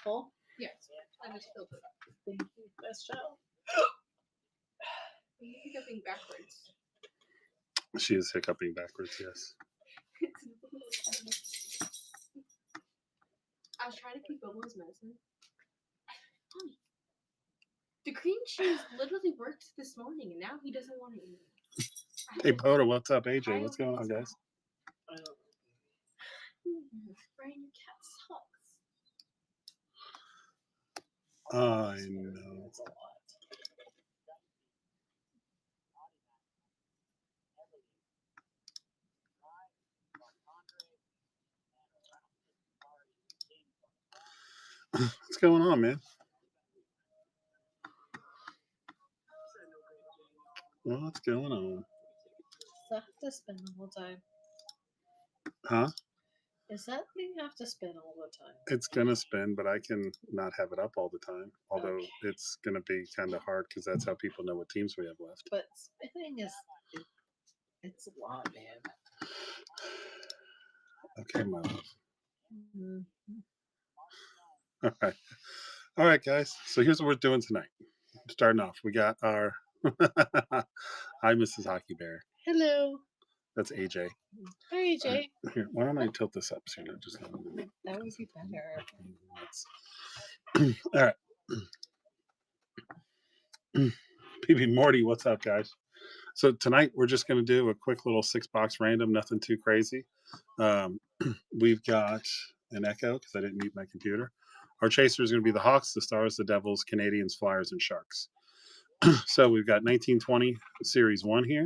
full? Yes. I just filled it up. Thank you. Best job. You're hiccuping backwards. She is hiccuping backwards, yes. I was trying to keep Bobo's medicine. Mommy, the cream cheese literally worked this morning, and now he doesn't want to eat it. Hey, Boda, what's up? AJ, what's going on, guys? I don't know. Brian, your cat sucks. I know. That's a lot. What's going on, man? What's going on? Does that have to spin the whole time? Huh? Is that thing have to spin all the time? It's going to spin, but I can not have it up all the time. Although Okay. it's going to be kind of hard because that's how people know what teams we have left. But spinning is, it's a lot, man. Okay, my love. Mm-hmm. All right. All right, guys. So here's what we're doing tonight. Starting off, we got our Hi, MrsHockeyBear. Hello. That's AJ. Hi, AJ. Here, why don't I tilt this up so you're not just That would be better. All right. PB Morty, what's up, guys? So tonight we're just going to do a quick little 6-box random, nothing too crazy. We've got an echo because I didn't mute my computer. Our chaser is going to be the Hawks, the Stars, the Devils, Canadians, Flyers, and Sharks. So we've got 1920 Series 1 here.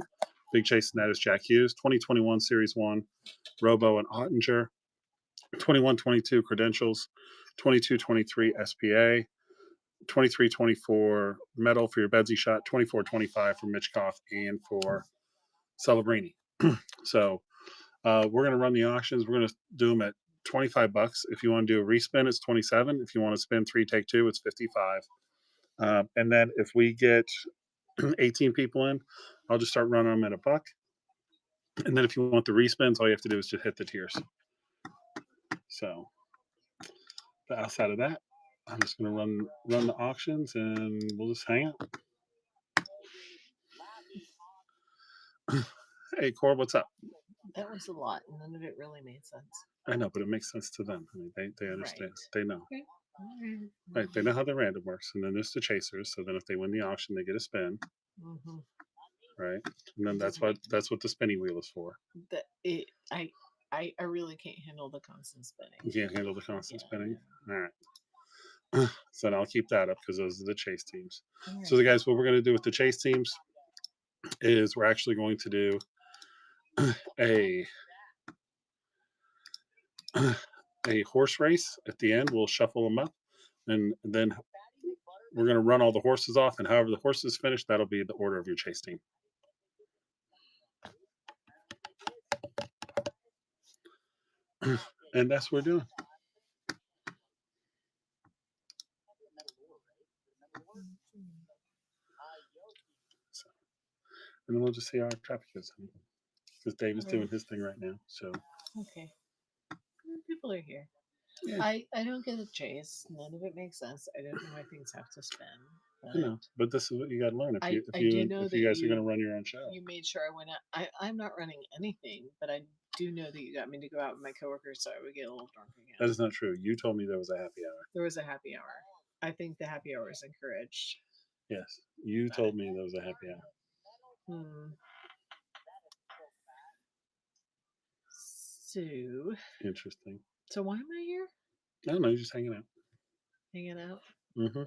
Big chase in that is Jack Hughes. 2021 Series 1, Robo and Ottinger. 21-22 Credentials. 22-23 SPA. 23-24 Medal for your Bedsy shot. 24-25 for Mitchkoff and for Celebrini. So we're going to run the auctions. We're going to do them at $25. If you want to do a respin, it's 27. If you want to spin 3 take 2, it's 55. And then if we get 18 people in, I'll just start running them at $1. And then if you want the respins, all you have to do is just hit the tiers. So but outside of that, I'm just going to run the auctions and we'll just hang out. Hey, Cor, what's up? That was a lot. None of it really made sense. I know, but it makes sense to them. I mean, they understand. Right. They know. Okay. Right. They know how the random works. And then there's the chasers. So then if they win the auction, they get a spin. Mm-hmm. Right. And then that's what the spinning wheel is for. I really can't handle the constant spinning. You can't handle the constant spinning? All right. So then I'll keep that up because those are the chase teams. Right. So the guys, what we're going to do with the chase teams is we're actually going to do a horse race at the end. We'll shuffle them up, and then we're going to run all the horses off, and however the horses finish, that'll be the order of your chase team. And that's what we're doing. So, and then we'll just see how our traffic is. Because Dave is doing his thing right now. So Okay. People are here. Yeah. I don't get a chase. None of it makes sense. I don't know why things have to spin. I know, but this is what you got to learn. If you guys are going to run your own show, you made sure I went out. I'm not running anything, but I do know that you got me to go out with my coworkers, so I would get a little drunk again. That is not true. You told me there was a happy hour. There was a happy hour. I think the happy hour is encouraged. Yes, you told me there was a happy hour. So Interesting. So why am I here? I don't know. You're just hanging out. Hanging out. Mm-hmm.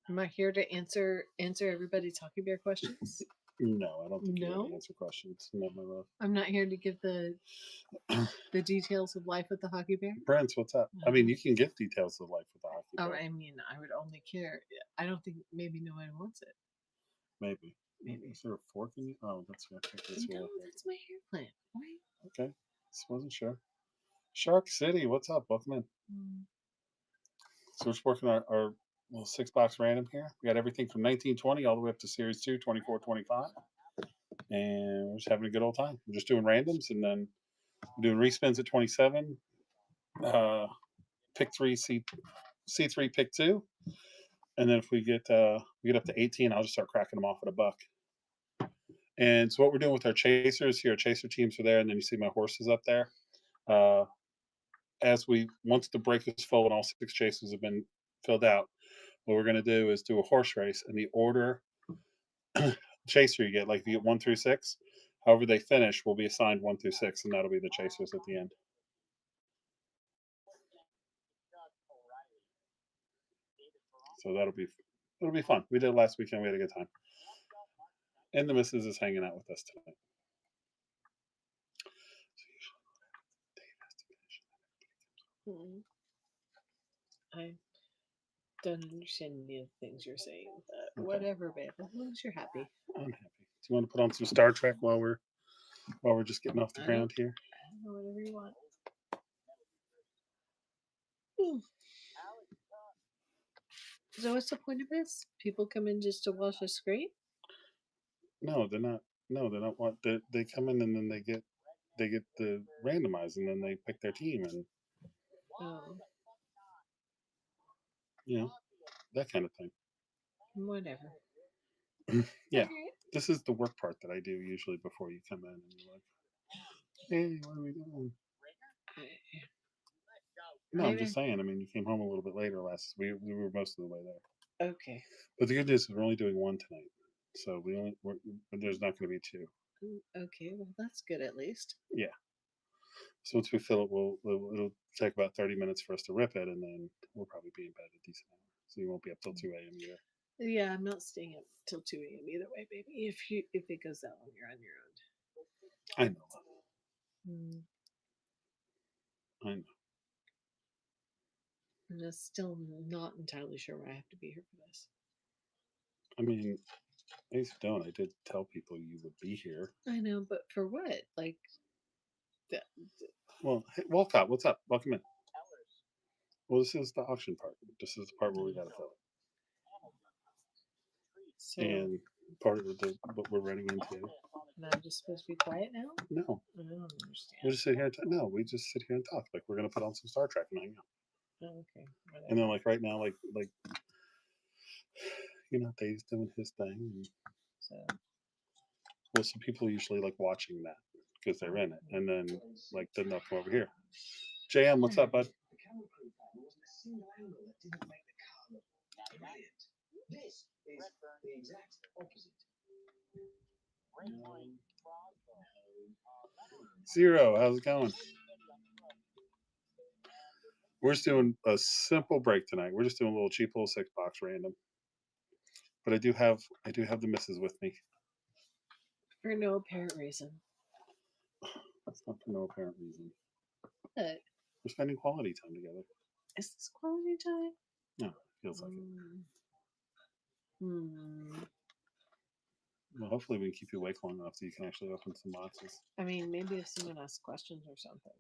Am I here to answer everybody's Hockey Bear questions? No, I don't think you're here to answer questions. No, my love. I'm not here to give the details of life with the Hockey Bear. Brent, what's up? I mean, you can give details of life with the Hockey Bear. Oh, I mean, I would only care. I don't think maybe no one wants it. Maybe. Is there a fork in you? Oh, that's right. No, that's my hair plant. Right? Okay. Just wasn't sure. Shark City, what's up? Welcome in. So we're just working our little 6-box random here. We got everything from 1920 all the way up to Series 2, 24-25. And we're just having a good old time. We're just doing randoms and then we're doing respins at 27. Pick 3, see C3 pick 2, and then if we get up to 18, I'll just start cracking them off at $1. And so what we're doing with our chasers here, chaser teams are there, and then you see my horses up there. Uh, once the break is full and all 6 chasers have been filled out, what we're going to do is do a horse race, and the order chaser you get, like if you get 1 through 6, however they finish will be assigned 1 through 6, and that'll be the chasers at the end. So that'll be fun. We did it last weekend. We had a good time. And the missus is hanging out with us tonight. I don't understand any of the things you're saying, but whatever, babe. As long as you're happy. I'm happy. Do you want to put on some Star Trek while we're just getting off the ground here? I don't know, whatever you want. So what's the point of this? People come in just to watch a screen? No, they're not. No, they're not. What they come in and then they get the randomized and then they pick their team and that kind of thing. Whatever. Yeah, this is the work part that I do usually before you come in and you're like, hey, what are we doing? No, I'm just saying. I mean, you came home a little bit later last. We were most of the way there. Okay. But the good news is we're only doing 1 tonight, so there's not going to be 2. Okay, well that's good at least. Yeah. So once we fill it, it'll take about 30 minutes for us to rip it, and then we'll probably be in bed a decent hour. So you won't be up till 2 a.m. either. Yeah, I'm not staying up till 2 a.m. either way, baby. If it goes that long, you're on your own. I know. I know. I'm just still not entirely sure why I have to be here for this. I mean, I don't. I did tell people you would be here. I know, but for what? Like, well, hey, Walcott, what's up? Welcome in. Well, this is the auction part. This is the part where we got to fill it. So, and part of what we're running into. And I'm just supposed to be quiet now? No. I don't understand. We'll just sit here and no, we just sit here and talk. Like we're gonna put on some Star Trek and hang out. Oh, okay. Whatever. And then like right now, like Dave's doing his thing. And so some people usually like watching that because they're in it, and then they'll come over here. JM, what's up, bud? This is the exact opposite. Zero, how's it going? We're just doing a simple break tonight. We're just doing a little cheap little 6-box random. But I do have the missus with me. For no apparent reason. That's not for no apparent reason. What? We're spending quality time together. Is this quality time? No, it feels like it. Well, hopefully we can keep you awake long enough so you can actually open some boxes. I mean, maybe if someone asks questions or something.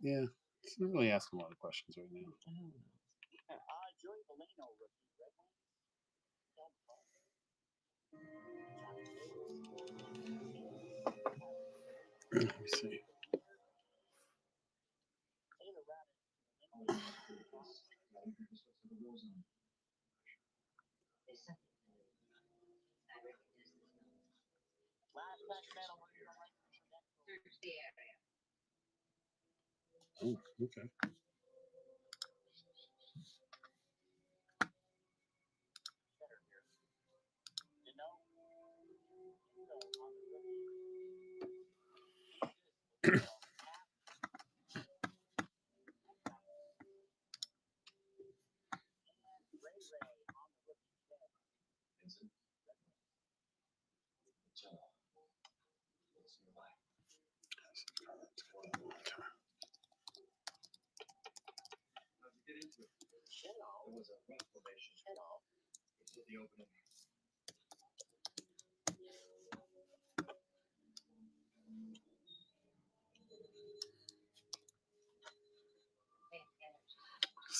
Yeah, it's not really asking a lot of questions right now. I don't know. Let me see. Oh, okay.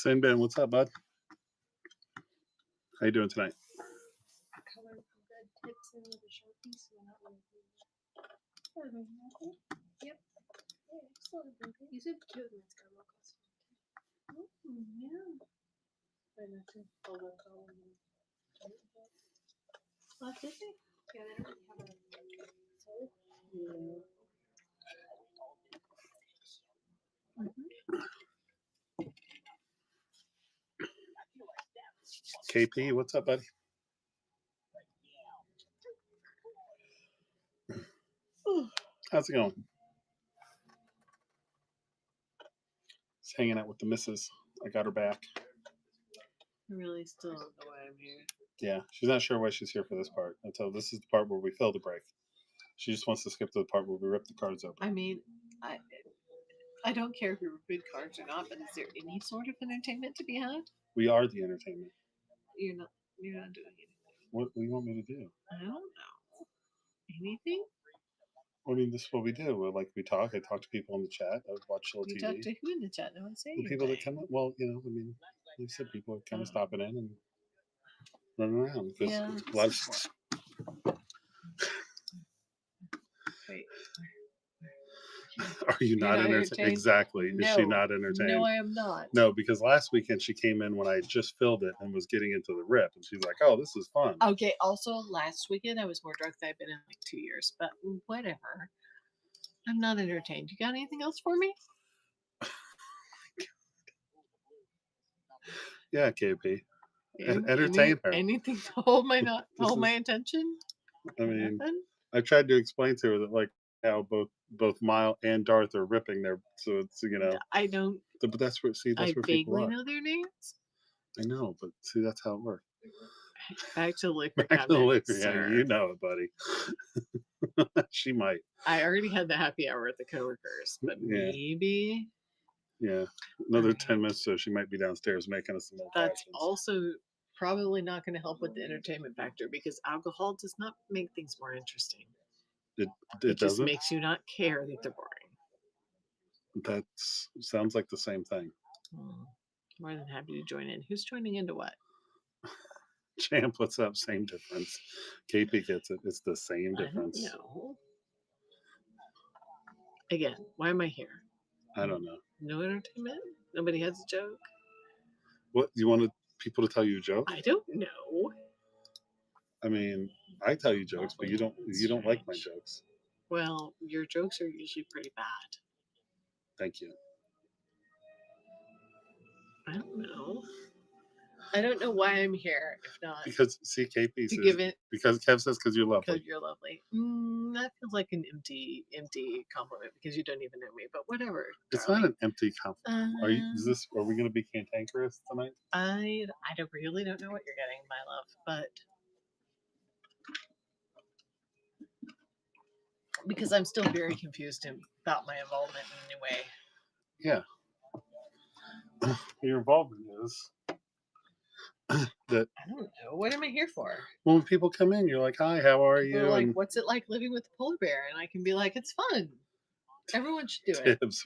Sinbin, what's up, bud? How you doing tonight? Color good tips in with a Sharpie so we're not Yep. Yeah, excellent. You said 2 of them. It's got a local. Yeah. Oh, did they? Yeah, they don't really have a KP, what's up, buddy? How's it going? Just hanging out with the missus. I got her back. I really still don't know why I'm here. Yeah, she's not sure why she's here for this part until this is the part where we fill the break. She just wants to skip to the part where we rip the cards open. I mean, I don't care if we bid cards or not, but is there any sort of entertainment to be had? We are the entertainment. You're not doing anything. What do you want me to do? I don't know. Anything? I mean, this is what we do. Like we talk. I talk to people in the chat. I watch little You TV. talk to who in the chat? No one's saying The people that anything. come. Well, you know, I mean, like I said, people are kind of stopping in and running around because Yeah. a lot of. Wait. Are you You're not not entertained? entertained? Exactly. Is she No. not entertained? No, I am not. No, because last weekend she came in when I had just filled it and was getting into the rip, and she's like, "Oh, this is fun." Okay, also last weekend I was more drunk than I've been in like 2 years, but whatever. I'm not entertained. You got anything else for me? Yeah, KP. Entertain her. Anything to hold my attention? I mean, Nothing? I tried to explain to her that like how both Mile and Darth are ripping their, so it's I don't. But that's where I where people vaguely are. know their names. I know, but see, that's how it works. Back to liquor Back to the comments, liquor, yeah, sir. you know it, buddy. She might. I already had the happy hour with the coworkers, but Yeah. maybe Yeah, another Alright. 10 minutes, so she might be downstairs making us some old that's fashions. also probably not going to help with the entertainment factor because alcohol does not make things more interesting. It It just doesn't. makes you not care that they're boring. That sounds like the same thing. More than happy to join in. Who's joining into what? Champ, what's up? Same difference. KP gets it. It's the same I don't difference. know. Again, why am I here? I don't know. No entertainment? Nobody has a joke? What you wanted people to tell you a joke? I don't know. I mean, I tell you jokes, but you don't like my Strange. jokes. Well, your jokes are usually pretty bad. Thank you. I don't know. I don't know why I'm here, if not Because see, KP to says, give it because Kev says because you're because lovely. you're lovely. That feels like an empty compliment because you don't even know me. But whatever. It's darling. not an empty compliment. Are we going to be cantankerous tonight? I really don't know what you're getting, my love, but because I'm still very confused about my involvement in a new way. Yeah. Your involvement is that I don't know. What am I here for? when people come in, you're like, "Hi, how are People you?" are like, and what's it like living with a polar bear? And I can be like, it's fun. Everyone should do it. tips.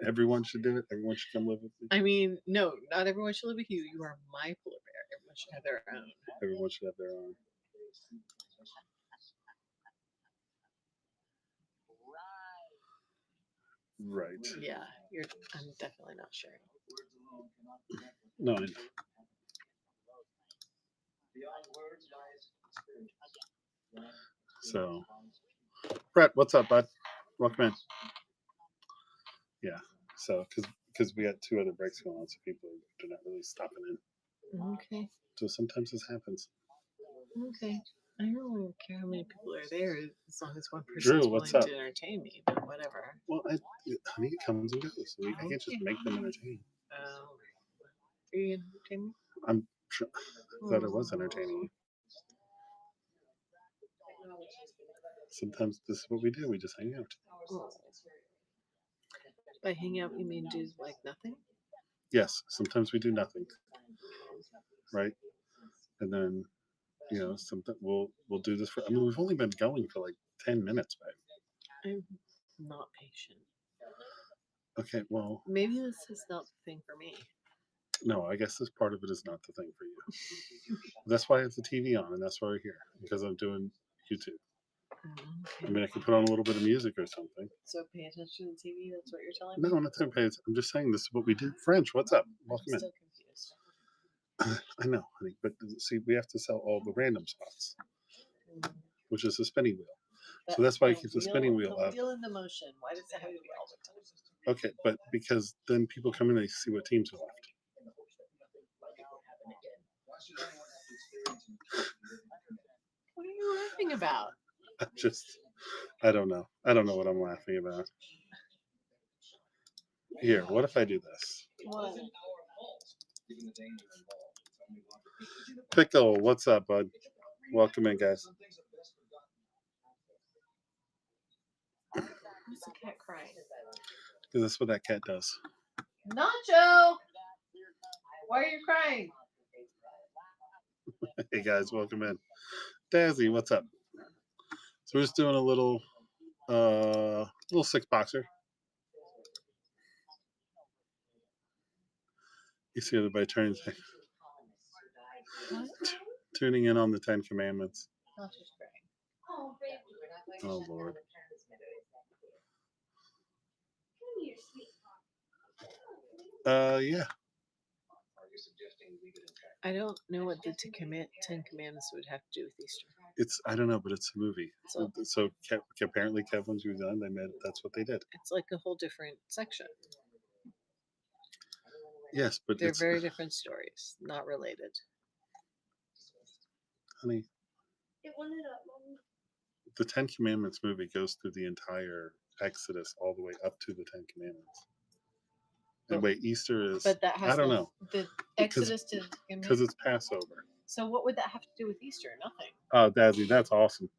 Everyone should do it. Everyone should come live with me. I mean, no, not everyone should live with you. You are my polar bear. Everyone should have their own. Everyone should have their own. Right. Yeah, I'm definitely not sharing. No, I know. So, Brett, what's up, bud? Welcome in. Yeah. So, because we got 2 other breaks going on, so people are not really stopping in. Okay. So sometimes this happens. Okay. I don't really care how many people are there as long as one person's Drew, willing what's up? to entertain me, but whatever. Well, honey, it comes and goes. So I can't just make them entertain. Are you going to entertain me? I'm sure that it was entertaining you. Sometimes this is what we do. We just hang out. Oh. By hang out, you mean do like nothing? Yes. Sometimes we do nothing. Right. And then, something we'll do this for. I mean, we've only been going for like 10 minutes, babe. I'm not patient. Okay. Well, Maybe this is not the thing for me. no, I guess this part of it is not the thing for you. That's why I have the TV on, and that's why we're here, because I'm doing YouTube. I mean, I can put on a little bit of music or something. So pay attention to the TV. That's what you're telling me. No, I'm not saying pay. I'm just saying this is what we do. French, what's up? I'm Welcome in. still confused. I know, honey, but see, we have to sell all the random spots, which is the spinning wheel. So that's why I keep the spinning wheel up. The wheel in the motion. Why does it have to be all the time? Okay, but because then people come in and they see what teams are left. What are you laughing about? I don't know. I don't know what I'm laughing about. Here, what if I do this? What? Pickle, what's up, bud? Welcome in, guys. Who's the cat crying? Because that's what that cat does. Nacho! Why are you crying? Hey, guys, welcome in. Dazzy, what's up? So we're just doing a little six boxer. You see everybody turning, What? tuning in on the 10 Commandments. Nacho's crying. Oh, baby. Oh, Lord. Come here, sweet. Yeah. I don't know what the Ten Commandments would have to do with Easter. I don't know, but it's a movie. So apparently Kevin's done. That's what they did. It's like a whole different section. Yes, but They're very different stories, not related. Honey, It wanted up, Mommy. the 10 Commandments movie goes through the entire Exodus all the way up to the 10 Commandments. And wait, Easter is. But that has I don't know. The Exodus to because it's Passover. So what would that have to do with Easter? Nothing. Oh, Dazzy, that's awesome.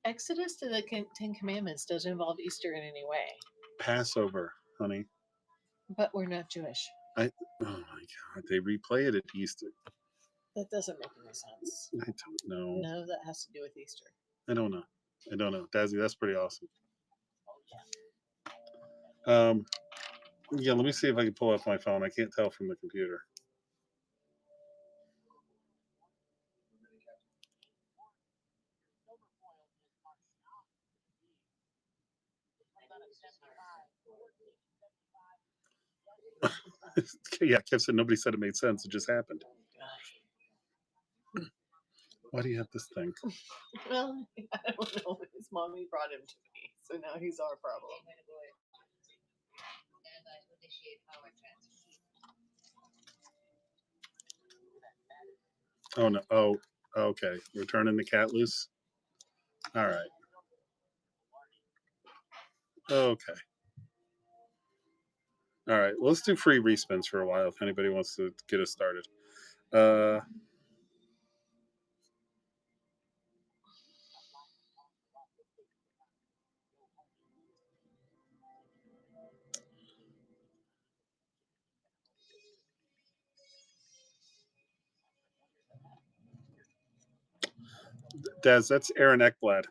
Exodus to the Ten Commandments doesn't involve Easter in any way. Passover, honey. But we're not Jewish. Oh my God, they replay it at Easter. That doesn't make any sense. I don't know. None of that has to do with Easter. I don't know. Dazzy, that's pretty awesome. Yeah, let me see if I can pull up my phone. I can't tell from the computer. Yeah, Kev said nobody said it made sense. It just happened. Why do you have this thing? Well, I don't know. His mommy brought him to me, so now he's our problem. Oh no. Oh, okay. We're turning the cat loose. All right. Okay. All right. Well, let's do free respins for a while if anybody wants to get us started. Daz, that's Aaron Ekblad.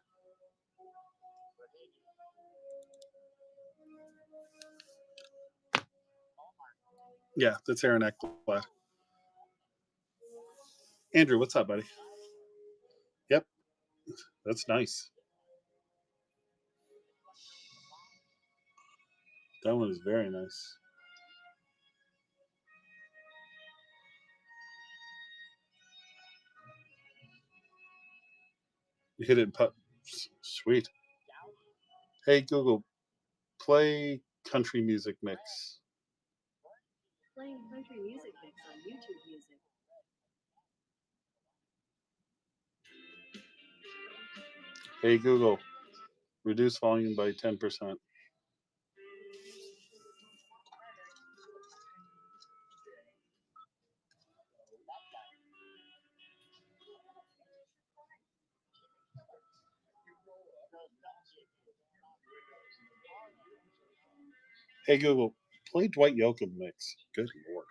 Yeah, that's Aaron Ekblad. Andrew, what's up, buddy? Yep, that's nice. That one is very nice. You hit it in putt. Sweet. Hey, Google, play country music mix. Playing country music mix on YouTube Music. Hey, Google, reduce volume by 10%. Hey, Google, play Dwight Yoakam mix. Good Lord.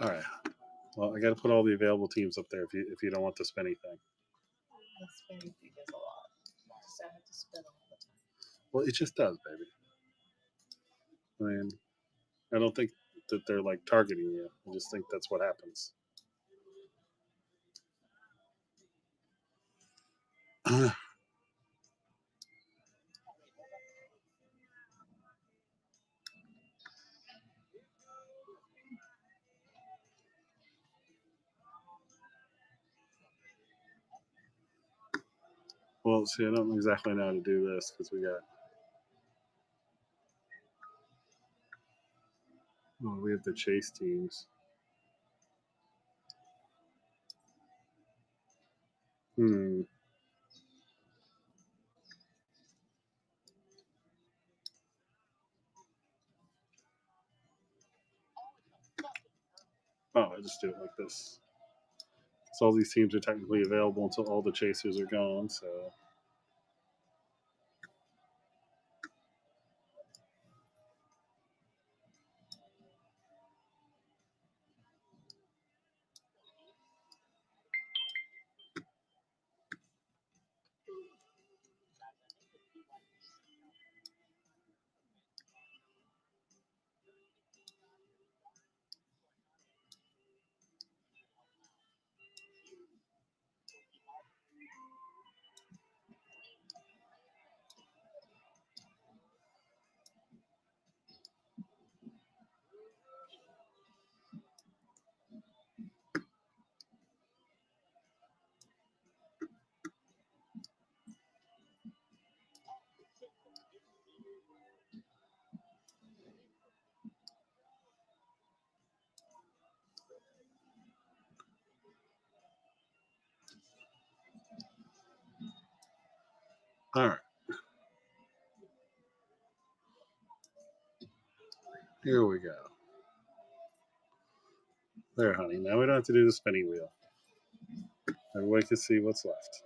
All right. Well, I got to put all the available teams up there if you don't want the spinny thing. The spinning thing is a lot. Just I have to spin all the time. Well, it just does, baby. I mean, I don't think that they're like targeting you. I just think that's what happens. Well, see, I don't exactly know how to do this because we got. Oh, we have the chase teams. Hmm. Oh, I just do it like this. So all these teams are technically available until all the chasers are gone. So. All right. Here we go. There, honey. Now we don't have to do the spinning wheel. Everybody can see what's left.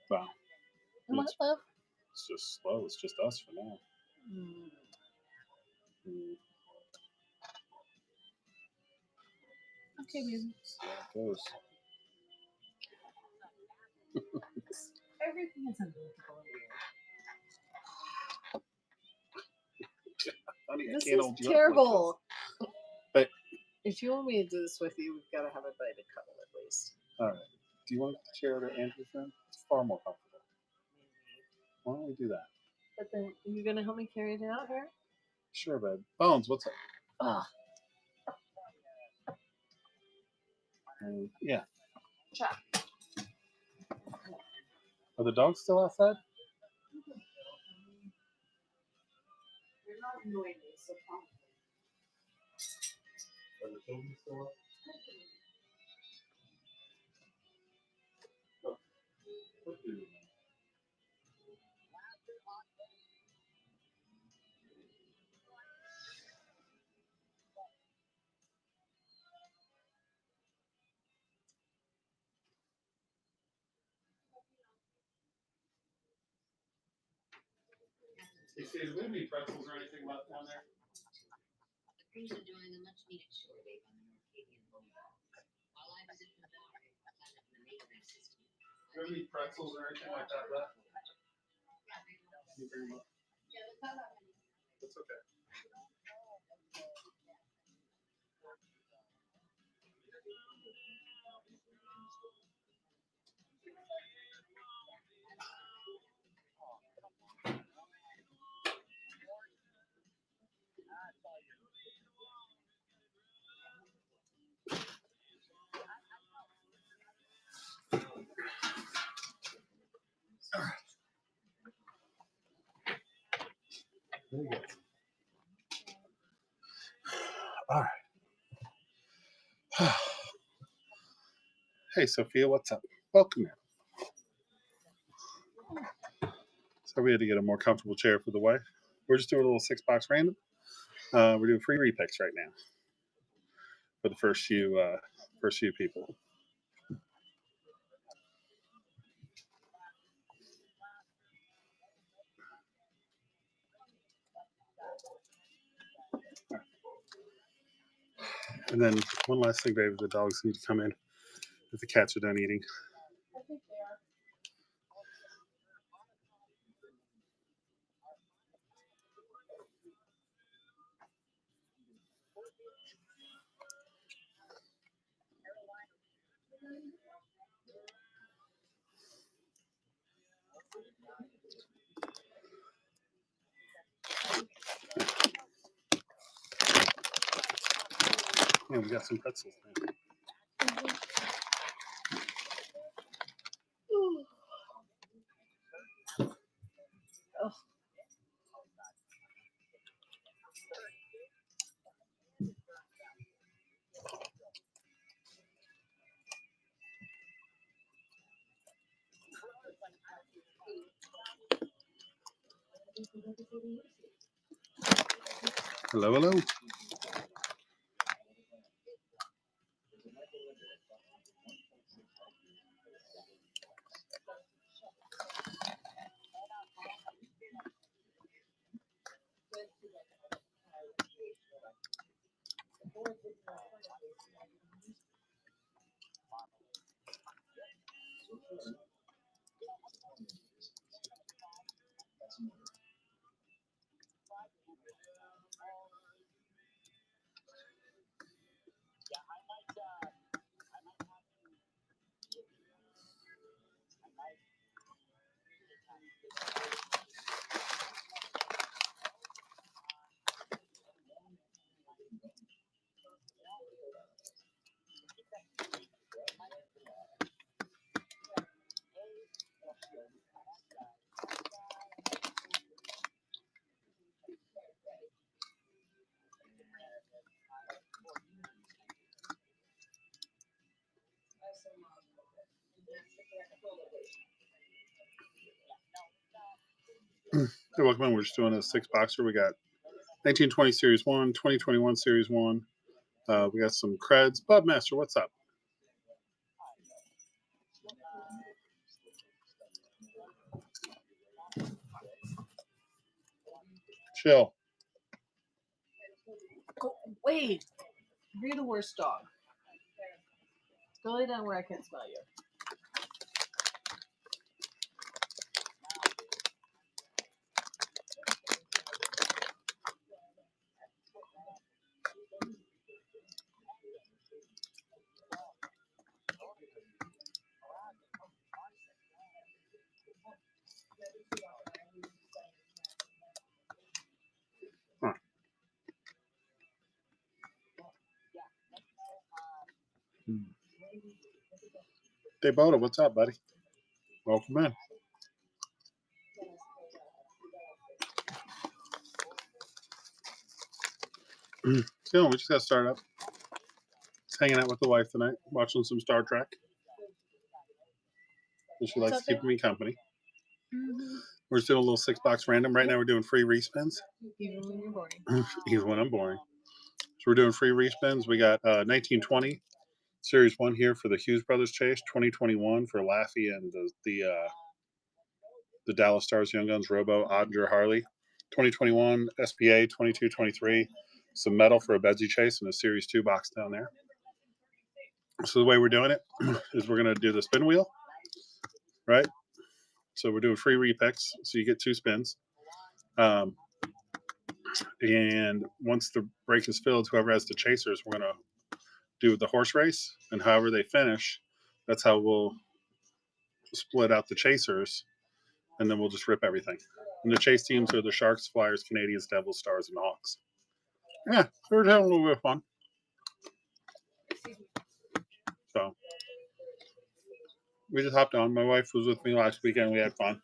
Wow. What, love? It's just slow. It's just us for now. Okay, baby. See how it goes. Everything is unbelievable and weird. Honey, I This can't is hold you up like terrible. But- if you want me to do this with you, we've got to have a bite of cuddle at least. All right. Do you want to get the chair to Andrew's room? It's far more comfortable. Why don't we do that? But then, are you going to help me carry it out here? Sure, babe. Bones, what's up? Ah, Yeah. Chuck. Are the dogs still outside? You're not annoying me, so fine. Are the children still up? What do you mean? Hey, Steve, is there any pretzels or anything left down there? The crews are doing a much-needed shore day on the Norcadian boulevard. While I visit the Valley, I plan up the maintenance system. Do you have any pretzels or anything like that left? Can you bring them up? That's okay. There you go. All right. Hey, Sophia, what's up? Welcome in. So we had to get a more comfortable chair for the wife. We're just doing a little 6-box random. We're doing free repicks right now for the first few people. And then one last thing, babe. The dogs need to come in if the cats are done eating. I think they are. Yeah, we got some pretzels. Oh, Hello, hello. Hey, welcome in. We're just doing a 6-boxer. We got 1920 Series 1, 2021 Series 1. We got some creds. Bud Master, what's up? Chill. go, wait. You're the worst dog. Go lay down where I can't smell you. Huh. Deboda, what's up, buddy? Welcome in. So, we just got started up. Just hanging out with the wife tonight, watching some Star Trek. And she likes to keep me company. Mm-hmm. We're just doing a little 6-box random. Right now, we're doing free respins. Even when you're boring. Even when I'm boring. So we're doing free respins. We got 1920 Series 1 here for the Hughes Brothers Chase, 2021 for Laffy and the Dallas Stars Young Guns Robo Odger Harley, 2021 SPA 2223, some metal for a Bedsy Chase and a Series 2 box down there. So the way we're doing it is we're going to do the spin wheel, right? So we're doing free repicks, so you get 2 spins. And once the break is filled, whoever has the chasers, we're going to do the horse race, and however they finish, that's how we'll split out the chasers, and then we'll just rip everything. And the chase teams are the Sharks, Flyers, Canadians, Devils, Stars, and Hawks. Yeah, we're having a little bit of fun. So we just hopped on. My wife was with me last weekend. We had fun.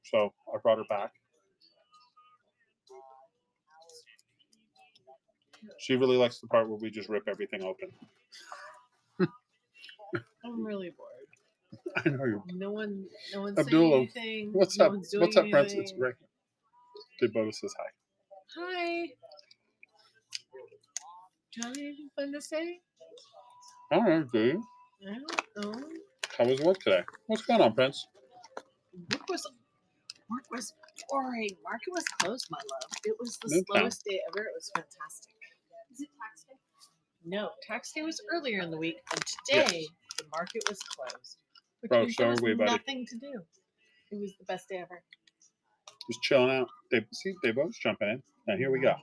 So I brought her back. She really likes the part where we just rip everything open. I'm really bored. I know you're. No one's Abdullah, saying anything. What's no up? One's doing What's up, anything. Princess? Right. Deboda says hi. Hi. Do you have anything fun to say? I don't know, do you? I don't know. How was work today? What's going on, Prince? Work was boring. Market was closed, my love. It was the Newtown. slowest day ever. It was fantastic. Is it tax day? No, tax day was earlier in the week, and today the market was closed. Which Oh, means so there are was we, buddy. nothing to do. It was the best day ever. Just chilling out. They both jumping in. Now here we go.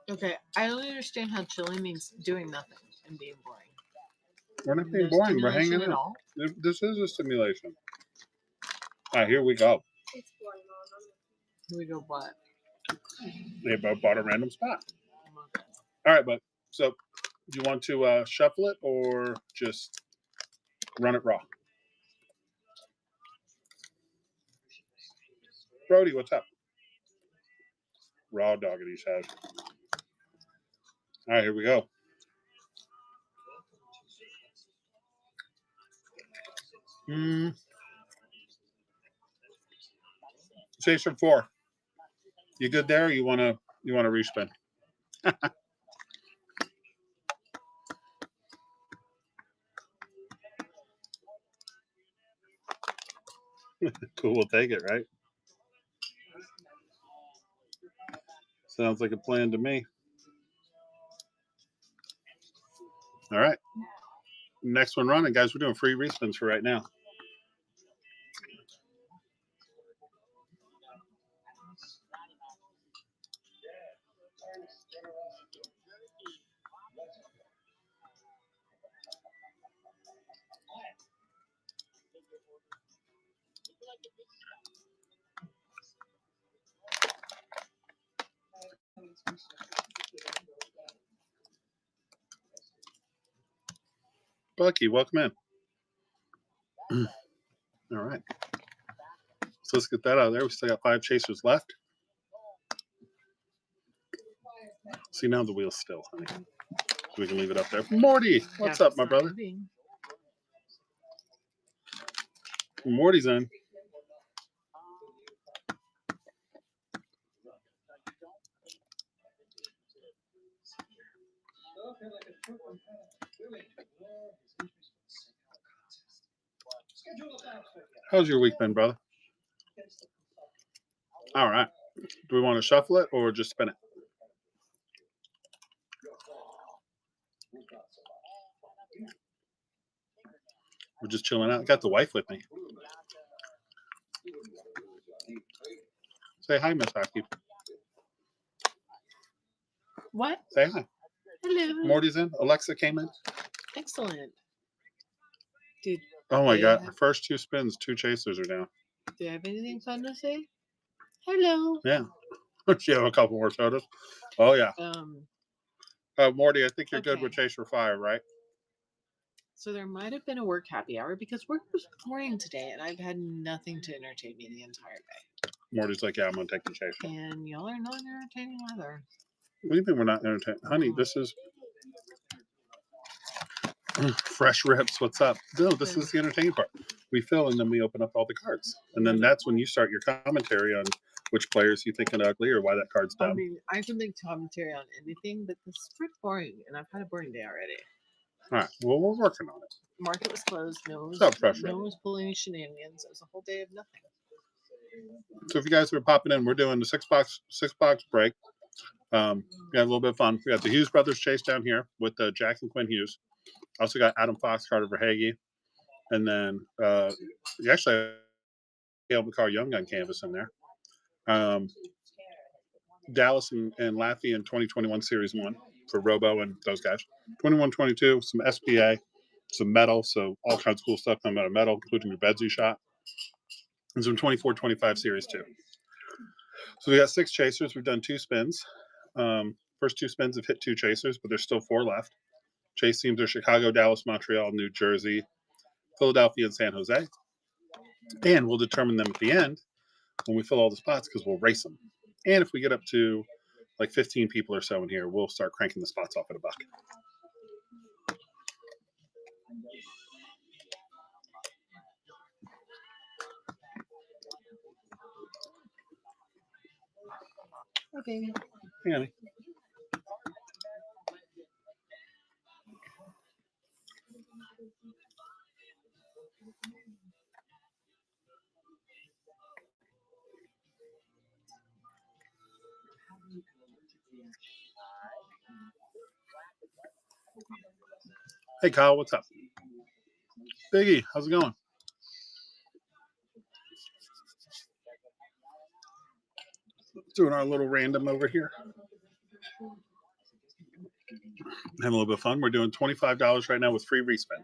Okay, I don't understand how chilling means doing nothing and being boring. We're not being No boring. We're stimulation hanging at out. all. This is a simulation. All right, here we go. It's boring, Mom. We go what? They both bought a random spot. All right, but so do you want to shuffle it or just run it raw? Brody, what's up? Raw doggity says. All right, here we go. Chase from 4. You good there? Or you wanna respin? Cool, we'll take it, right? Sounds like a plan to me. All right. Next one running, guys. We're doing free respins for right now. Bucky, welcome in. All right. So let's get that out of there. We still got 5 chasers left. See, now the wheel's still, honey. So we can leave it up there. Morty, what's up, my brother? Morty's in. How's your week been, brother? All right. Do we want to shuffle it or just spin it? We're just chilling out. I got the wife with me. Say hi, Miss Hockey. What? Say hi. Hello. Morty's in. Alexa came in. Excellent. Did Oh my they God. have- Our first 2 spins, 2 chasers are down. do you have anything fun to say? Hello. Yeah. You have a couple more sodas? Oh, yeah. Morty, I think you're good Okay. with Chaser 5, right? So there might have been a work happy hour because work was boring today, and I've had nothing to entertain me the entire day. Morty's like, yeah, I'm going to take the Chaser. And y'all are not entertaining either. What do you mean we're not entertaining? Honey, this is fresh rips. What's up? No, this is the entertaining part. We fill and then we open up all the cards. And then that's when you start your commentary on which players you think are ugly or why that card's I dumb. mean, I can make commentary on anything, but this is pretty boring, and I've had a boring day already. All right. Well, we're working on it. Market was closed. No one What's up, Fresh no Rip? one was pulling any shenanigans. It was a whole day of nothing. So if you guys are popping in, we're doing the six box break. We got a little bit of fun. We got the Hughes brothers chase down here with Jack and Quinn Hughes. Also got Adam Fox, Carter Verhage, and then you actually have Gail McCarr Young Gun canvas in there. Dallas and Laffey in 2021 Series 1 for Robo and those guys. 21-22, some SPA, some metal, so all kinds of cool stuff coming out of metal, including your Bedsy shot. And some 24-25 Series 2. So we got 6 chasers. We've done 2 spins. First 2 spins have hit 2 chasers, but there's still 4 left. Chase teams are Chicago, Dallas, Montreal, New Jersey, Philadelphia, and San Jose. And we'll determine them at the end when we fill all the spots because we'll race them. And if we get up to like 15 people or so in here, we'll start cranking the spots off at $1. Okay. Hey, honey. Hey, Kyle, what's up? Biggie, how's it going? Doing our little random over here. Having a little bit of fun. We're doing $25 right now with free respin.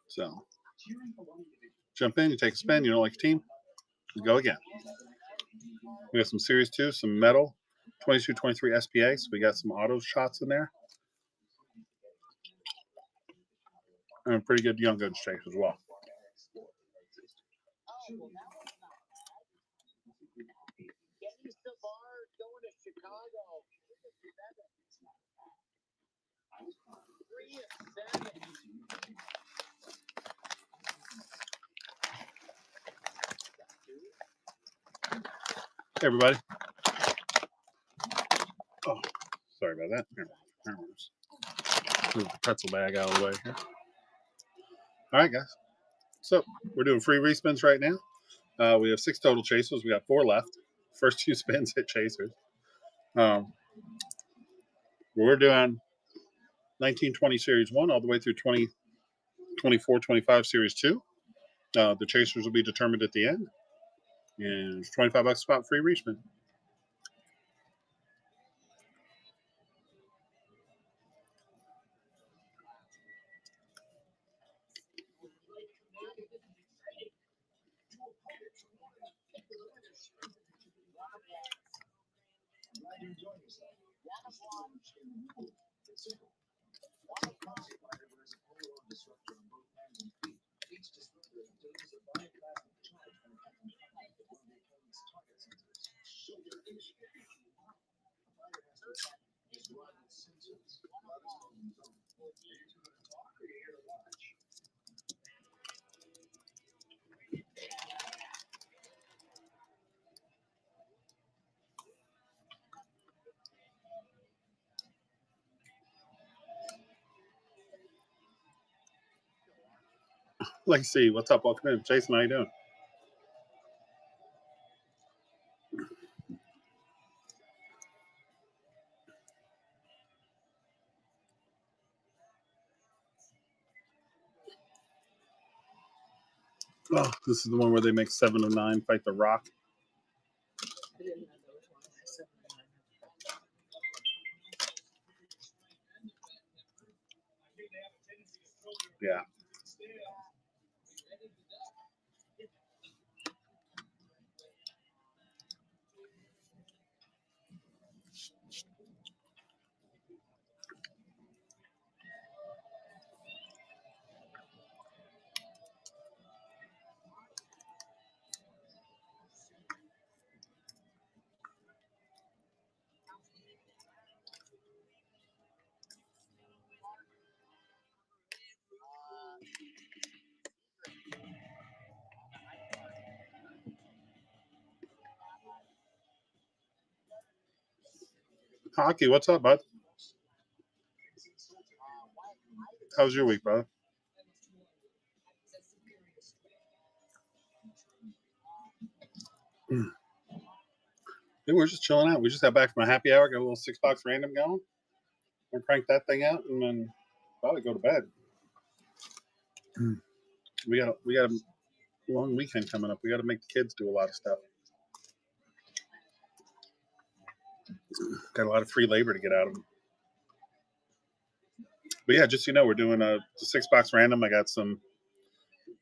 So, jump in, you take a spin, you don't like your team, you go again. We got some Series 2, some metal, 22-23 SPA, so we got some auto shots in there. And a pretty good Young Guns chase as well. Hey, everybody. Oh, sorry about that. Here, move the pretzel bag out of the way here. All right, guys. So we're doing free respins right now. We have 6 total chasers. We got 4 left. First 2 spins hit chasers. We're doing 1920 Series 1 all the way through 2024-25 Series 2. The chasers will be determined at the end. And it's $25 spot free respin. Let's see. What's up? Welcome in. Jason, how you doing? Oh, this is the one where they make 7 of 9 fight the Rock. I didn't know there was one like 7 or 9. Yeah. Hockey, what's up, bud? How's your week, brother? Hey, we're just chilling out. We just got back from a happy hour, got a little 6-box random going. We'll crank that thing out and then probably go to bed. We got a long weekend coming up. We got to make the kids do a lot of stuff. Got a lot of free labor to get out of them. But yeah, just so you know, we're doing a 6-box random. I got some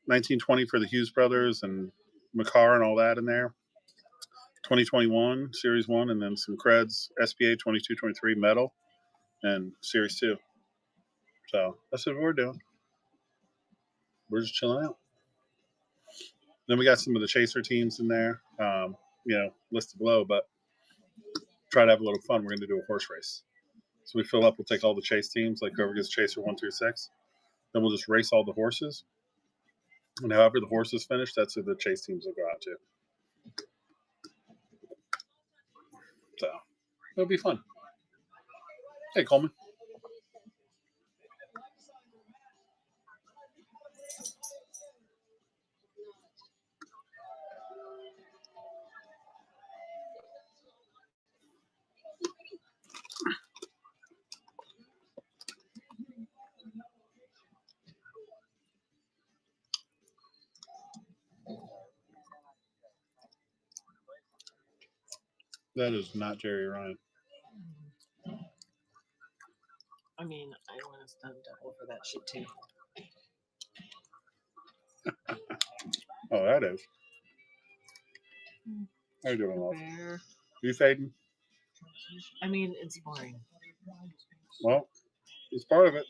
1920 for the Hughes brothers and McCarr and all that in there. 2021 Series 1, and then some Creds SPA 22-23 metal and Series 2. So that's what we're doing. We're just chilling out. Then we got some of the chaser teams in there, listed below, but try to have a little fun. We're going to do a horse race. So we fill up, we'll take all the chase teams, like whoever gets chaser 1 through 6. Then we'll just race all the horses. And however the horses finish, that's who the chase teams will go out to. So it'll be fun. Hey, Coleman. That is not Jerry Ryan. I mean, I want to stunt double for that shit too. Oh, that is. How you doing, love? Bear. You fading? I mean, it's boring. Well, it's part of it.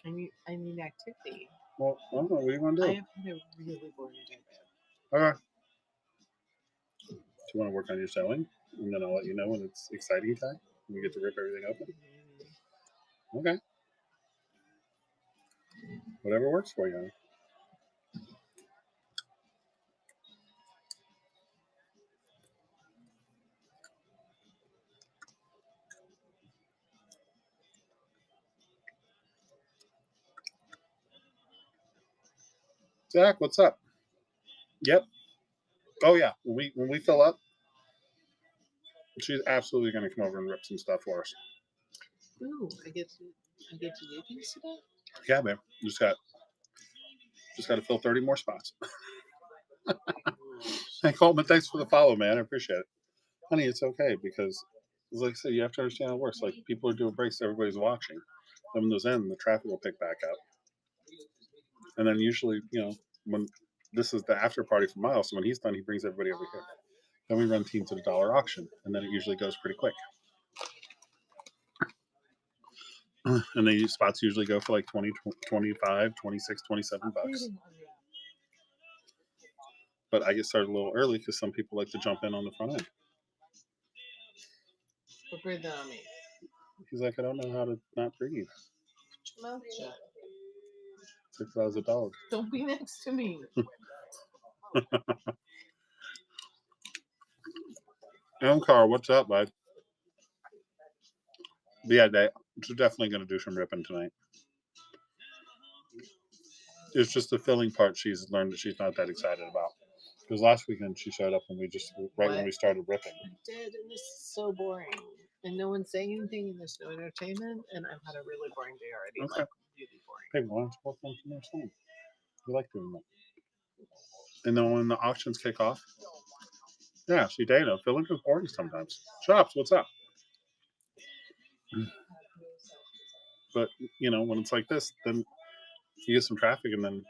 I need activity. Well, I don't know. What do you want to I do? have had a really boring day. Okay. Do you want to work on your sewing? And then I'll let you know when it's exciting time. We get to rip everything open. Okay. Whatever works for you. Zach, what's up? Yep. Oh yeah. When we fill up, she's absolutely going to come over and rip some stuff for us. Ooh, I get to do things today. Yeah, man. Just got to fill 30 more spots. Hey, Coleman, thanks for the follow, man. I appreciate it. Honey, it's okay because, like I said, you have to understand how it works. Like, people are doing breaks, everybody's watching. Then when those end, the traffic will pick back up. And then usually, when this is the after party for Miles, so when he's done, he brings everybody over here. Then we run team to the dollar auction, and then it usually goes pretty quick. And the spots usually go for like 20, 25, 26, 27 bucks. But I get started a little early because some people like to jump in on the front end. What breed that on me? He's like, I don't know how to not breathe. Mouth shut. It's like I was a dog. Don't be next to me. Car, what's up, bud? But yeah, she's definitely going to do some ripping tonight. It's just the filling part she's learned that she's not that excited about. Because last weekend she showed up and when we started ripping. I did, and this is so boring. And no one's saying anything, and there's no entertainment, and I've had a really boring day already. Okay. Like, really boring. Hey, why don't you work on some more time? You like doing that. And then when the auctions kick off, yeah, see, Dana, filling is boring sometimes. Chops, what's up? But, when it's like this, then you get some traffic, and then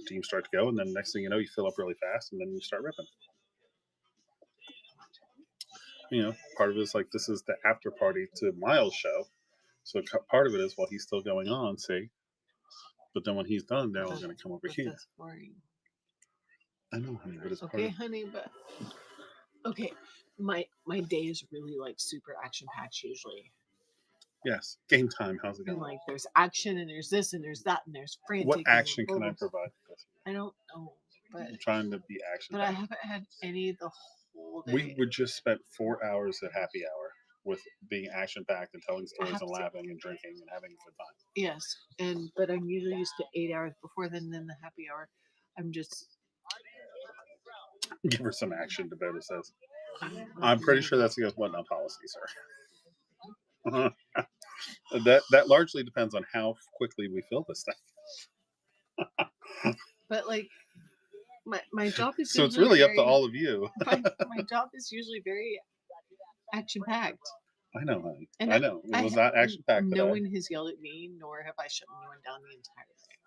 teams start to go, and then next thing you know, you fill up really fast, and then you start ripping. Part of it is like this is the after party to Miles' show, so part of it is while he's still going on, see. But then when he's done, they're all going to come over here. That's boring. I know, honey, but it's okay, honey, but okay, my day is really like super action packed usually. Yes, game time. How's it And going? like there's action and there's this and there's that and there's frantic. What action can I provide? I don't know, but I'm trying to be action. But I haven't had any the whole day. We would just spent 4 hours at happy hour with being action packed and telling stories and laughing and drinking and having a good time. Yes, but I'm usually used to 8 hours before then the happy hour. I'm just give her some action. Dakota says. I'm pretty sure that's against whatnot policy, sir. That largely depends on how quickly we fill this thing. But like my job is so it's really up to all of you. my job is usually very action packed. I know, honey. And I know. It was not action packed. No one has yelled at me, nor have I shut anyone down the entire day.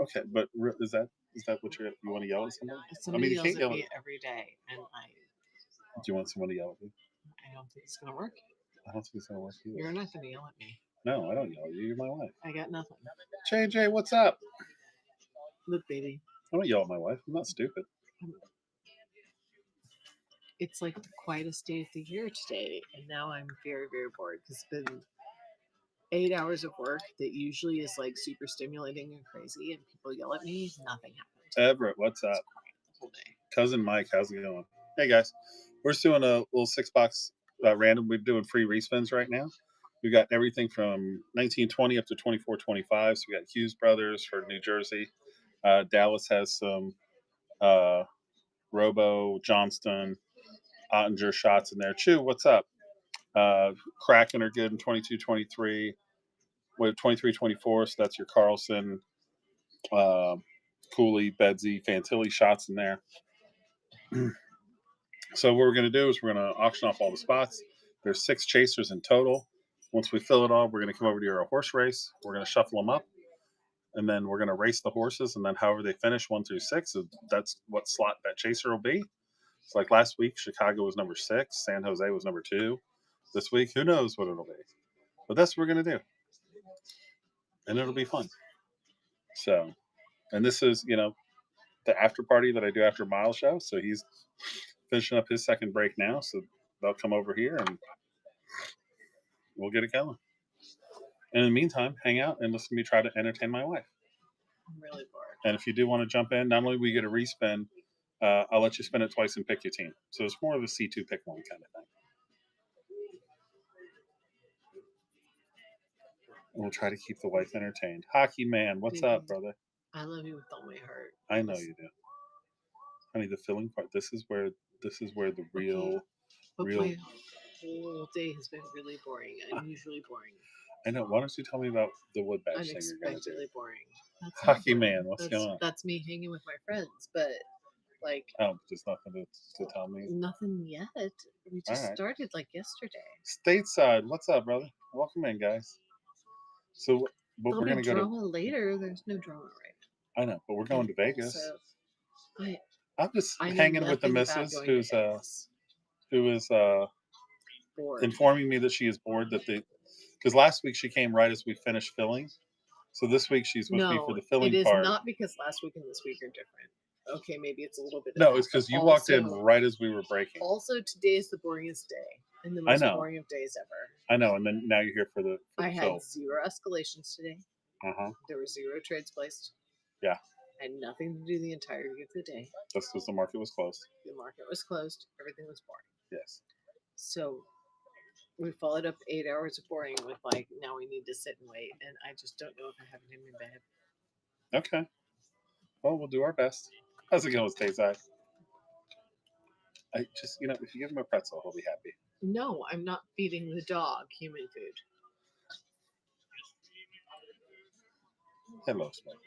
Okay, but is that what you want to yell at somebody? Somebody yells at me every day, and do you want someone to yell at you? I don't think it's gonna work. I don't think it's gonna work either. You're not gonna yell at me. No, I don't yell at you. You're my wife. I got nothing. JJ, what's up? Look, baby. I don't yell at my wife. I'm not stupid. It's like the quietest day of the year today, and now I'm very, very bored because it's been 8 hours of work that usually is like super stimulating and crazy, and people yell at me. Nothing happens. Everett, what's up? Cousin Mike, how's it going? Hey guys, we're just doing a little $6 random. We're doing free respins right now. We got everything from 1920 up to 2425. So we got Hughes Brothers for New Jersey. Dallas has some Robo, Johnston, Ottinger shots in there. Chew, what's up? Kraken are good in 22-23. Wait, 23-24. So that's your Carlson, Cooley, Bedsy, Fantilli shots in there. So what we're going to do is we're going to auction off all the spots. There's 6 chasers in total. Once we fill it all, we're going to come over to our horse race. We're going to shuffle them up, and then we're going to race the horses. And then however they finish 1 through 6, that's what slot that chaser will be. So like last week, Chicago was number 6, San Jose was number 2. This week, who knows what it'll be? But that's what we're going to do, and it'll be fun. So, and this is the after party that I do after Miles' show. So he's finishing up his second break now. So they'll come over here and we'll get it going. And in the meantime, hang out and listen to me try to entertain my wife. I'm really bored. And if you do want to jump in, not only we get a respin, I'll let you spin it twice and pick your team. So it's more of a C2 pick one kind of thing. And we'll try to keep the wife entertained. Hockey man, what's up, brother? I love you with all my heart. I know you do. Honey, the filling part. This is where the real. But my whole day has been really boring. Unusually boring. I know. Why don't you tell me about the wood badge thing you're gonna do? Unexpectedly boring. That's Hockey not boring. man, what's going on? That's me hanging with my friends, but like. Oh, there's nothing to tell me. Nothing yet. We just started like yesterday. Stateside, what's up, brother? Welcome in, guys. So, but we're gonna go to drama later. There's no drama right I know, but we're going to Vegas. So, I'm just hanging with the missus who is bored. informing me that she is bored because last week she came right as we finished filling. So this week she's with me for the filling part. It is not because last week and this week are different. Okay, maybe it's a little bit. No, it's because you walked in right as we were breaking. Also, today is the boringest day and the most boring of days ever. I know, and then now you're here for the I had 0 escalations today. There were 0 trades placed. Yeah. I had nothing to do the entirety of the day. That's because the market was closed. The market was closed. Everything was boring. Yes. So we followed up 8 hours of boring with like, now we need to sit and wait. And I just don't know if I have him in bed. Okay. Well, we'll do our best. How's it going, Stateside? I just, if you give him a pretzel, he'll be happy. No, I'm not feeding the dog human food. Hello, Smoke.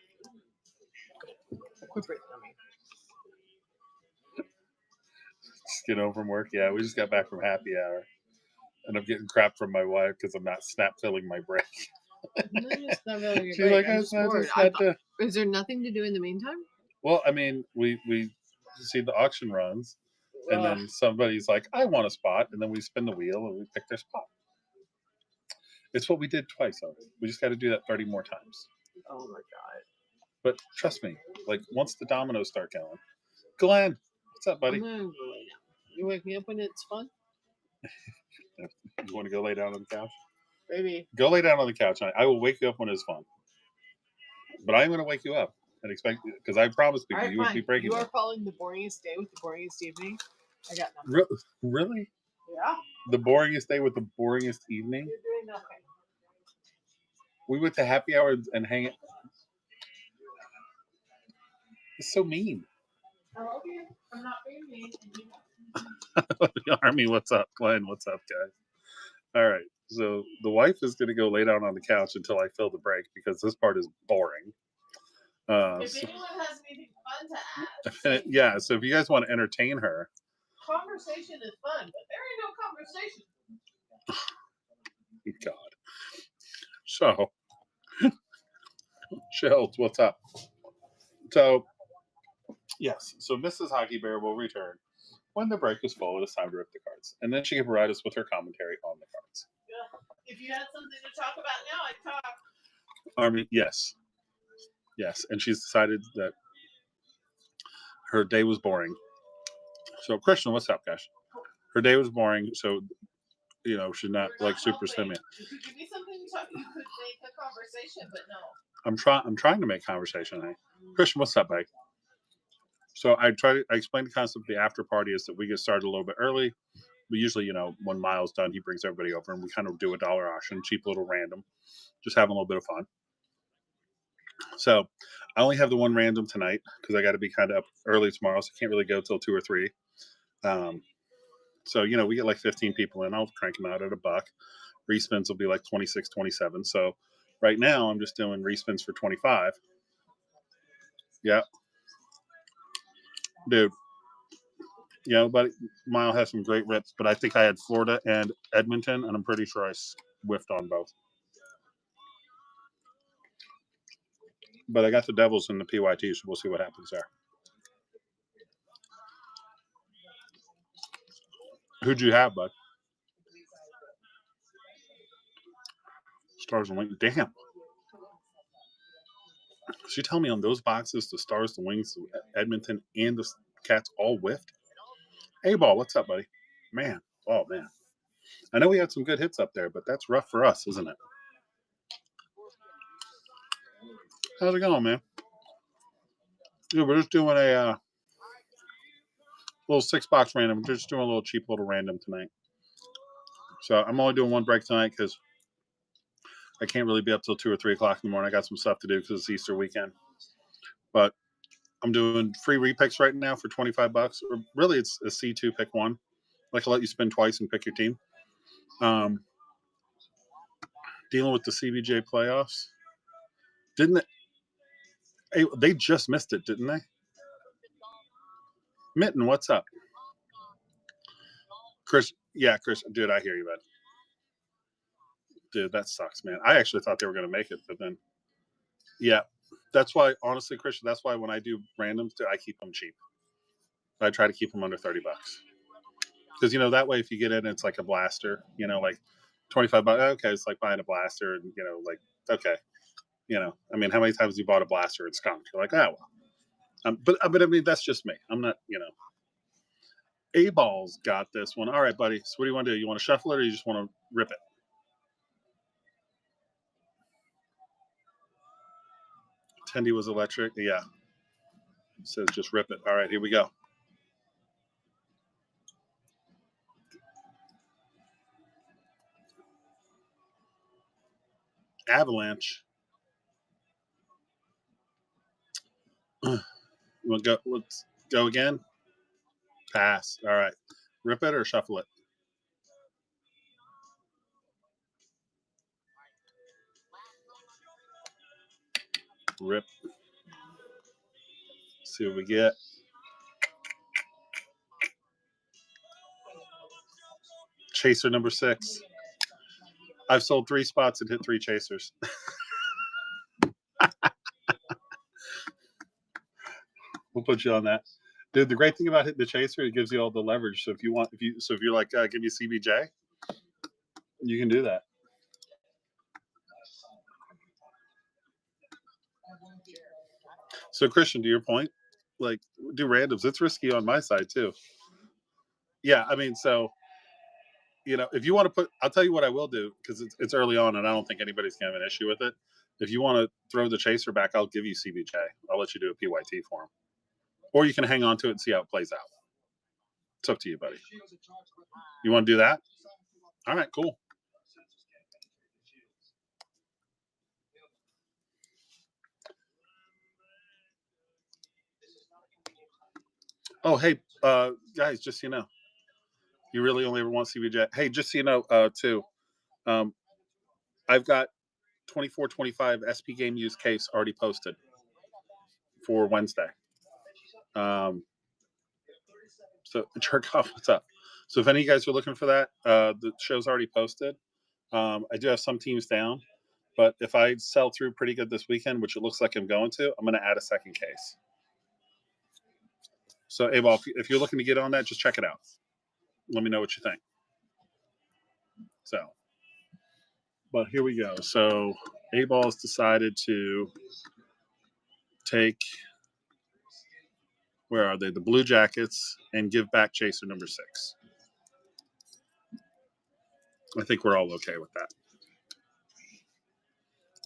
Quit breathing on me. Just get home from work. Yeah, we just got back from happy hour. And I'm getting crap from my wife because I'm not snap filling my break. She's like, is there nothing to do in the meantime? Well, I mean, we see the auction runs, and then somebody's like, I want a spot, and then we spin the wheel and we pick their spot. It's what we did twice already. We just got to do that 30 more times. Oh my god. But trust me, like once the dominoes start going. Glenn, what's up, buddy? You wake me up when it's fun? You want to go lay down on the couch? Maybe. Go lay down on the couch. I will wake you up when it's fun. But I'm going to wake you up and expect, because I promised people you would be breaking. You are following the boringest day with the boringest evening. I got nothing. Really? Yeah. The boringest day with the boringest evening? You're doing nothing. We went to happy hour and hang it. It's so mean. I love you. I'm not being mean. Army, what's up? Glenn, what's up, guys? All right. So the wife is going to go lay down on the couch until I fill the break because this part is boring. If anyone has anything fun to add. Yeah, so if you guys want to entertain her. Conversation is fun, but there ain't no conversation. God. So, Shells, what's up? So, yes. So MrsHockeyBear will return when the break is full. It is time to rip the cards. And then she can provide us with her commentary on the cards. Yeah. If you had something to talk about now, I'd talk. Army, yes. Yes. And she's decided that her day was boring. So, Christian, what's up, guys? Her day was boring, so, she's not like super stimulant. If you give me something to talk, you could make a conversation, but no. I'm trying to make conversation. Hey? Christian, what's up, buddy? So I explained the concept of the after party is that we get started a little bit early. We usually, when Miles done, he brings everybody over and we kind of do a dollar auction, cheap little random, just having a little bit of fun. So I only have the one random tonight because I got to be kind of up early tomorrow, so I can't really go till 2 or 3. So, we get like 15 people in. I'll crank them out at $1. Respins will be like 26, 27. So right now I'm just doing respins for 25. Yeah. Dude, You know, but Mile has some great rips. But I think I had Florida and Edmonton, and I'm pretty sure I whiffed on both. But I got the Devils in the PYT, so we'll see what happens there. Who'd you have, bud? Stars and Wings. Damn. So you tell me on those boxes, the Stars, the Wings, Edmonton, and the Cats all whiffed? Hey, Ball, what's up, buddy? Man. Oh, man. I know we had some good hits up there, but that's rough for us, isn't it? How's it going, man? Dude, we're just doing a little 6-box random. We're just doing a little cheap little random tonight. So I'm only doing one break tonight because I can't really be up till 2 or 3 o'clock in the morning. I got some stuff to do because it's Easter weekend. But I'm doing free repicks right now for $25. Or really, it's a C2 pick one. Like, I'll let you spin twice and pick your team. Dealing with the CBJ playoffs. They just missed it, didn't they? Mitten, what's up? Chris, dude, I hear you, bud. Dude, that sucks, man. I actually thought they were going to make it, but then, yeah. That's why, honestly, Christian, that's why when I do randoms, I keep them cheap. I try to keep them under $30. Because, you know, that way if you get in, it's like a blaster, you know, like $25. Okay, it's like buying a blaster and, you know, like, okay. You know, I mean, how many times have you bought a blaster and skunked? You're like, oh, well. But I mean, that's just me. I'm not, you know. A-Ball's got this one. All right, buddy. So what do you want to do? You want to shuffle it or you just want to rip it? Tendy was electric. Yeah. It says just rip it. All right, here we go. Avalanche. Let's go again. Pass. All right. Rip it or shuffle it? Rip. See what we get. Chaser number 6. I've sold 3 spots and hit 3 chasers. We'll put you on that. Dude, the great thing about hitting the chaser, it gives you all the leverage. So if you're like, give me CBJ, you can do that. So Christian, to your point, like, do randoms. It's risky on my side too. Yeah, I mean, so, you know, if you want to put, I'll tell you what I will do because it's early on and I don't think anybody's gonna have an issue with it. If you want to throw the chaser back, I'll give you CBJ. I'll let you do a PYT for him, or you can hang on to it and see how it plays out. It's up to you, buddy. You want to do that? All right, cool. Oh, hey, guys, just so you know, you really only ever want CBJ. Hey, just so you know, too, I've got 24-25 SP game use case already posted for Wednesday. So jerk off, what's up? So if any of you guys are looking for that, the show's already posted. I do have some teams down, but if I sell through pretty good this weekend, which it looks like I'm going to, I'm going to add a second case. So, Abel, if you're looking to get on that, just check it out. Let me know what you think. So, but here we go. So, Abel's decided to take, where are they? The Blue Jackets and give back chaser number 6. I think we're all okay with that.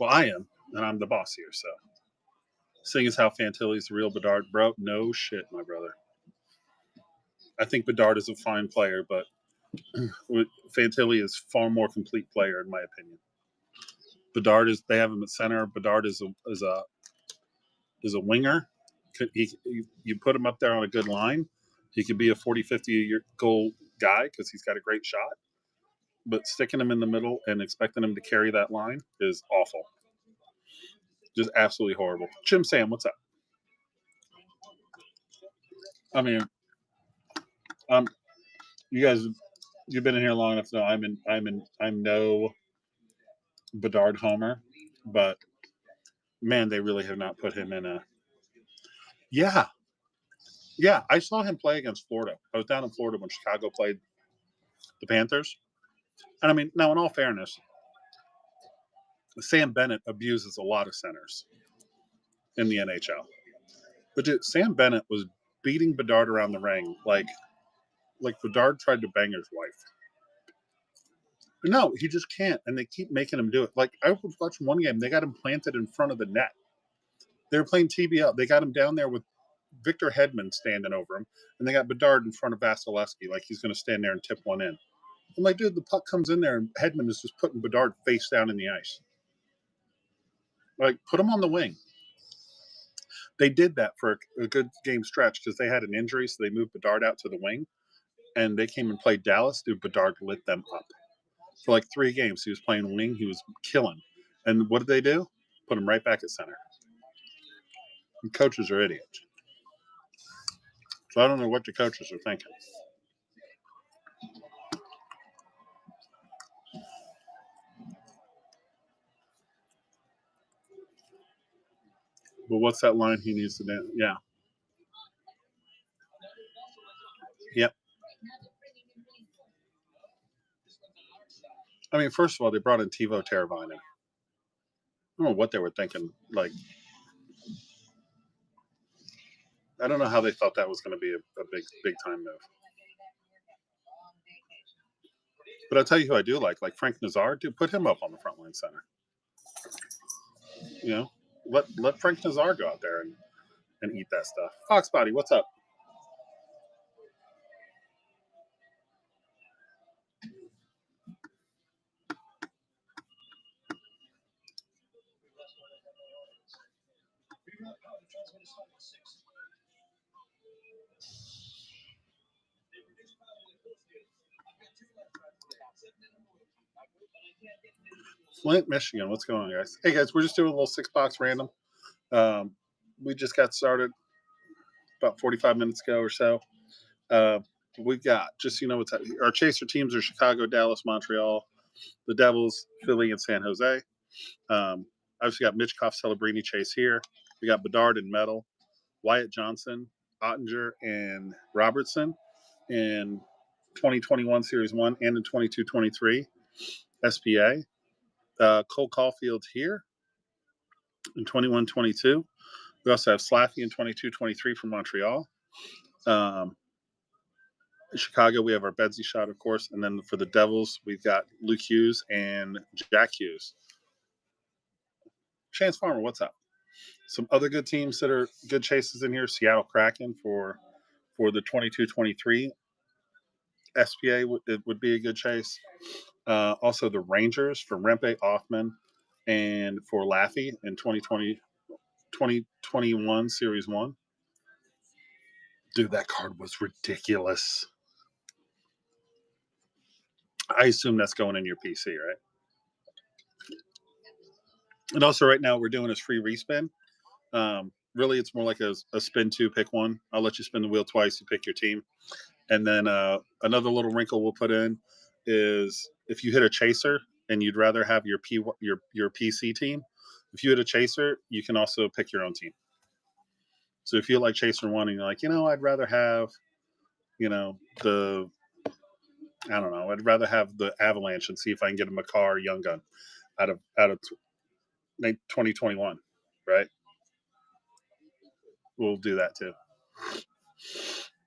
Well, I am, and I'm the boss here, so. Seeing as how Fantilli's the real Bedard, bro, no shit, my brother. I think Bedard is a fine player, but Fantilli is far more complete player in my opinion. Bedard is, they have him at center. Bedard is a winger. You put him up there on a good line, he could be a 40-50 goal guy because he's got a great shot. But sticking him in the middle and expecting him to carry that line is awful. Just absolutely horrible. Jim Sam, what's up? I mean, You guys, you've been in here long enough to know I'm no Bedard homer, but man, they really have not put him in a. Yeah, yeah. I saw him play against Florida. I was down in Florida when Chicago played the Panthers, and I mean, now in all fairness, Sam Bennett abuses a lot of centers in the NHL. But dude, Sam Bennett was beating Bedard around the ring like Bedard tried to bang his wife. No, he just can't, and they keep making him do it. Like I was watching one game, they got him planted in front of the net. They were playing TBL. They got him down there with Victor Hedman standing over him, and they got Bedard in front of Vasilevsky, like he's going to stand there and tip one in. I'm like, dude, the puck comes in there, and Hedman is just putting Bedard face down in the ice. Like, put him on the wing. They did that for a good game stretch because they had an injury, so they moved Bedard out to the wing, and they came and played Dallas. Dude, Bedard lit them up. For like 3 games, he was playing wing. He was killing. And what did they do? Put him right back at center. And coaches are idiots. So I don't know what the coaches are thinking. But what's that line he needs to do? Yeah. Yep. I mean, first of all, they brought in Teuvo Teravainen. I don't know what they were thinking. Like, I don't know how they thought that was going to be a big time move. But I'll tell you who I do like Frank Nazar. Dude, put him up on the front line center. You know, let Frank Nazar go out there and eat that stuff. Fox Body, what's up? Flint, Michigan. What's going on, guys? Hey, guys, we're just doing a little 6-box random. We just got started about 45 minutes ago or so. We've got, just so you know, our chaser teams are Chicago, Dallas, Montreal, the Devils, Philly, and San Jose. Obviously got Mitchkov, Celebrini, Chase here. We got Bedard and Metal, Wyatt Johnson, Ottinger, and Robertson in 2021 Series 1 and in 22-23 SPA. Cole Caulfield here in 21-22. We also have Slaffy in 22-23 from Montreal. In Chicago, we have our Bedsy shot, of course. And then for the Devils, we've got Luke Hughes and Jack Hughes. Chance Farmer, what's up? Some other good teams that are good chases in here. Seattle Kraken for the 22-23 SPA would be a good chase. Also the Rangers for Rempe, Offman, and for Laffy in 2021 Series 1. Dude, that card was ridiculous. I assume that's going in your PC, right? And also right now we're doing this free respin. Really, it's more like a spin 2, pick 1. I'll let you spin the wheel twice. You pick your team. And then another little wrinkle we'll put in is if you hit a chaser and you'd rather have your PC team, if you hit a chaser, you can also pick your own team. So if you like chaser 1 and you're like, I'd rather have, I'd rather have the Avalanche and see if I can get a Makar Young Gun out of 2021, right? We'll do that too.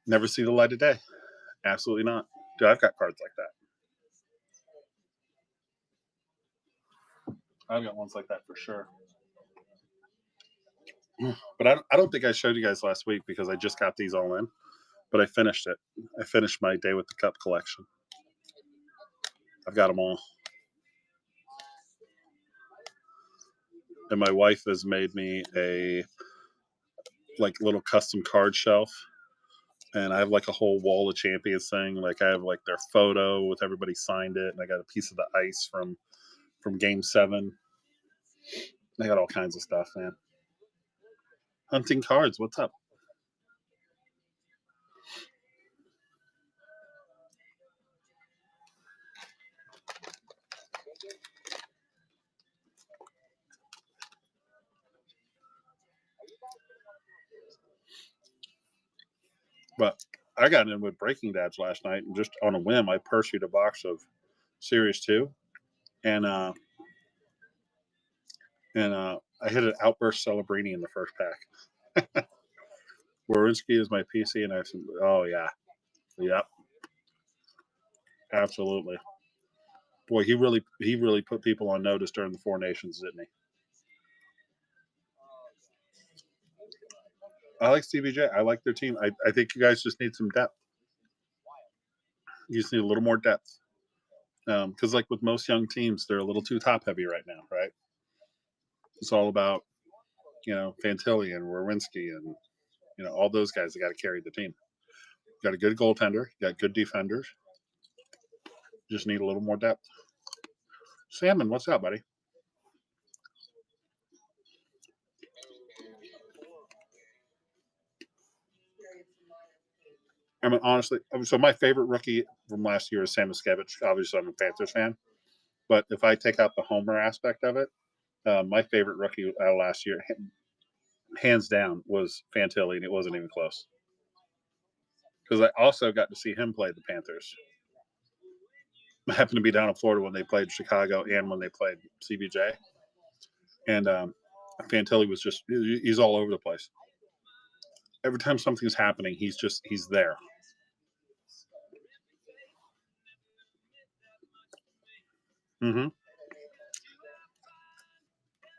Never see the light of day. Absolutely not. Dude, I've got cards like that. I've got ones like that for sure. But I don't think I showed you guys last week because I just got these all in. But I finished it. I finished my Day with the Cup collection. I've got them all. And my wife has made me a little custom card shelf. And I have a whole wall of champions thing. I have their photo with everybody signed it. And I got a piece of the ice from Game 7. I got all kinds of stuff, man. Hunting cards, what's up? But I got in with Breaking Dads last night, and just on a whim, I pursued a box of Series 2, and I hit an Outburst Celebrini in the first pack. Wawrinski is my PC, and I said, oh, yeah. Yep. Absolutely. Boy, he really put people on notice during the Four Nations, didn't he? I like CBJ. I like their team. I think you guys just need some depth. You just need a little more depth. Because like with most young teams, they're a little too top heavy right now, right? It's all about, Fantilli and Wawrinski and, all those guys that got to carry the team. You got a good goaltender. You got good defenders. Just need a little more depth. Salmon, what's up, buddy? I mean, honestly, so my favorite rookie from last year is Sam Miskevich. Obviously, I'm a Panthers fan. But if I take out the homer aspect of it, my favorite rookie out of last year, hands down, was Fantilli, and it wasn't even close. Because I also got to see him play the Panthers. I happened to be down in Florida when they played Chicago and when they played CBJ. And Fantilli was he's all over the place. Every time something's happening, he's there. Mm-hmm.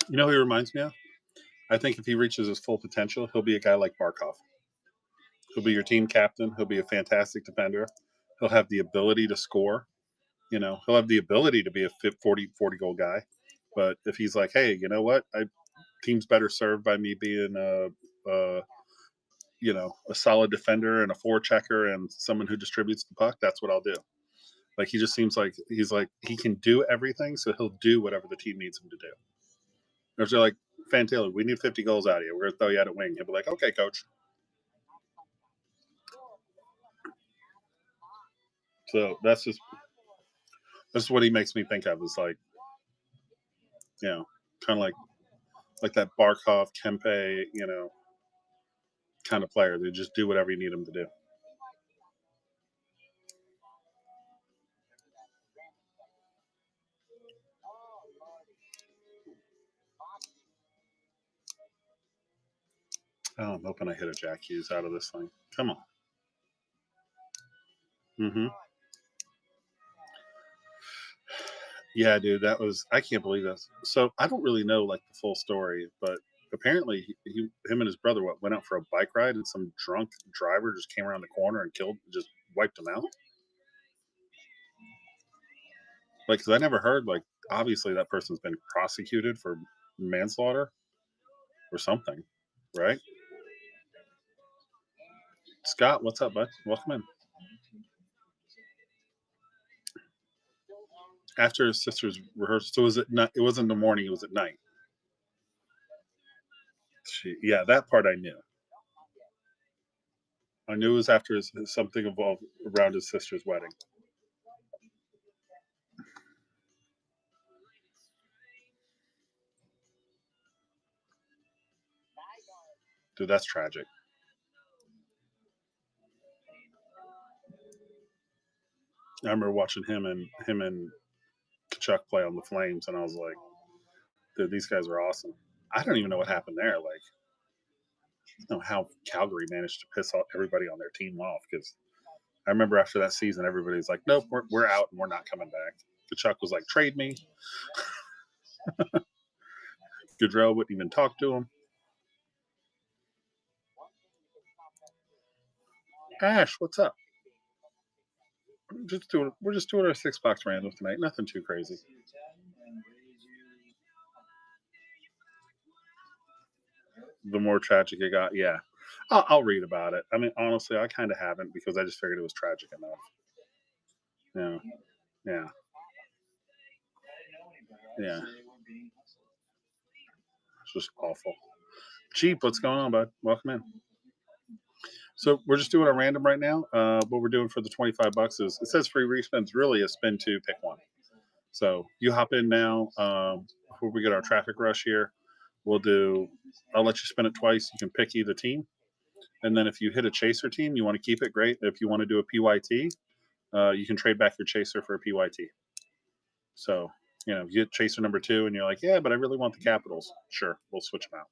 You know who he reminds me of? I think if he reaches his full potential, he'll be a guy like Barkov. He'll be your team captain. He'll be a fantastic defender. He'll have the ability to score. He'll have the ability to be a 40 goal guy. But if he's like, hey, you know what? Team's better served by me being a solid defender and a forechecker and someone who distributes the puck, that's what I'll do. Like, he just seems like he can do everything, so he'll do whatever the team needs him to do. If they're like, Fantilli, we need 50 goals out of you. We're going to throw you out at wing. He'll be like, okay, coach. So that's what he makes me think of. Is like, kind of like that Barkov, Kempe, kind of player. They just do whatever you need them to do. Oh, I'm hoping I hit a Jack Hughes out of this thing. Come on. Mm-hmm. Yeah, dude, I can't believe this. So I don't really know like the full story, but apparently him and his brother went out for a bike ride, and some drunk driver just came around the corner and just wiped him out. Like, because I never heard, like, obviously that person's been prosecuted for manslaughter or something, right? Scott, what's up, bud? Welcome in. After his sister's rehearsal, so it wasn't in the morning, it was at night. Yeah, that part I knew. I knew it was after something involved around his sister's wedding. Dude, that's tragic. I remember watching him and Kachuk play on the Flames, and I was like, dude, these guys are awesome. I don't even know what happened there. Like, I don't know how Calgary managed to piss off everybody on their team off, because I remember after that season, everybody's like, nope, we're out and we're not coming back. Kachuk was like, trade me. Gaudreau wouldn't even talk to him. Ash, what's up? We're just doing our 6-box random tonight. Nothing too crazy. The more tragic it got, yeah. I'll read about it. I mean, honestly, I kind of haven't, because I just figured it was tragic enough. Yeah. It's just awful. Jeep, what's going on, bud? Welcome in. So we're just doing a random right now. What we're doing for the $25 is, it says free respins. Really a spin 2, pick 1. So you hop in now before we get our traffic rush here. I'll let you spin it twice. You can pick either team. And then if you hit a chaser team, you want to keep it, great. If you want to do a PYT, you can trade back your chaser for a PYT. So, you know, you get chaser number 2 and you're like, yeah, but I really want the Capitals. Sure, we'll switch them out.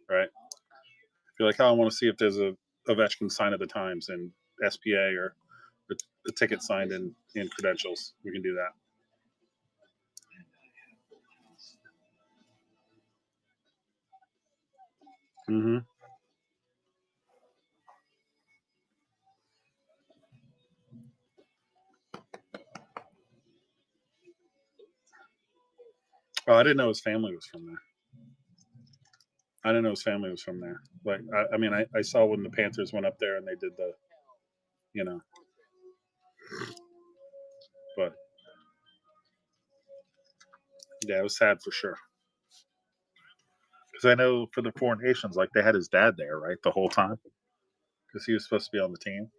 Right? If you're like, oh, I want to see if there's a Ovechkin sign at the Times in SPA or a ticket signed in credentials, we can do that. Mm-hmm. Oh, I didn't know his family was from there. I didn't know his family was from there. Like, I mean, I saw when the Panthers went up there and they did the, you know, but yeah, it was sad for sure. Because I know for the Four Nations, like they had his dad there, right, the whole time, because he was supposed to be on the team.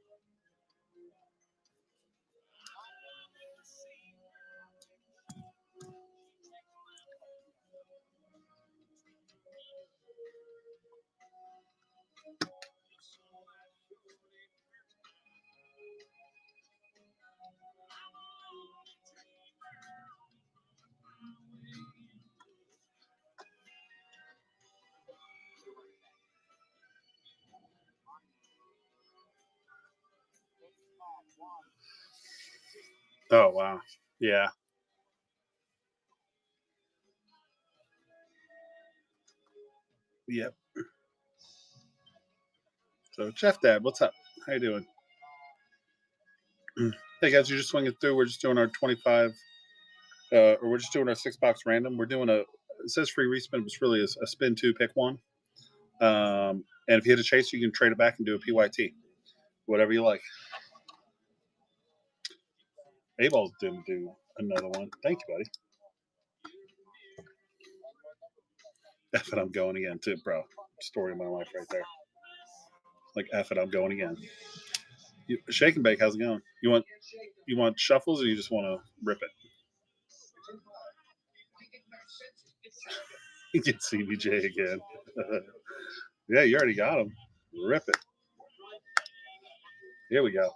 Oh wow, yeah, yep. So Jeff, Dad, what's up? How you doing? Hey guys, you're just swinging through. We're just doing our 25, or we're just doing our 6-box random. We're doing it says free respin, but it's really a spin 2, pick 1. And if you hit a chaser, you can trade it back and do a PYT, whatever you like. A-Balls didn't do another one. Thank you, buddy. F it, I'm going again too, bro. Story of my life right there. Like F it, I'm going again. Shake and bake, how's it going? You want shuffles or you just want to rip it? You get CBJ again. Yeah, you already got him. Rip it. Here we go.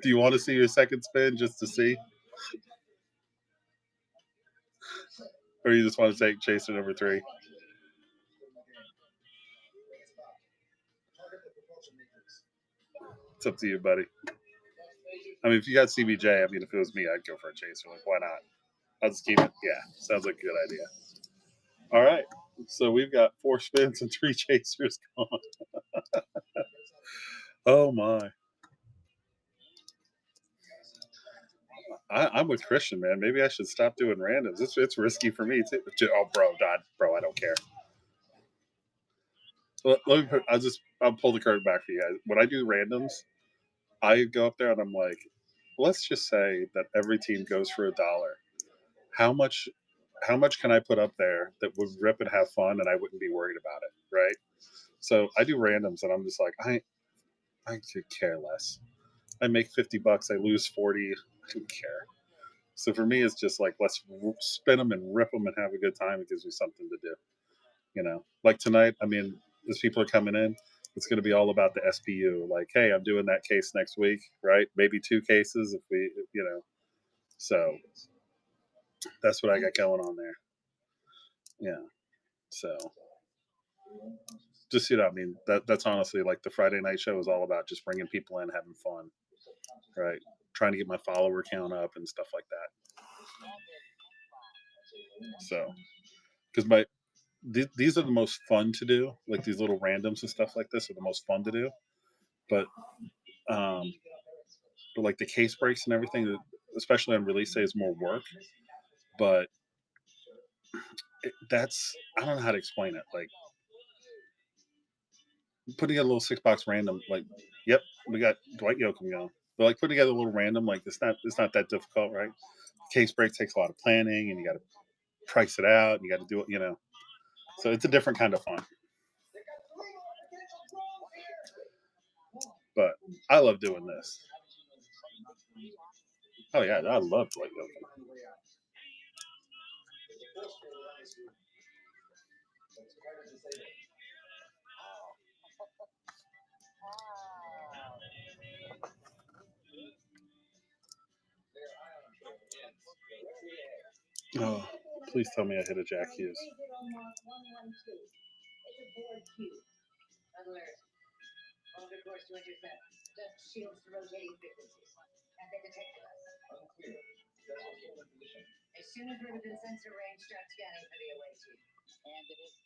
Do you want to see your second spin just to see? Or you just want to take chaser number 3? It's up to you, buddy. I mean, if you got CBJ, I mean, if it was me, I'd go for a chaser. Like, why not? I'll just keep it. Yeah, sounds like a good idea. All right. So we've got 4 spins and 3 chasers gone. Oh, my. I'm with Christian, man. Maybe I should stop doing randoms. It's risky for me too. Oh, bro, I don't care. I'll pull the curtain back for you guys. When I do randoms, I go up there and I'm like, let's just say that every team goes for $1. How much can I put up there that would rip and have fun and I wouldn't be worried about it, right? So I do randoms and I'm just like, I could care less. I make $50, I lose 40, I don't care. So for me, it's just like, let's spin them and rip them and have a good time. It gives me something to do. You know, like tonight, I mean, as people are coming in, it's going to be all about the SPU. Like, hey, I'm doing that case next week, right? Maybe 2 cases if we, you know. So that's what I got going on there. Yeah. So just, you know, I mean, that's honestly like the Friday night show is all about just bringing people in, having fun, right? Trying to get my follower count up and stuff like that. So, because these are the most fun to do, like these little randoms and stuff like this are the most fun to do. But like the case breaks and everything, especially on release day, is more work. But that's, I don't know how to explain it. Like putting together a little 6-box random, like, yep, we got Dwight Yoakam going. But like putting together a little random, like it's not that difficult, right? Case break takes a lot of planning, and you got to price it out, and you got to do it, you know. So it's a different kind of fun. But I love doing this. Oh yeah, I love like yoga. Oh, please tell me I hit a Jack Hughes. Alert. All reports to intercept. Just shields to rotating frequencies. Have they detected us? Unclear. That's also in position. As soon as we're within sensor range, start scanning for the away team. And it is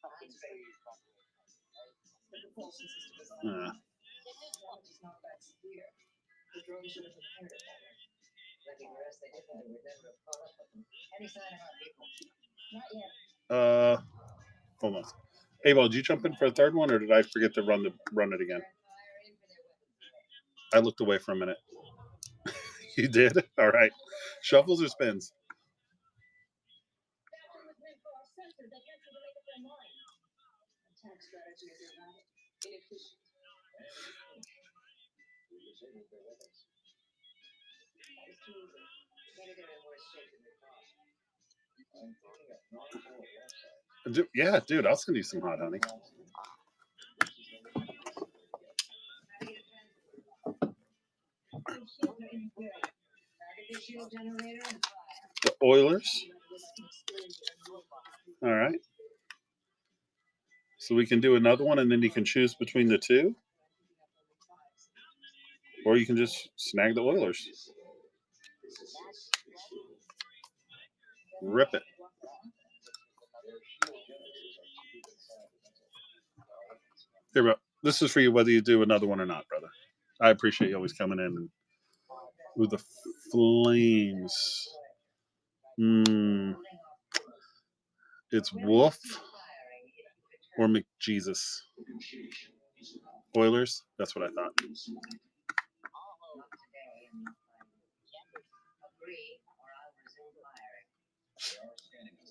The propulsion system is Uh, damage is not that severe. The drone should have repaired it better. lucky for us, they did that. We'd never have caught up with them. Any sign of our people? Not yet. hold on. Hey, well, did you jump in for a third one, or did I forget to run it again? Fire in for their weapons. I looked away for a minute. You did? All right. Shuffles or spins? Attack strategy is erratic, inefficient. We disabled their weapons. That is too easy. Maybe they're in worse shape than we thought. I'm thinking of non-core left side. Yeah, dude, I'll send you some hot honey. Target the shield generator and fire. The Oilers. All right. So we can do another one, and then you can choose between the two, or you can just snag the Oilers. Rip it. Here, bro. This is for you, whether you do another one or not, brother. I appreciate you always coming in and with the Flames. It's Wolf or McJesus. Oilers. That's what I thought. Not today. Agree, or I'll resume firing. They are scanning us.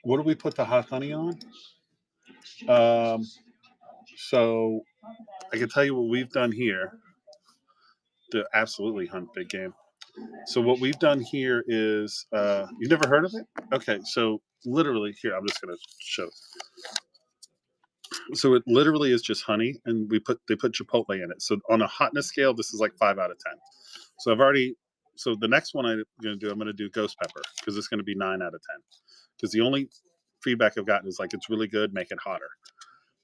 What do we put the hot honey on? So I can tell you what we've done here to absolutely hunt big game. So what we've done here is, you've never heard of it? Okay, so literally here, I'm just gonna show. So it literally is just honey, and they put chipotle in it. So on a hotness scale, this is like 5 out of 10. So so the next one I'm gonna do ghost pepper, because it's gonna be 9 out of 10. Because the only feedback I've gotten is like it's really good, make it hotter.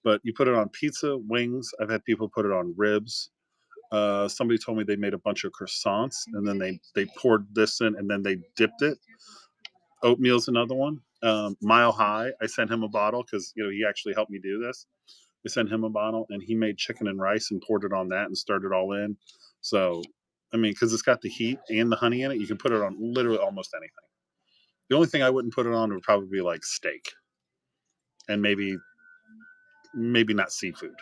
But you put it on pizza, wings. I've had people put it on ribs. Somebody told me they made a bunch of croissants, and then they poured this in, and then they dipped it. Oatmeal's another one. Mile High, I sent him a bottle because he actually helped me do this. I sent him a bottle, and he made chicken and rice and poured it on that and stirred it all in. So, I mean, because it's got the heat and the honey in it, you can put it on literally almost anything. The only thing I wouldn't put it on would probably be like steak, and maybe not seafood,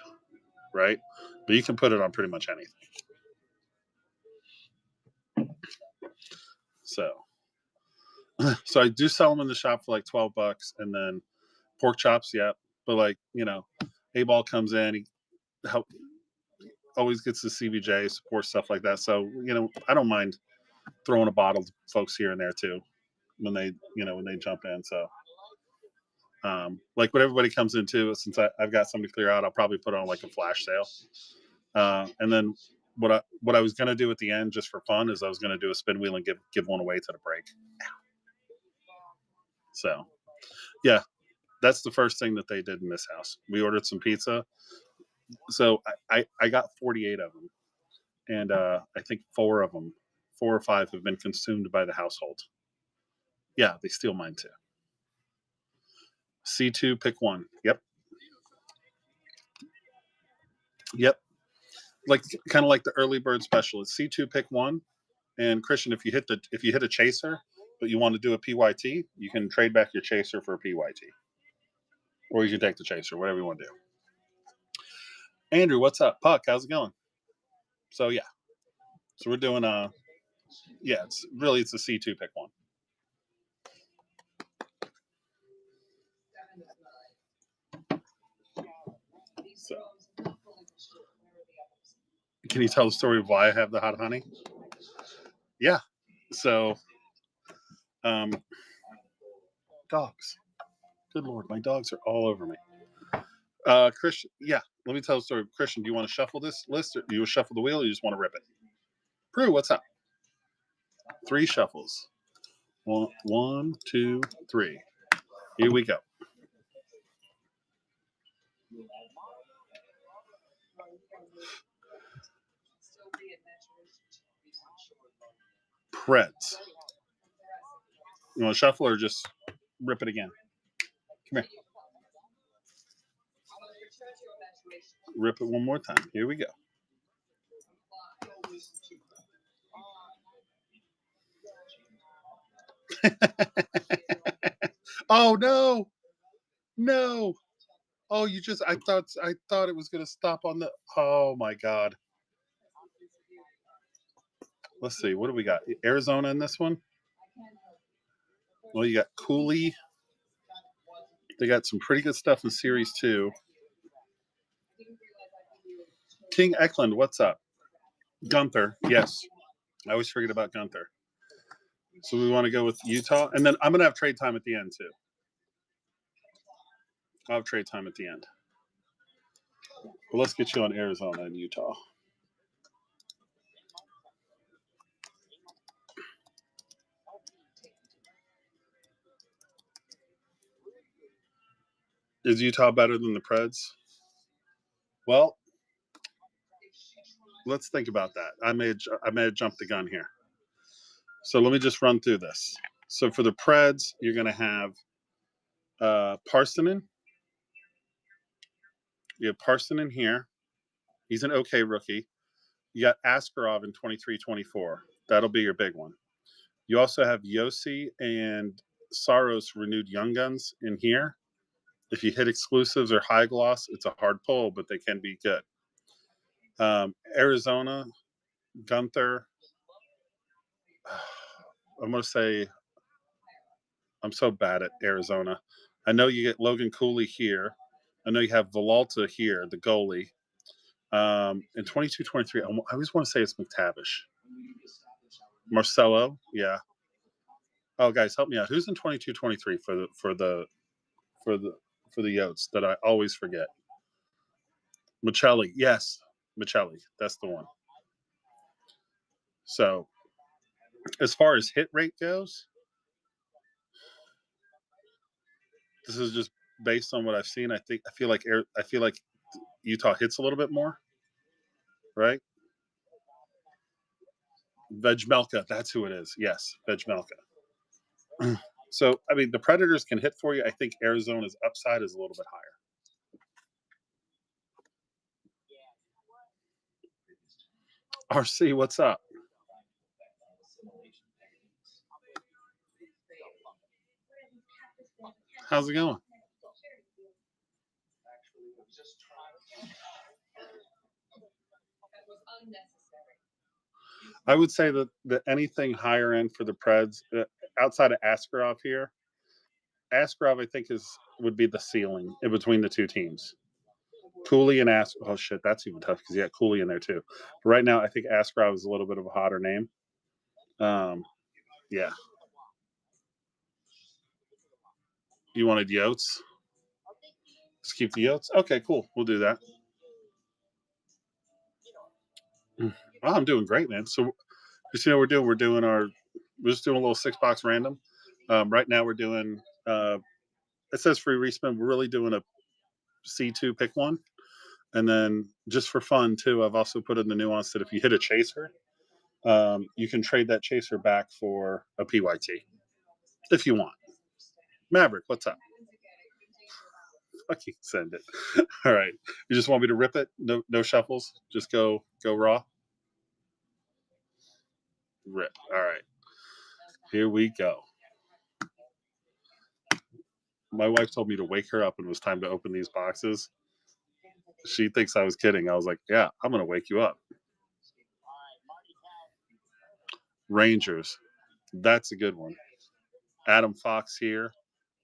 right? But you can put it on pretty much anything. So I do sell them in the shop for like $12, and then pork chops, yeah. But like A-Ball comes in, he always gets the CBJ support, stuff like that. So I don't mind throwing a bottle to folks here and there too when they jump in. So like when everybody comes in too, since I've got somebody clear out, I'll probably put on like a flash sale. And then what I was gonna do at the end just for fun is I was gonna do a spin wheel and give one away to the break. So yeah, that's the first thing that they did in this house. We ordered some pizza. So I got 48 of them, and I think 4 or 5 have been consumed by the household. Yeah, they steal mine too. C2, pick one. Yep. Like kind of like the early bird special. It's C2, pick one. And Christian, if you hit a chaser, but you want to do a PYT, you can trade back your chaser for a PYT, or you can take the chaser, whatever you want to do. Andrew, what's up? Puck, how's it going? So yeah, so we're doing it's a C2, pick one. So Can you tell the story of why I have the hot honey? Yeah. So, dogs. Good Lord, my dogs are all over me. Christian, yeah, let me tell the story. Christian, do you want to shuffle this list, or do you shuffle the wheel, or you just want to rip it? Prue, what's up? 3 shuffles. 1, 2, 3. Here we go. Preds. You want to shuffle or just rip it again? Come here. Rip it one more time. Here we go. Oh no! No! Oh, I thought it was gonna stop on the. Oh my God. Let's see. What do we got? Arizona in this one. Well, you got Cooley. They got some pretty good stuff in Series 2. King Eklund, what's up? Gunther, yes. I always forget about Gunther. So we want to go with Utah. And then I'm going to have trade time at the end, too. I'll have trade time at the end. Well, let's get you on Arizona and Utah. Is Utah better than the Preds? Well, let's think about that. I may have jumped the gun here. So let me just run through this. So for the Preds, you're going to have Parsonen. You have Parsonen here. He's an okay rookie. You got Askarov in 23-24. That'll be your big one. You also have Yossi and Saros renewed Young Guns in here. If you hit exclusives or high gloss, it's a hard pull, but they can be good. Arizona, Gunther. I'm going to say I'm so bad at Arizona. I know you get Logan Cooley here. I know you have Villalta here, the goalie. In 22-23, I always want to say it's McTavish. Marcelo, yeah. Oh, guys, help me out. Who's in 22-23 for the Yotes that I always forget? Michelli, yes, Michelli, that's the one. So, as far as hit rate goes, this is just based on what I've seen. I feel like Utah hits a little bit more, right? Vejmelka, that's who it is. Yes, Vejmelka. So, I mean, the Predators can hit for you. I think Arizona's upside is a little bit higher. RC, what's up? How's it going? I would say that anything higher end for the Preds, outside of Askarov here, Askarov I think would be the ceiling in between the two teams. Cooley and Askarov. Oh shit, that's even tough because you got Cooley in there too. But right now, I think Askarov is a little bit of a hotter name. Yeah. You wanted Yotes? Let's keep the Yotes. Okay, cool. We'll do that. Oh, I'm doing great, man. So, just we're just doing a little 6-box random. Right now, we're doing. It says free respin. We're really doing a C2 pick one, and then just for fun too, I've also put in the nuance that if you hit a chaser, you can trade that chaser back for a PYT if you want. Maverick, what's up? Fucking send it. All right, you just want me to rip it? No shuffles. Just go raw. Rip. All right. Here we go. My wife told me to wake her up when it was time to open these boxes. She thinks I was kidding. I was like, yeah, I'm going to wake you up. Rangers. That's a good one. Adam Fox here.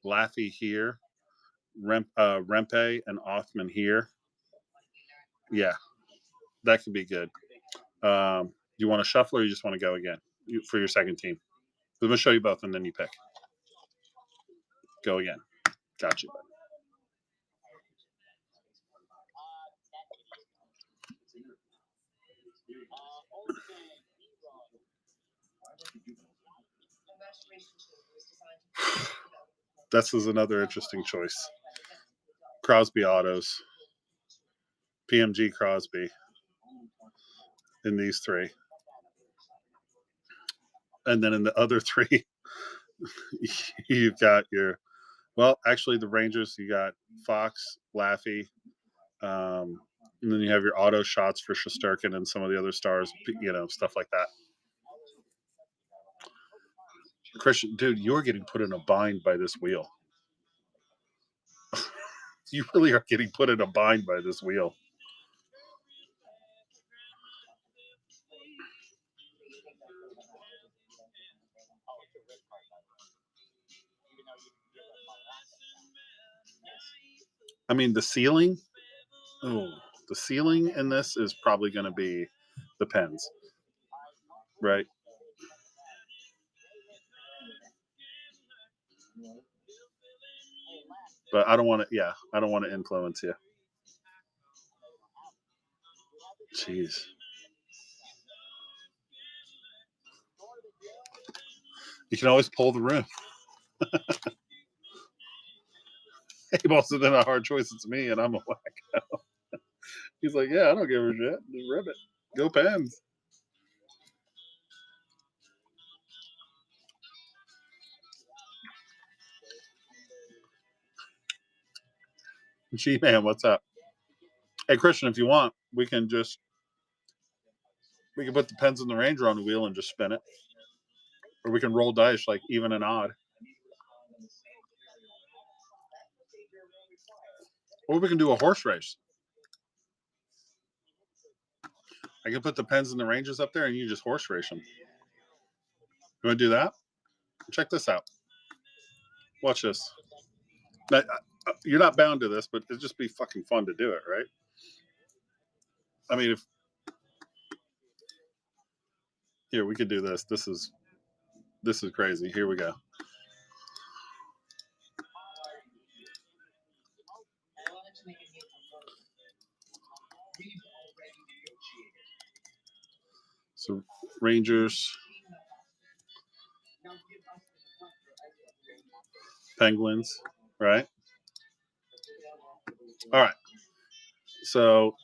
Laffy here. Rempe and Othman here. Yeah, that could be good. Do you want to shuffle or you just want to go again for your second team? I'm going to show you both and then you pick. Go again. Got you. This is another interesting choice. Crosby autos. PMG Crosby in these three. And then in the other three, you've got your, well, actually the Rangers, you got Fox, Laffey, and then you have your auto shots for Shesterkin and some of the other stars, stuff like that. Christian, dude, you're getting put in a bind by this wheel. You really are getting put in a bind by this wheel. I mean, the ceiling in this is probably going to be the Pens, right? But I don't want to influence you. Jeez. You can always pull the room. He also did a hard choice. It's me, and I'm a wacko. He's like, yeah, I don't give a shit. Just rip it. Go Pens. G-Man, what's up? Hey, Christian, if you want, we can put the Pens and the Ranger on the wheel and just spin it. Or we can roll dice like even and odd. Or we can do a horse race. I can put the Pens and the Rangers up there and you just horse race them. You want to do that? Check this out. Watch this. You're not bound to this, but it'd just be fucking fun to do it, right? I mean, here, we could do this. This is crazy. Here we go. So Rangers, Penguins, right? All right. So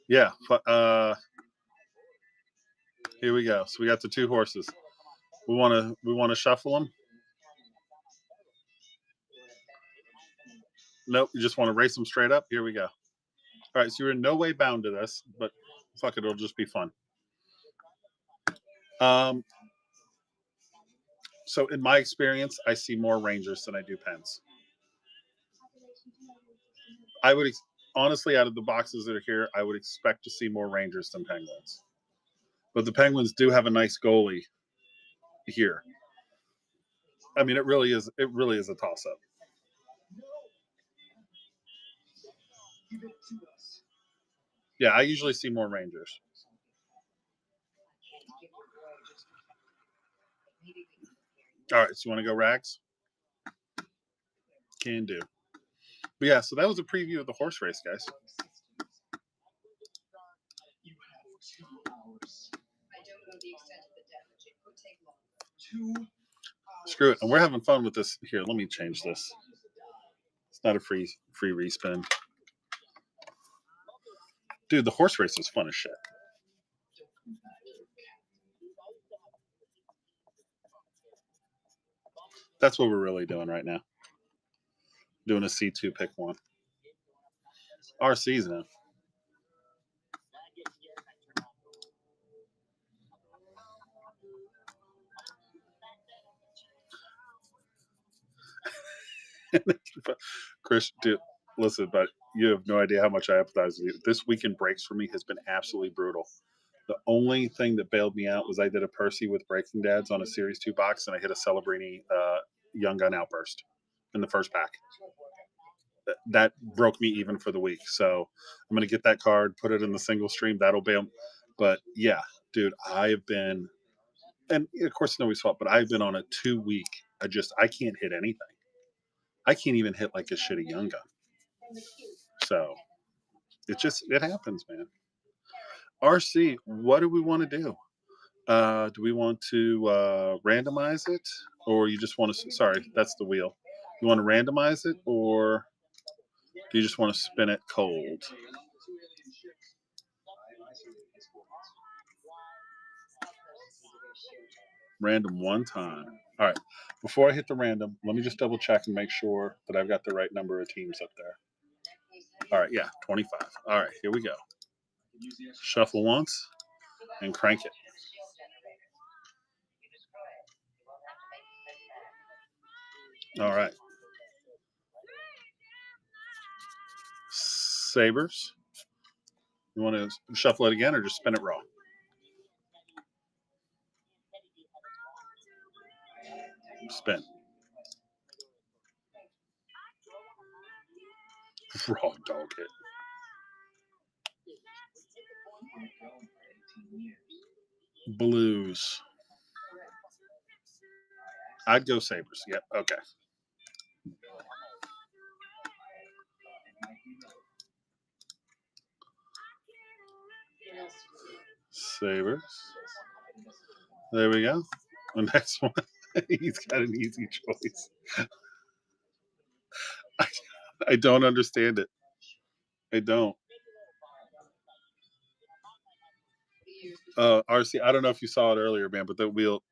yeah, here we go. So we got the two horses. We want to shuffle them. Nope, you just want to race them straight up. Here we go. All right, so you're in no way bound to this, but fuck it, it'll just be fun. So in my experience, I see more Rangers than I do Pens. I would honestly, out of the boxes that are here, I would expect to see more Rangers than Penguins. But the Penguins do have a nice goalie here. I mean, it really is a toss-up. Yeah, I usually see more Rangers. All right, so you want to go Rags? Can do. But yeah, so that was a preview of the horse race, guys. Screw it. And we're having fun with this. Here, let me change this. It's not a free respin. Dude, the horse race is fun as shit. That's what we're really doing right now. Doing a C2 pick one. Our season. Chris, dude, listen, but you have no idea how much I empathize with you. This weekend breaks for me has been absolutely brutal. The only thing that bailed me out was I did a Percy with Breaking Dads on a Series 2 box, and I hit a Celebrini Young Gun Outburst in the first pack. That broke me even for the week. So I'm going to get that card, put it in the single stream. That'll bail. But yeah, dude, I have been, and of course nobody's fault, but I've been on a 2 week. I can't hit anything. I can't even hit like a shitty young gun. So it happens, man. RC, what do we want to do? Do we want to randomize it, or you just want to? Sorry, that's the wheel. You want to randomize it, or do you just want to spin it cold? Random one time. All right. Before I hit the random, let me just double check and make sure that I've got the right number of teams up there. All right. Yeah, 25. All right. Here we go. Shuffle once and crank it. All right. Sabers. You want to shuffle it again or just spin it raw? Spin. Raw dog hit. Blues. I'd go Sabres. Yep. Okay. Sabres. There we go. The next one. He's got an easy choice. I don't understand it. I don't. RC, I don't know if you saw it earlier, man, but the wheel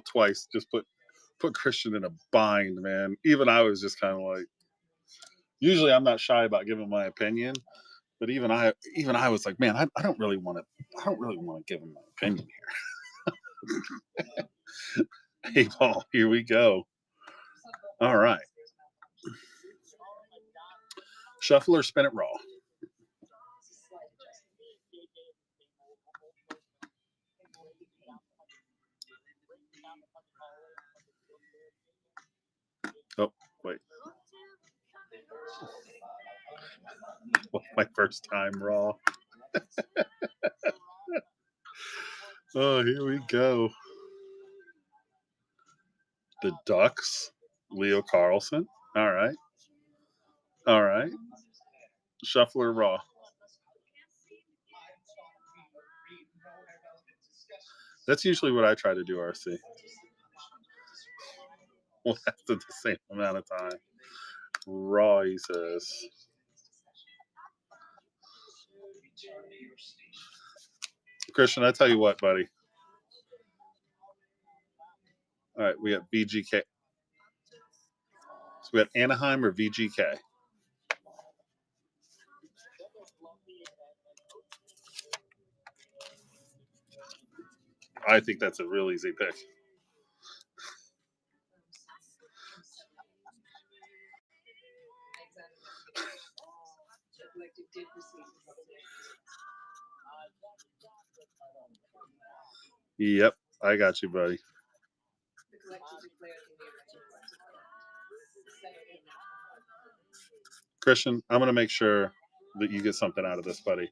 twice just put Christian in a bind, man. Even I was just kind of like, usually I'm not shy about giving my opinion, but even I was like, man, I don't really want to give him my opinion here. Hey, Paul, here we go. All right. Shuffle or spin it raw? Oh, wait. My first time raw. Oh, here we go. The Ducks, Leo Carlson. All right. All right. Shuffle or raw? That's usually what I try to do, RC. Well, that's the same amount of time. Raw, he says. Christian, I tell you what, buddy. All right, we got VGK. So we got Anaheim or VGK. I think that's a real easy pick. Yep, I got you, buddy. Christian, I'm going to make sure that you get something out of this, buddy.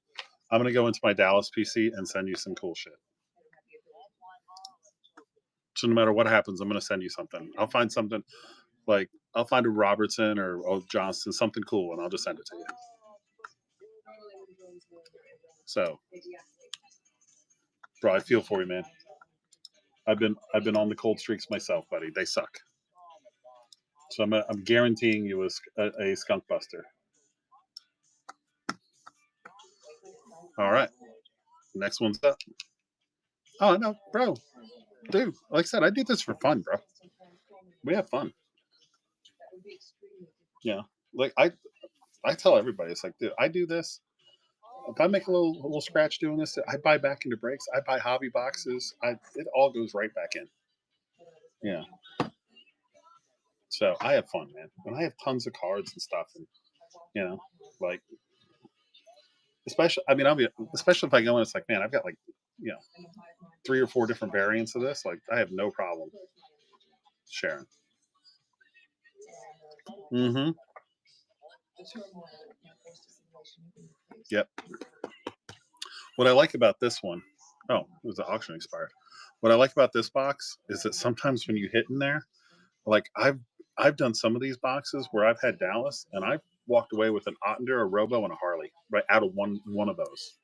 I'm going to go into my Dallas PC and send you some cool shit. So no matter what happens, I'm going to send you something. I'll find something like I'll find a Robertson or Johnston, something cool, and I'll just send it to you. So, bro, I feel for you, man. I've been on the cold streaks myself, buddy. They suck. So I'm guaranteeing you a skunk buster. All right, next one's up. Oh no, bro, dude. Like I said, I do this for fun, bro. We have fun. Yeah, like I tell everybody, it's like, dude, I do this. If I make a little scratch doing this, I buy back into breaks. I buy hobby boxes. It all goes right back in. Yeah. So I have fun, man, and I have tons of cards and stuff, and like especially, I mean, especially if I go and it's like, man, I've got like 3 or 4 different variants of this. Like, I have no problem sharing. Mm-hmm. Yep. What I like about this one Oh, it was the auction expired. What I like about this box is that sometimes when you hit in there, like I've done some of these boxes where I've had Dallas and I've walked away with an Ottinger, a Robo, and a Harley right out of one of those.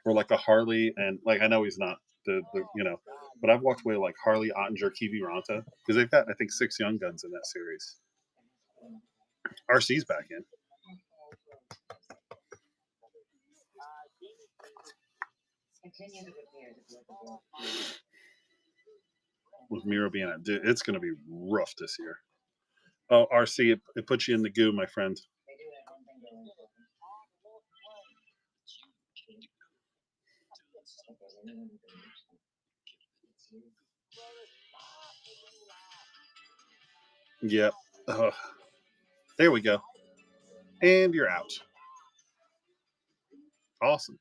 Or like a Harley and like I know he's not the but I've walked away like Harley, Ottinger, Kiwi Ronta because they've got I think 6 young guns in that series. RC's back in. With Miro being out, dude, it's going to be rough this year. Oh, RC, it puts you in the goo, my friend. Yep. There we go. And you're out. Awesome.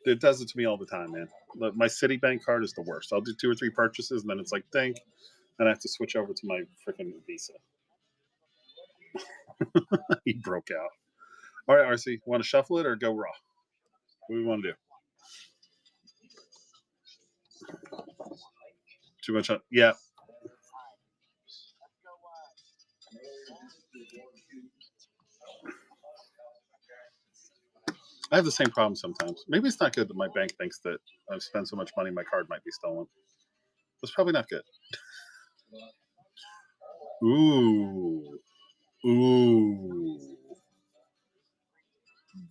It does it to me all the time, man. My Citibank card is the worst. I'll do 2 or 3 purchases, and then it's like, dang, and I have to switch over to my freaking Visa. He broke out. All right, RC, want to shuffle it or go raw? What do we want to do? Too much on, yeah. I have the same problem sometimes. Maybe it's not good that my bank thinks that I've spent so much money my card might be stolen. It's probably not good. Ooh. Ooh.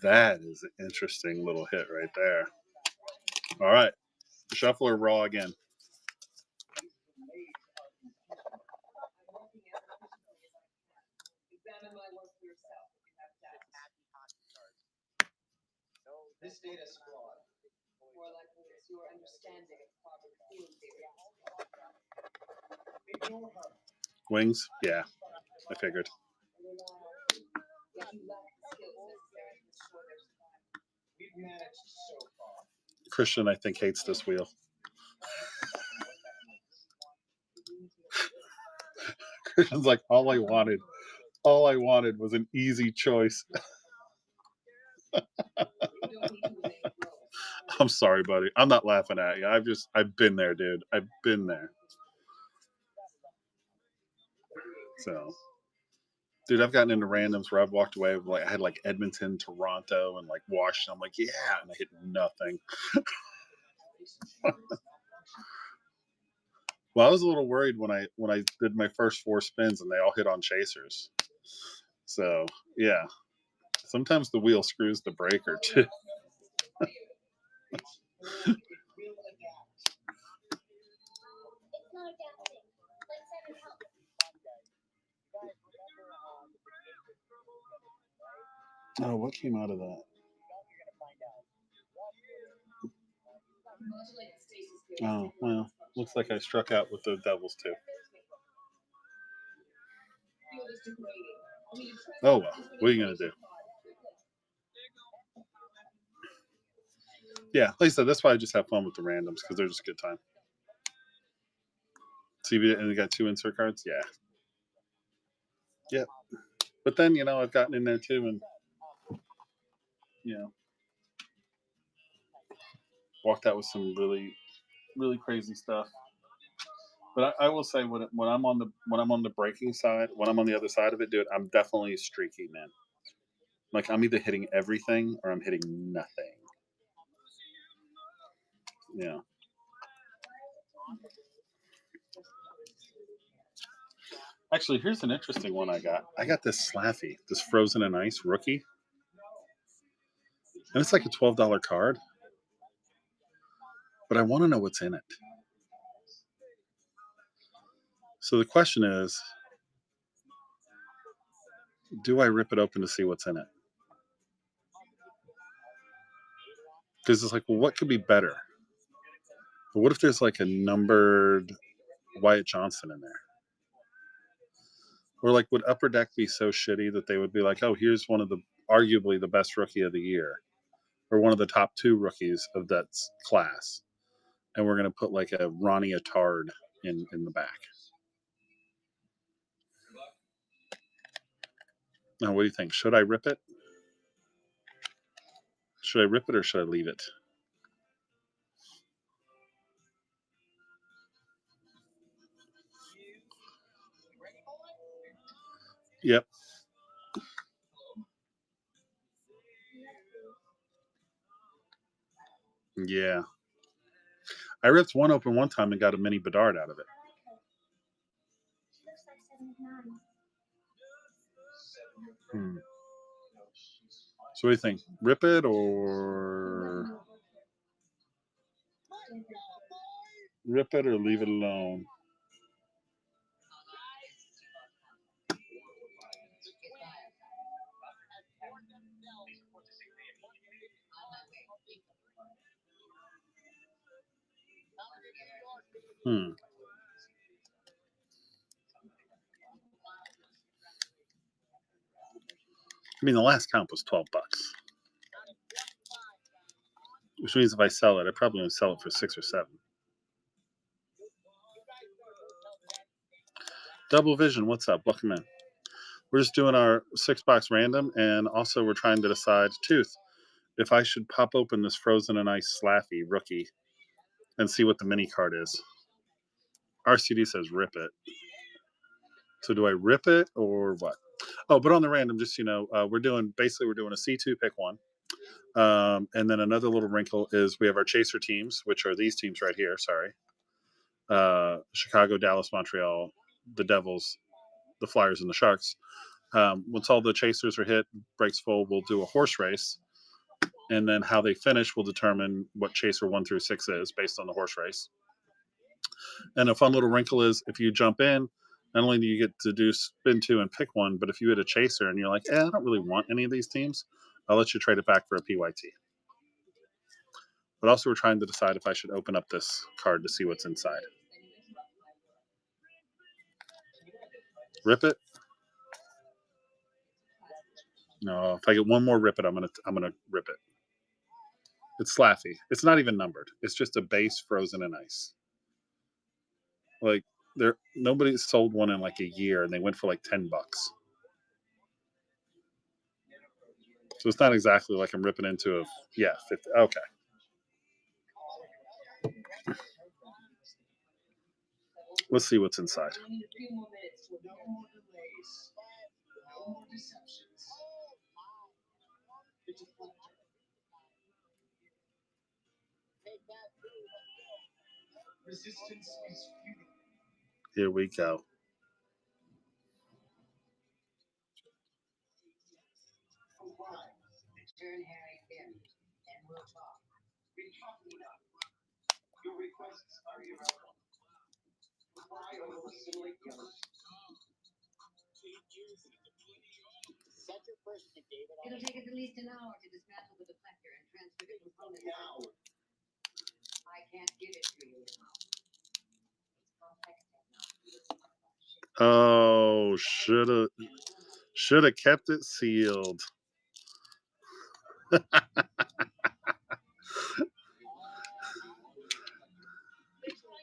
That is an interesting little hit right there. All right. Shuffle or raw again? This data is flawed. More likely it's your understanding of quantum field theory. Wings? Yeah, I figured. Yet you lack the skills necessary to ensure their survival. We've managed so far. Christian, I think, hates this wheel. Christian's like, all I wanted was an easy choice. You don't need to remain broke. I'm sorry, buddy. I'm not laughing at you. I've been there, dude. I've been there. So, dude, I've gotten into randoms where I've walked away with like I had like Edmonton, Toronto, and like Washington. I'm like, yeah, and I hit nothing. Well, I was a little worried when I did my first 4 spins and they all hit on chasers. So yeah, sometimes the wheel screws the breaker too. Oh, what came out of that? Oh, well, looks like I struck out with the Devils too. Oh well, what are you gonna do? Yeah, like I said, that's why I just have fun with the randoms because they're just a good time. See, and they got 2 insert cards. Yeah. Yep. But then I've gotten in there too, and walked out with some really, really crazy stuff. But I will say when I'm on the breaking side, when I'm on the other side of it, dude, I'm definitely streaky, man. Like I'm either hitting everything or I'm hitting nothing. Yeah. Actually, here's an interesting one I got. I got this Slaffy, this Frozen in Ice rookie. And it's like a $12 card. But I want to know what's in it. So the question is, do I rip it open to see what's in it? Because it's like, well, what could be better? But what if there's like a numbered Wyatt Johnson in there? Or like, would Upper Deck be so shitty that they would be like, oh, here's one of the arguably the best rookie of the year, or one of the top 2 rookies of that class, and we're gonna put like a Ronnie Attard in the back. Now, what do you think? Should I rip it? Should I rip it or should I leave it? Yep. Yeah. I ripped one open one time and got a mini Bedard out of it. So what do you think? Rip it or leave it alone? I mean, the last count was $12, which means if I sell it, I probably would sell it for 6 or 7. Double Vision, what's up? Welcome in. We're just doing our 6-box random, and also we're trying to decide, Tooth, if I should pop open this Frozen and Ice Slaffy rookie and see what the mini card is. RCD says rip it. So do I rip it or what? Oh, but on the random, just we're doing a C2 pick one. And then another little wrinkle is we have our chaser teams, which are these teams right here. Sorry. Chicago, Dallas, Montreal, the Devils, the Flyers, and the Sharks. Once all the chasers are hit, breaks full, we'll do a horse race. And then how they finish will determine what chaser 1 through 6 is based on the horse race. And a fun little wrinkle is if you jump in, not only do you get to do spin 2 and pick one, but if you hit a chaser and you're like, I don't really want any of these teams, I'll let you trade it back for a PYT. But also we're trying to decide if I should open up this card to see what's inside. Rip it? No, if I get one more rip it, I'm gonna rip it. It's Slaffy. It's not even numbered. It's just a base Frozen and Ice. Like nobody sold one in like a year, and they went for like $10. So it's not exactly like I'm ripping into 50. Okay. Let's see what's inside. Here we go. It'll take us at least an hour to dismantle the deflector and transfer the components. I can't give it to you now. Oh, should have kept it sealed.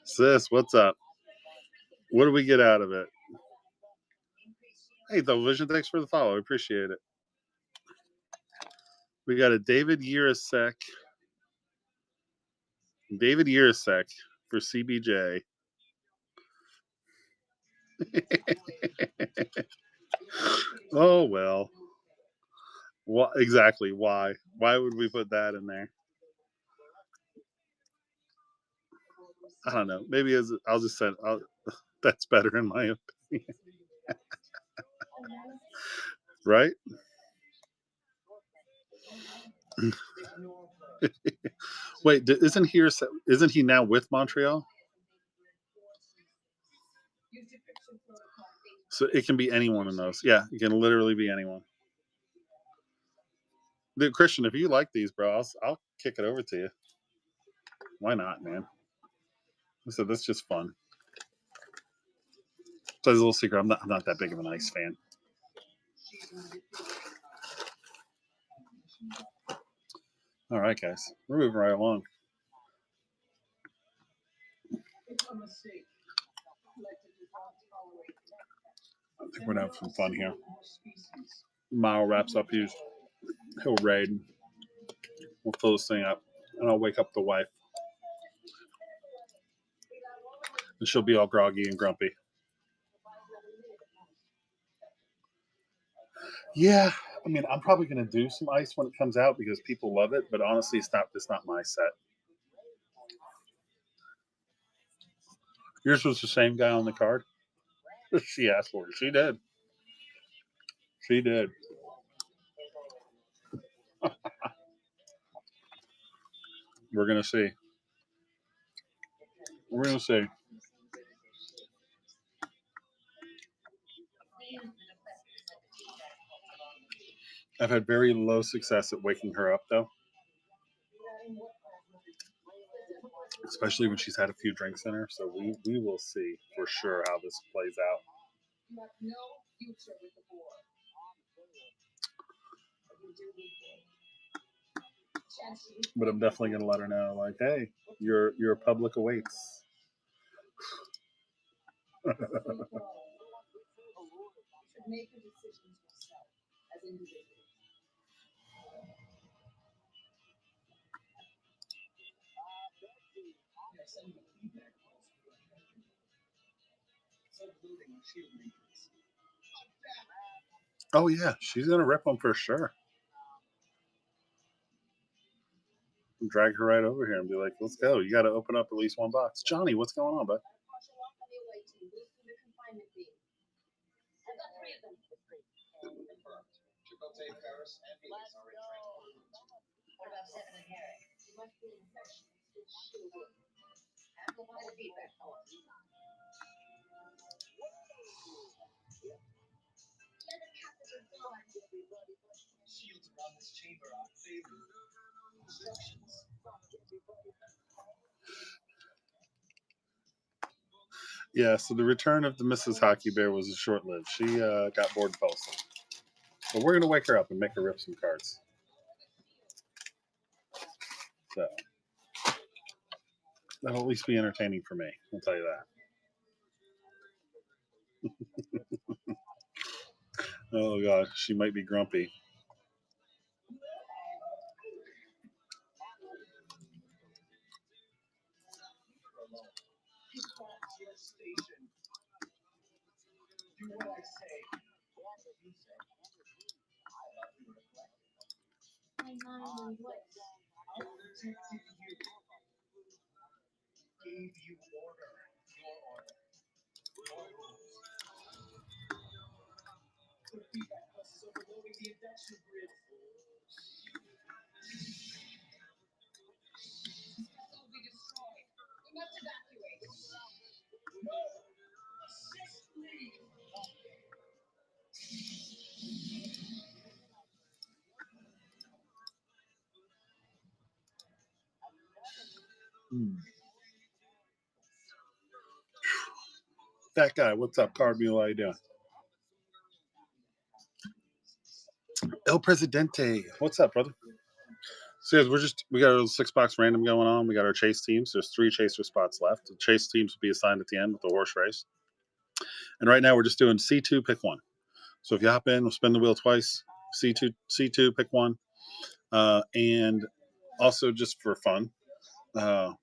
Sis, what's up? What do we get out of it? Hey, Double Vision, thanks for the follow. I appreciate it. We got a David Jirasek. David Jirasek for CBJ. Oh, well. What exactly? Why? Why would we put that in there? I don't know. Maybe I'll just say that's better in my opinion. Right? Wait, isn't he now with Montreal? So it can be anyone in those. Yeah, it can literally be anyone. Dude, Christian, if you like these, bro, I'll kick it over to you. Why not, man? So that's just fun. So as a little secret, I'm not that big of an Ice fan. All right, guys, we're moving right along. I think we're gonna have some fun here. Mile wraps up. He'll raid. We'll fill this thing up, and I'll wake up the wife, and she'll be all groggy and grumpy. Yeah, I mean, I'm probably gonna do some ice when it comes out because people love it. But honestly, it's not my set. Yours was the same guy on the card. She asked for it. She did. She did. We're gonna see. We're gonna see. I've had very low success at waking her up though, especially when she's had a few drinks in her. So we will see for sure how this plays out. But I'm definitely gonna let her know, like, hey, your public awaits. Oh yeah, she's gonna rip them for sure. Drag her right over here and be like, let's go. You got to open up at least one box. Johnny, what's going on, bud? Chipotle, Paris, and Phoenix already transported. What about Seven and Harry? Amplify the feedback for us. Shields around this chamber are favored. Instructions. Yeah, so the return of the Mrs. Hockey Bear was short lived. She got bored and fell asleep. But we're going to wake her up and make her rip some cards. So that'll at least be entertaining for me. I'll tell you that. Oh, God. She might be grumpy. Your station. Do what I say. You say. I thought you were reflecting. My mind was. I protected you. Gave you order. Your order. Your rules. The feedback bus is overloading the induction grid. Will be destroyed. We must evacuate. No! Assist me! That guy, what's up, Card Mule? How you doing? El Presidente, what's up, brother? So yes, we got a 6-box random going on. We got our chase teams. There's 3 chaser spots left. The chase teams will be assigned at the end with the horse race. And right now we're just doing C2, pick one. So if you hop in, we'll spin the wheel twice. C2, pick one. And also just for fun,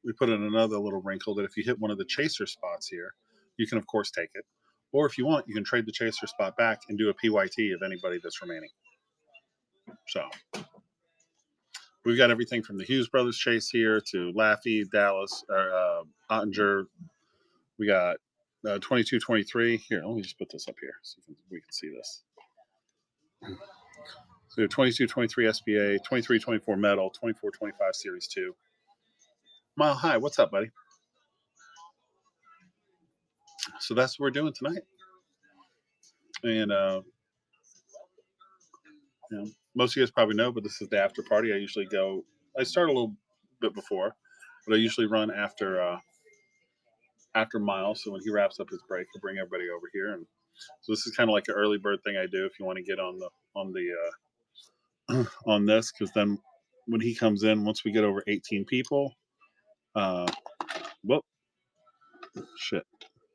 we put in another little wrinkle that if you hit one of the chaser spots here, you can of course take it. Or if you want, you can trade the chaser spot back and do a PYT of anybody that's remaining. So we've got everything from the Hughes Brothers chase here to Laffey, Dallas, Ottinger. We got 22-23. Here, let me just put this up here so we can see this. So 22-23 SBA, 23-24 Metal, 24-25 Series 2. Mile High, what's up, buddy? So that's what we're doing tonight. And most of you guys probably know, but this is the after party. I start a little bit before, but I usually run after Miles. So when he wraps up his break, he'll bring everybody over here. And so this is kind of like an early bird thing I do if you want to get on on this, because then when he comes in, once we get over 18 people, whoop, shit,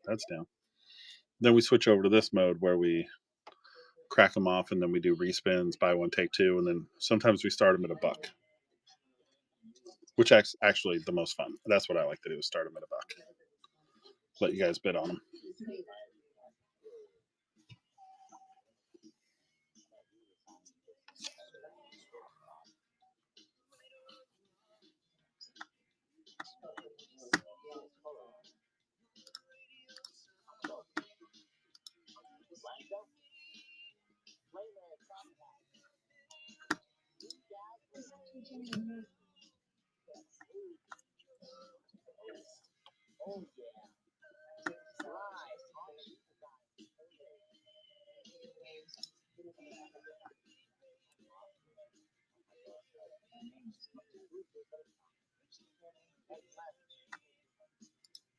that's down. Then we switch over to this mode where we crack them off, and then we do respins, buy one, take two, and then sometimes we start them at $1, which actually the most fun. That's what I like to do, is start them at $1. Let you guys bid on them. Oh yeah. Right.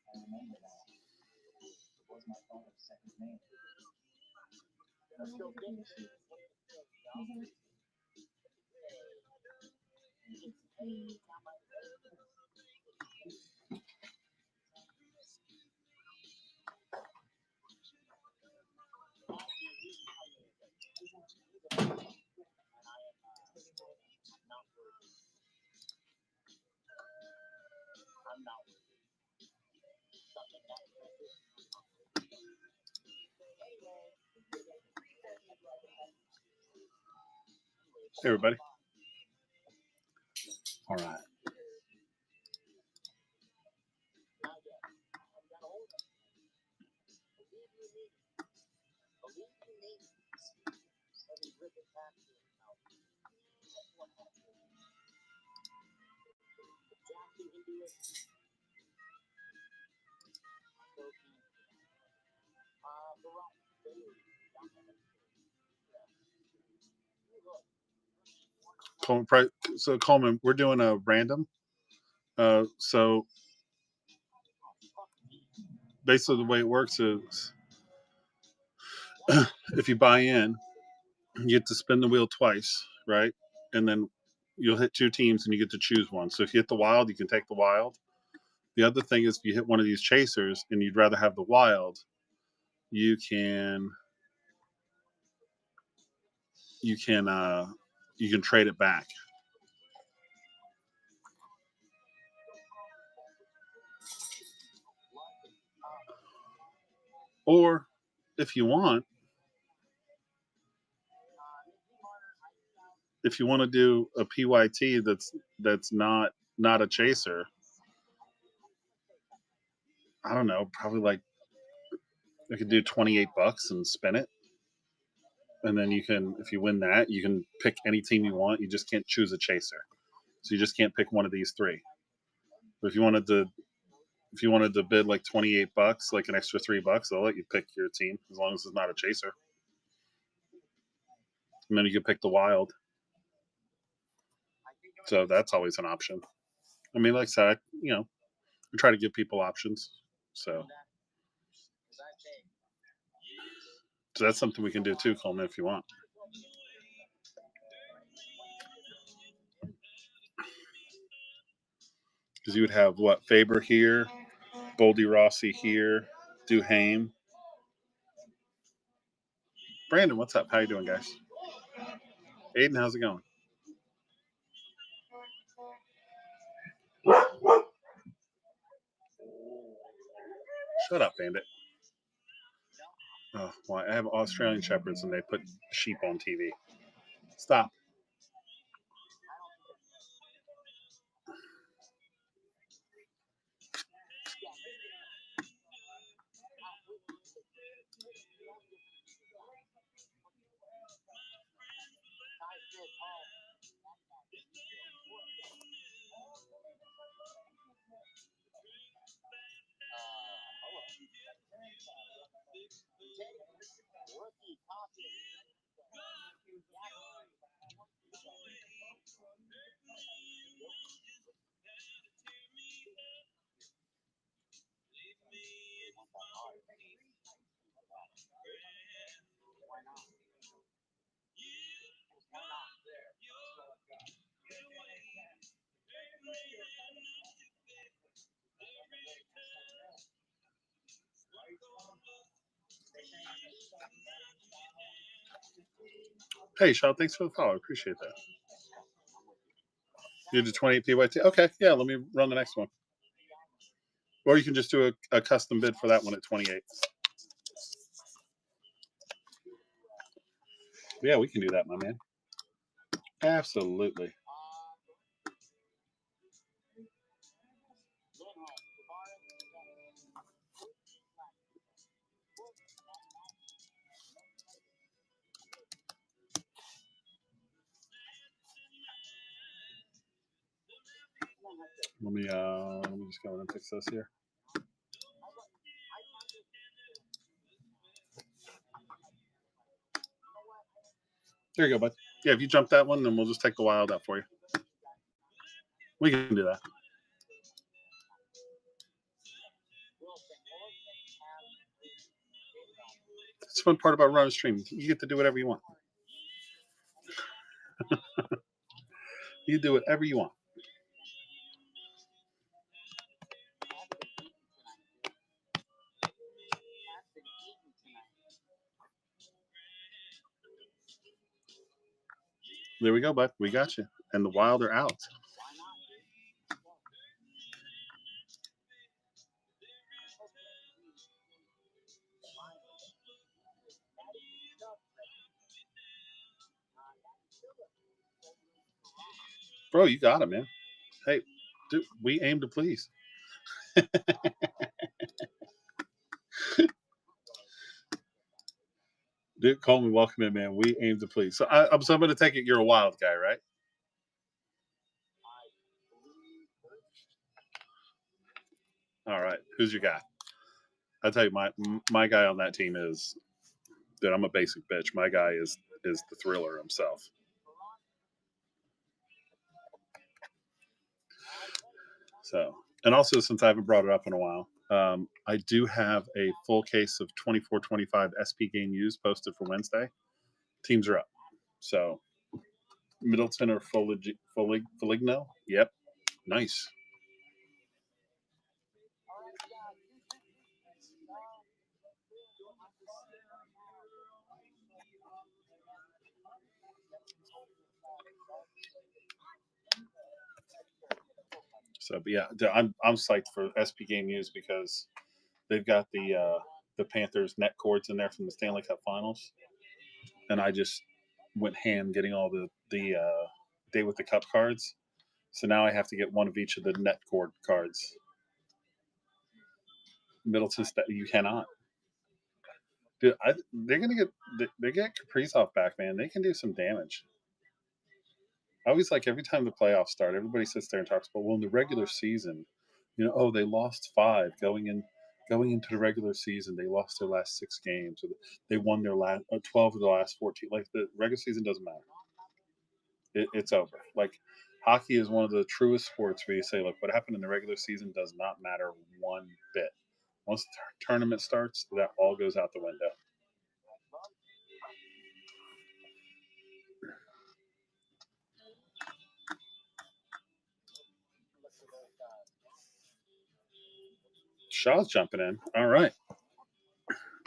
I remember that. It was my father's second name. Let's go get you. I'm not worthy. Something that Hey, everybody. All right. So Coleman, we're doing a random. So basically, the way it works is, if you buy in, you get to spin the wheel twice, right? And then you'll hit two teams, and you get to choose one. So if you hit the Wild, you can take the Wild. The other thing is, if you hit one of these chasers and you'd rather have the Wild, you can you can uh, you can trade it back. Or if you want, if you want to do a PYT that's not a chaser, I don't know, probably like I could do $28 and spin it. And then you can, if you win that, you can pick any team you want. You just can't choose a chaser. So you just can't pick one of these three. But if you wanted to bid like $28, like an extra $3, they'll let you pick your team as long as it's not a chaser. And then you can pick the Wild. So that's always an option. I mean, like I said, I try to give people options. So that's something we can do too, Coleman, if you want. Because you would have what? Faber here, Goldie Rossi here, Duhaime. Brandon, what's up? How you doing, guys? Aiden, how's it going? Shut up, Bandit. Oh, well, I have Australian Shepherds and they put sheep on TV. Stop. Hey, Shaw, thanks for the follow. I appreciate that. You did 28 PYT? Okay, yeah, let me run the next one. Or you can just do a custom bid for that one at 28. Yeah, we can do that, my man. Absolutely. Let me just go and fix this here. There you go, bud. Yeah, if you jump that one, then we'll just take the wild out for you. We can do that. It's the fun part about running a stream. You get to do whatever you want. You do whatever you want. There we go, bud. We got you. And the wild are out. Bro, you got it, man. Hey, dude, we aim to please. Dude, Coleman, welcome in, man. We aim to please. So I'm going to take it you're a wild guy, right? All right. Who's your guy? I'll tell you, my guy on that team is, dude, I'm a basic bitch. My guy is the thriller himself. So, and also, since I haven't brought it up in a while, I do have a full case of 24-25 SP game used posted for Wednesday. Teams are up. So, Middleton or Foligno? Yep. Nice. So, but yeah, I'm psyched for SP game used because they've got the Panthers net cords in there from the Stanley Cup Finals, and I just went ham getting all the day with the cup cards. So now I have to get one of each of the net cord cards. Middleton, you cannot. Dude, they're gonna get Kaprizov back, man. They can do some damage. I always like every time the playoffs start, everybody sits there and talks about, well, in the regular season, oh, they lost 5 going into the regular season. They lost their last 6 games. Or they won their last 12 of the last 14. Like the regular season doesn't matter. It's over. Like hockey is one of the truest sports where you say, look, what happened in the regular season does not matter one bit. Once the tournament starts, that all goes out the window. Shaw's jumping in. All right.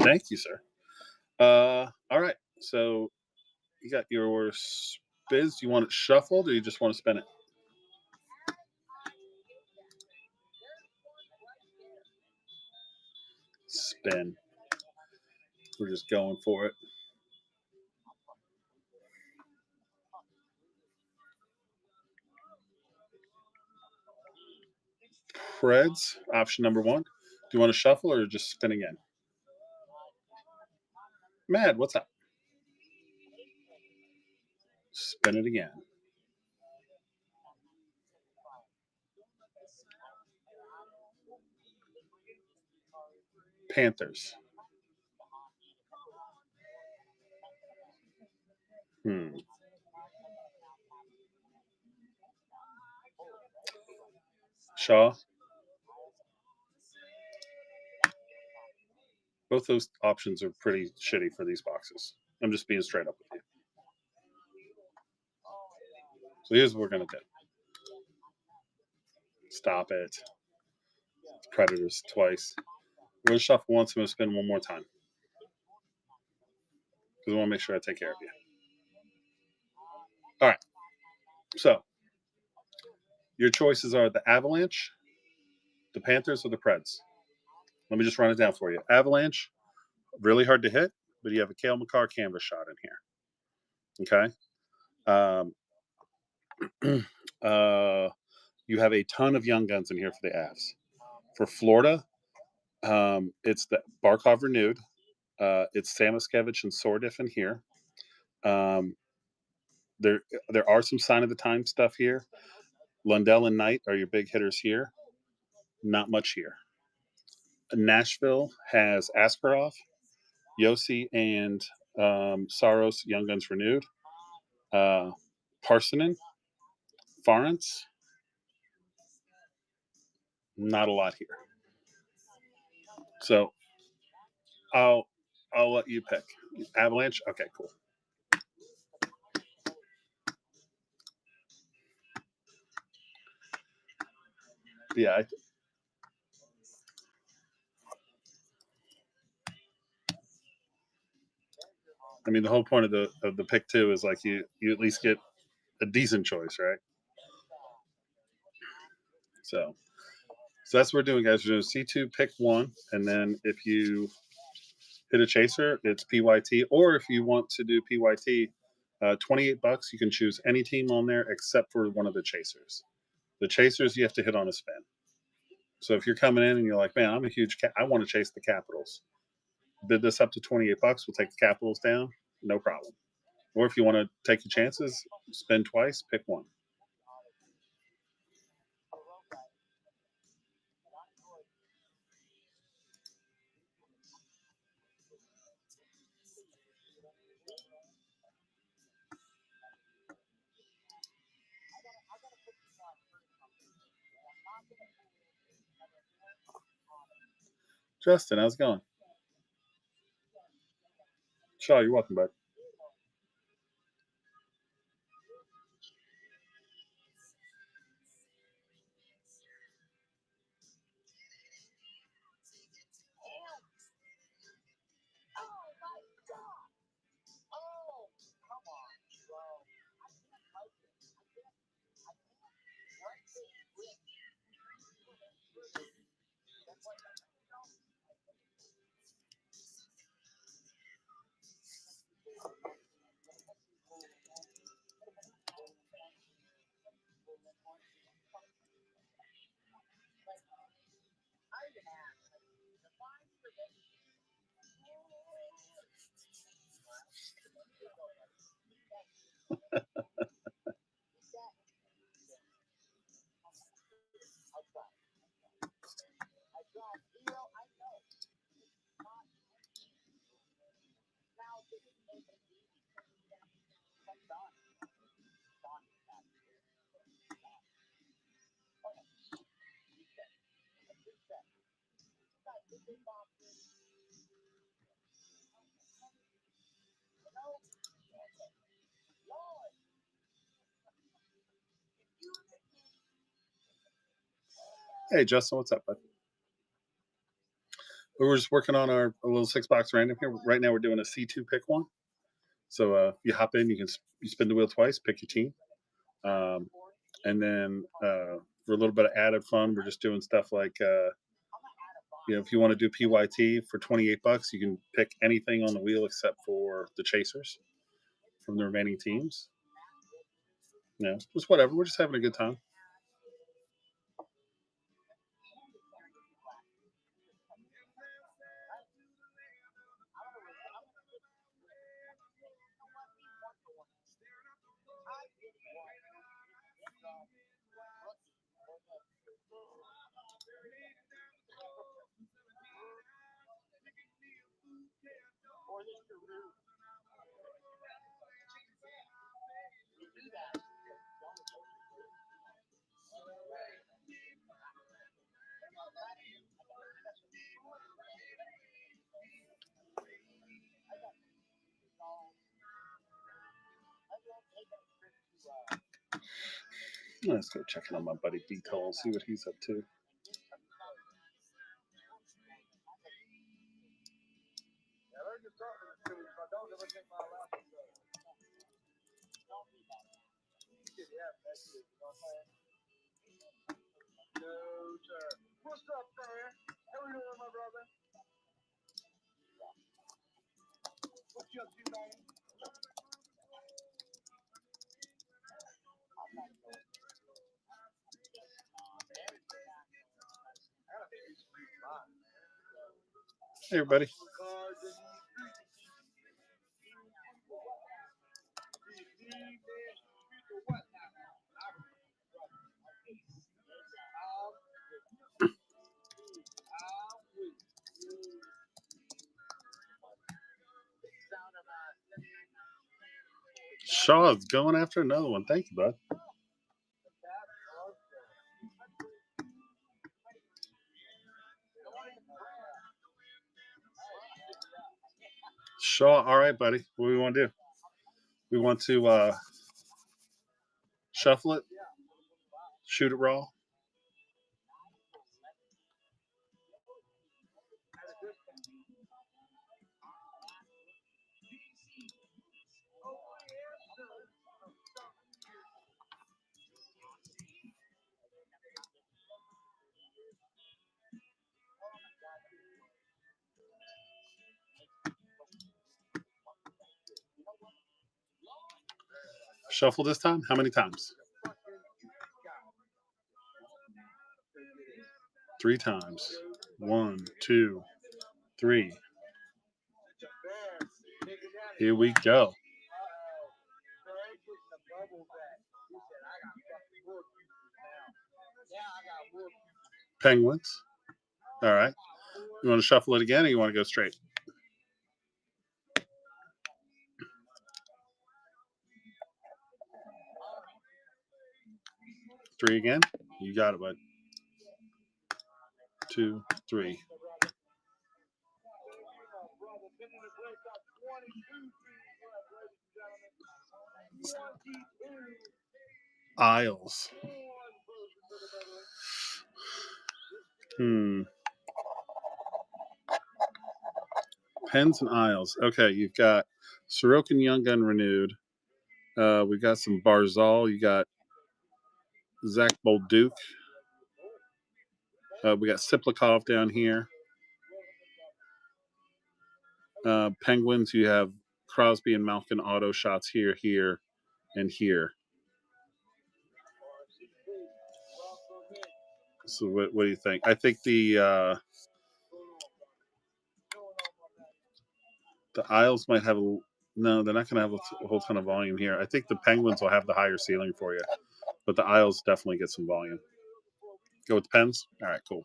Thank you, sir. All right. So you got your Spiz. Do you want it shuffled or you just want to spin it? Spin. We're just going for it. Preds, option number 1. Do you want to shuffle or just spin again? Mad, what's up? Spin it again. Panthers. Shaw. Both those options are pretty shitty for these boxes. I'm just being straight up with you. So here's what we're going to do. Stop it. Predators twice. We're going to shuffle once. I'm going to spin one more time. Because I want to make sure I take care of you. All right. So your choices are the Avalanche, the Panthers, or the Preds. Let me just run it down for you. Avalanche, really hard to hit, but you have a Cale Makar canvas shot in here. Okay. You have a ton of young guns in here for the Avs. For Florida, it's the Barkov renewed. It's Samoskevich and Sordiff in here. There are some sign of the time stuff here. Lundell and Knight are your big hitters here. Not much here. Nashville has Askarov, Yossi, and Saros, Young Guns renewed. Parsonen, Farrance, not a lot here. So I'll let you pick. Avalanche, okay, cool. Yeah, I mean the whole point of the pick too is like you at least get a decent choice, right? So that's what we're doing, guys. We're doing C2 pick one, and then if you hit a chaser, it's PYT. Or if you want to do PYT, $28, you can choose any team on there except for one of the chasers. The chasers you have to hit on a spin. So if you're coming in and you're like, man, I'm a huge I want to chase the Capitals. Bid this up to $28. We'll take the Capitals down. No problem. Or if you want to take your chances, spin twice, pick one. Justin, how's it going? Shaw, you're welcome, bud. Hey, Justin, what's up, bud? We were just working on our little 6-box random here. Right now, we're doing a C2 pick one. So you hop in, you spin the wheel twice, pick your team, and then for a little bit of added fun, we're just doing stuff like if you want to do PYT for $28, you can pick anything on the wheel except for the chasers from the remaining teams. Just whatever. We're just having a good time. Let's go check in on my buddy B-Toll, see what he's up to. What's up, man? How you doing, my brother? What you up to, man? Hey, everybody. Shaw is going after another one. Thank you, bud. Shaw, all right, buddy. What do we want to do? We want to shuffle it, shoot it raw. Shuffle this time? How many times? 3 times. 1, 2, 3. Here we go. Penguins. All right. You want to shuffle it again or you want to go straight? Three again? You got it, bud. 2, 3. Isles. Pens and Isles. Okay, you've got Sorokin Young Gun renewed. We got some Barzal. You got Zach Bolduc. We got Siplikov down here. Penguins, you have Crosby and Malkin auto shots here, here, and here. So what do you think? I think the Isles might have no, they're not going to have a whole ton of volume here. I think the Penguins will have the higher ceiling for you, but the Isles definitely get some volume. Go with the Pens? All right, cool.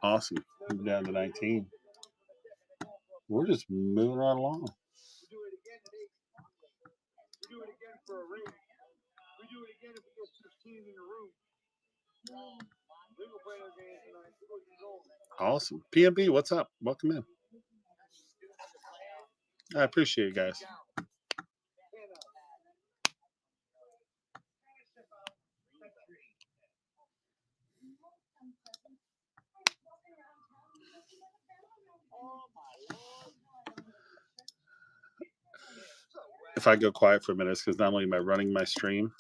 Awesome. Moving down to 19. We're just moving right along. Awesome. PMB, what's up? Welcome in. I appreciate it, guys. If I go quiet for a minute, it's because not only am I running my stream,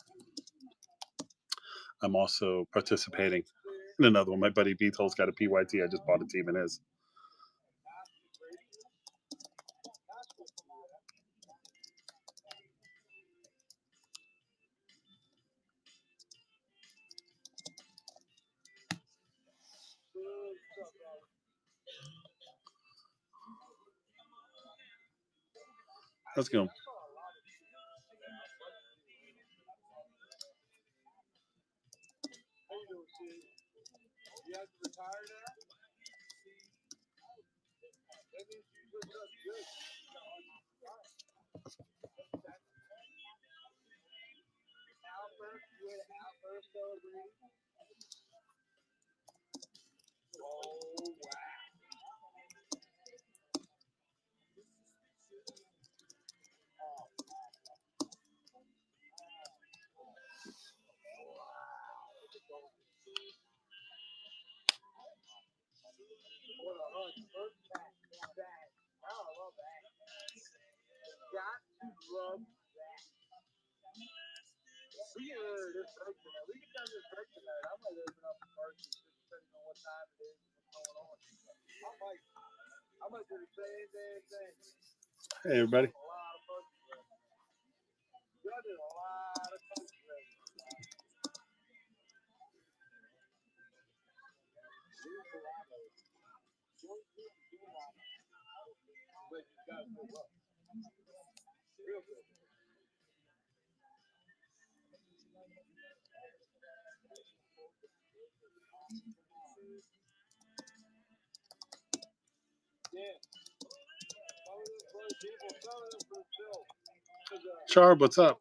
I'm also participating in another one. My buddy Beatles got a PYT. I just bought a team in his. Let's go. Hey, everybody. Charb, what's up?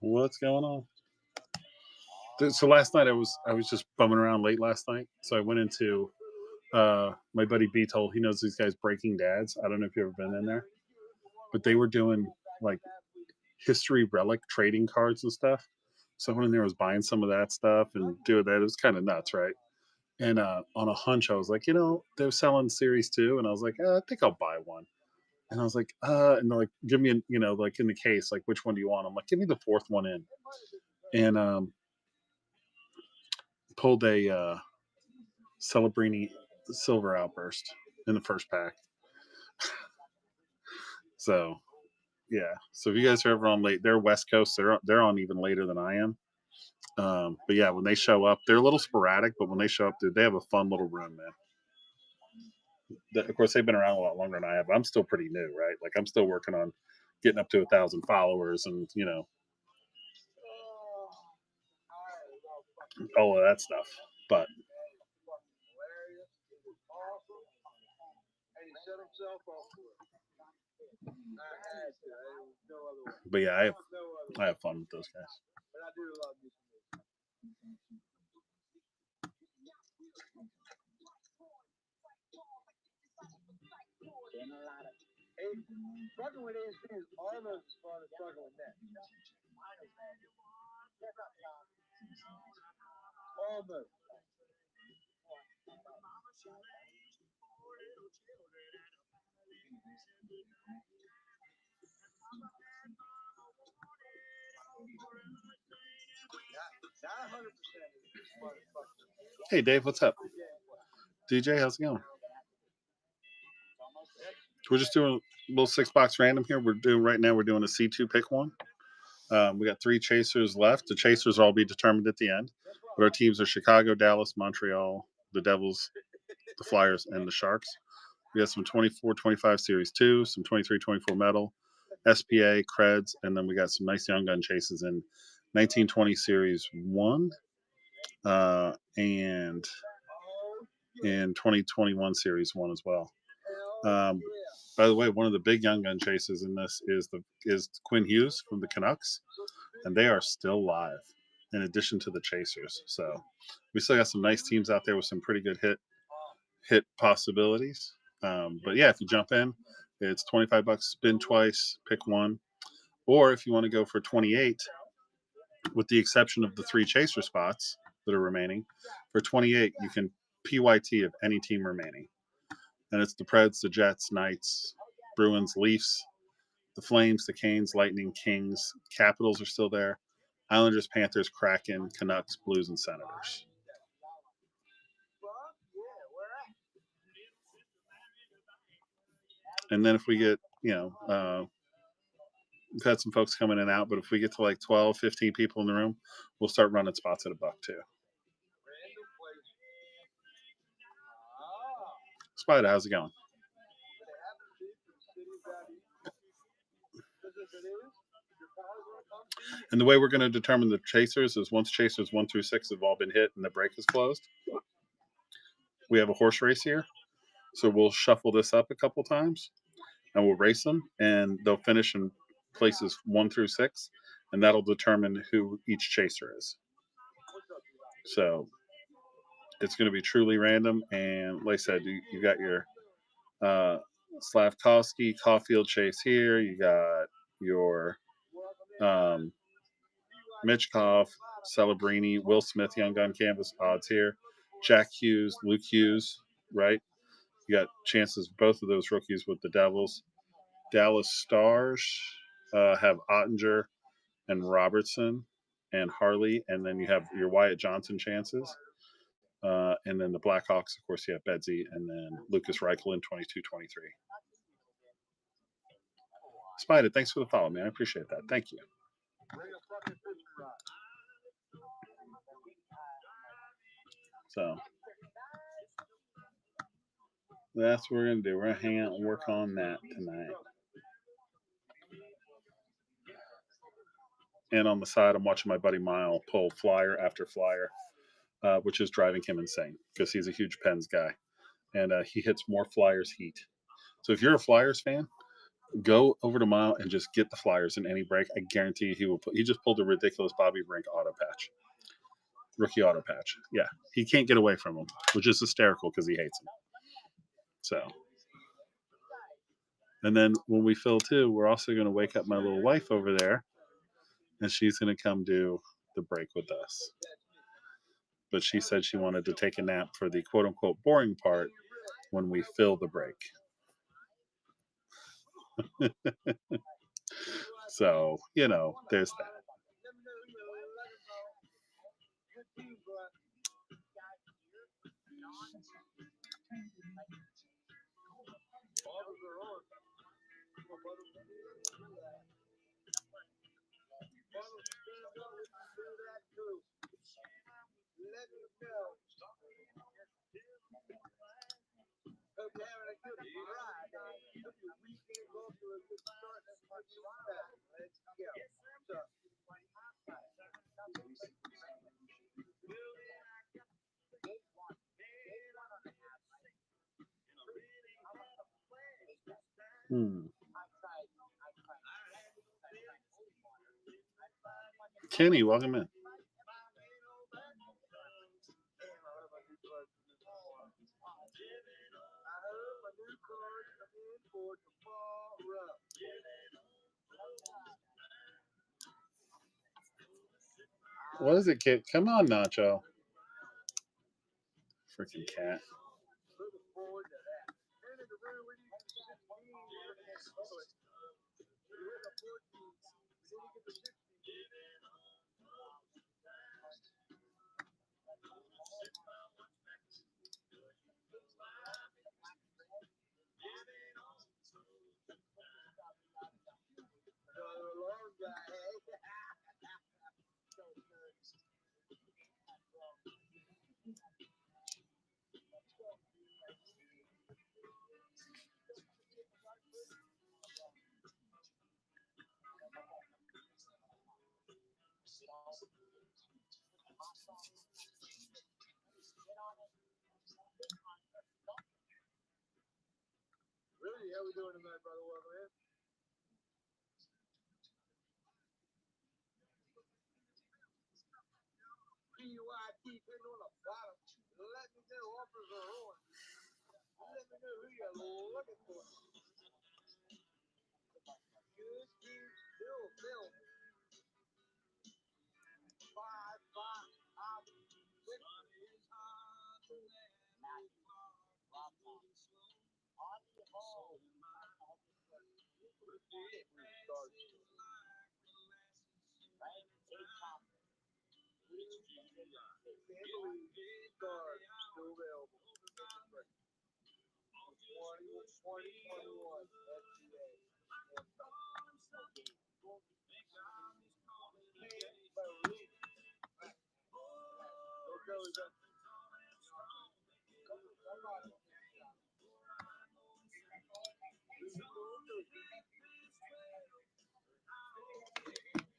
What's going on? So last night I was just bumming around late last night. So I went into my buddy B told he knows these guys Breaking Dads. I don't know if you've ever been in there, but they were doing like history relic trading cards and stuff. So I went in there, was buying some of that stuff and doing that. It was kind of nuts, right? And on a hunch, I was like, they're selling Series 2, and I was like, I think I'll buy one. And I was like, and they're like, give me, like in the case, like, which one do you want? I'm like, give me the fourth one in. And pulled a Celebrini Silver Outburst in the first pack. So, yeah. So if you guys are ever on late, they're West Coast. They're on even later than I am. But yeah, when they show up, they're a little sporadic, but when they show up, dude, they have a fun little room, man. Of course, they've been around a lot longer than I have. I'm still pretty new, right? Like I'm still working on getting up to 1,000 followers and all of that stuff. But yeah, I have fun with those guys. Struggling with ASP is almost as fun as struggling with net. Almost. Not 100% as fun as fucking. Hey, Dave, what's up? DJ, how's it going? We're just doing a little 6-box random here. We're doing a C2 pick one. We got 3 chasers left. The chasers will all be determined at the end. But our teams are Chicago, Dallas, Montreal, the Devils, the Flyers, and the Sharks. We got some 24-25 Series 2, some 23-24 Metal, SPA, Creds, and then we got some nice young gun chases in 1920 Series 1 and in 2021 Series 1 as well. By the way, one of the big young gun chases in this is Quinn Hughes from the Canucks, and they are still live in addition to the chasers. So we still got some nice teams out there with some pretty good hit possibilities. But yeah, if you jump in, it's $25, spin twice, pick one. Or if you want to go for 28, with the exception of the 3 chaser spots that are remaining, for 28, you can PYT of any team remaining. And it's the Preds, the Jets, Knights, Bruins, Leafs, the Flames, the Canes, Lightning, Kings, Capitals are still there, Islanders, Panthers, Kraken, Canucks, Blues, and Senators. And then if we get, we've had some folks coming in and out, but if we get to like 12, 15 people in the room, we'll start running spots at $1 too. Spider, how's it going? And the way we're going to determine the chasers is once chasers 1 through 6 have all been hit and the break is closed, we have a horse race here. So we'll shuffle this up a couple times and we'll race them, and they'll finish in places 1 through 6, and that'll determine who each chaser is. So it's going to be truly random. And like I said, you got your Slavkovsky, Caulfield chase here. You got your Michkov, Celebrini, Will Smith, Young Gun Canvas odds here. Jack Hughes, Luke Hughes, right? You got chances, both of those rookies with the Devils. Dallas Stars have Ottinger and Robertson and Harley, and then you have your Wyatt Johnson chances. And then the Blackhawks, of course, you have Bedsy and then Lucas Reichel in 22-23. Spider, thanks for the follow, man. I appreciate that. Thank you. So that's what we're gonna do. We're gonna hang out and work on that tonight. And on the side, I'm watching my buddy Mile pull flyer after flyer, which is driving him insane because he's a huge Pens guy, and he hits more flyers heat. So if you're a Flyers fan, go over to Mile and just get the Flyers in any break. I guarantee you he will. He just pulled a ridiculous Bobby Brink auto patch, rookie auto patch. Yeah, he can't get away from him, which is hysterical because he hates him. So, and then when we fill too, we're also going to wake up my little wife over there, and she's going to come do the break with us. But she said she wanted to take a nap for the quote unquote boring part when we fill the break. So, there's that. Kenny, welcome in. What is it, kid? Come on, Nacho. Freaking cat. How we doing tonight, brother? Welcome in. PYT pin on the bottom. Let me know offers are on. Let me know who you're looking for. Good team still built. 5-5 out.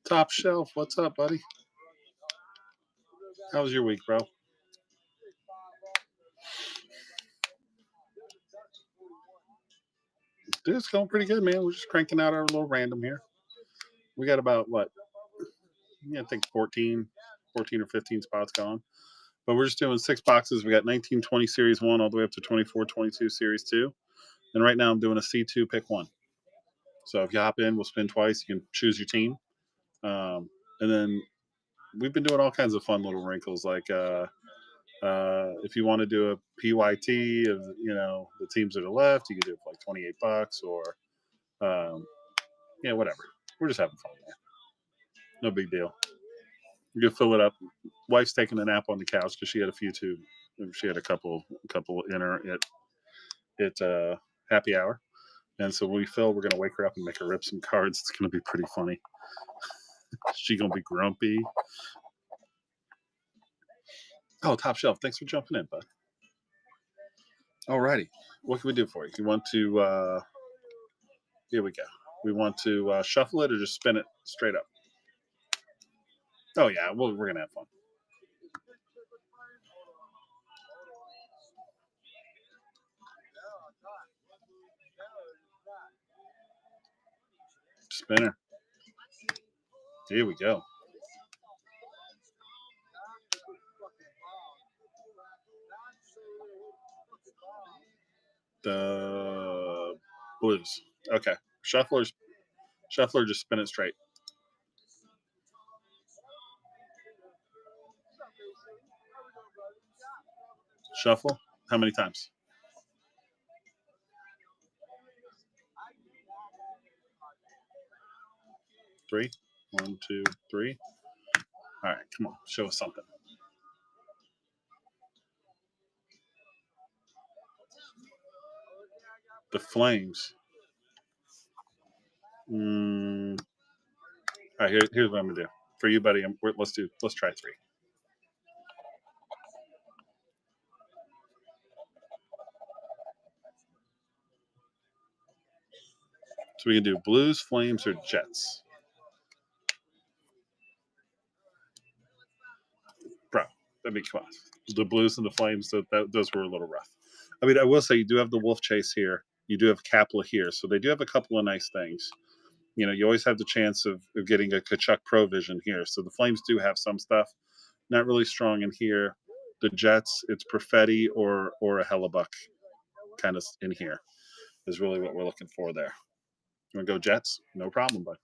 Top Shelf, what's up, buddy? How was your week, bro? Dude, it's going pretty good, man. We're just cranking out our little random here. We got about, I think 14 or 15 spots going. But we're just doing 6 boxes. We got 1920 Series 1 all the way up to 2422 Series 2. And right now I'm doing a C2 pick 1. So if you hop in, we'll spin twice. You can choose your team. And then we've been doing all kinds of fun little wrinkles, like if you want to do a PYT of the teams that are left, you can do it for like $28 or whatever. We're just having fun, man. No big deal. You can fill it up. Wife's taking a nap on the couch because she had a few too. She had a couple in her at happy hour, and so when we fill, we're gonna wake her up and make her rip some cards. It's gonna be pretty funny. She gonna be grumpy. Oh, top shelf. Thanks for jumping in, bud. Alrighty. What can we do for you? You want to here we go. We want to shuffle it or just spin it straight up? Oh yeah, well, we're gonna have fun. Spinner. Here we go. The blues. Okay. Shuffler, just spin it straight. Shuffle. How many times? Three. 1, 2, 3. All right, come on, show us something. The Flames. All right, here's what I'm gonna do for you, buddy. Let's try 3. So we can do Blues, Flames, or Jets. Bro, I mean, come on. The Blues and the Flames, those were a little rough. I mean, I will say you do have the Wolf Chase here. You do have Kapla here. So they do have a couple of nice things. You know, you always have the chance of getting a Kachuk Provision here. So the Flames do have some stuff. Not really strong in here. The Jets, it's Perfetti or a Hellebuck kind of in here is really what we're looking for there. You want to go Jets? No problem, bud.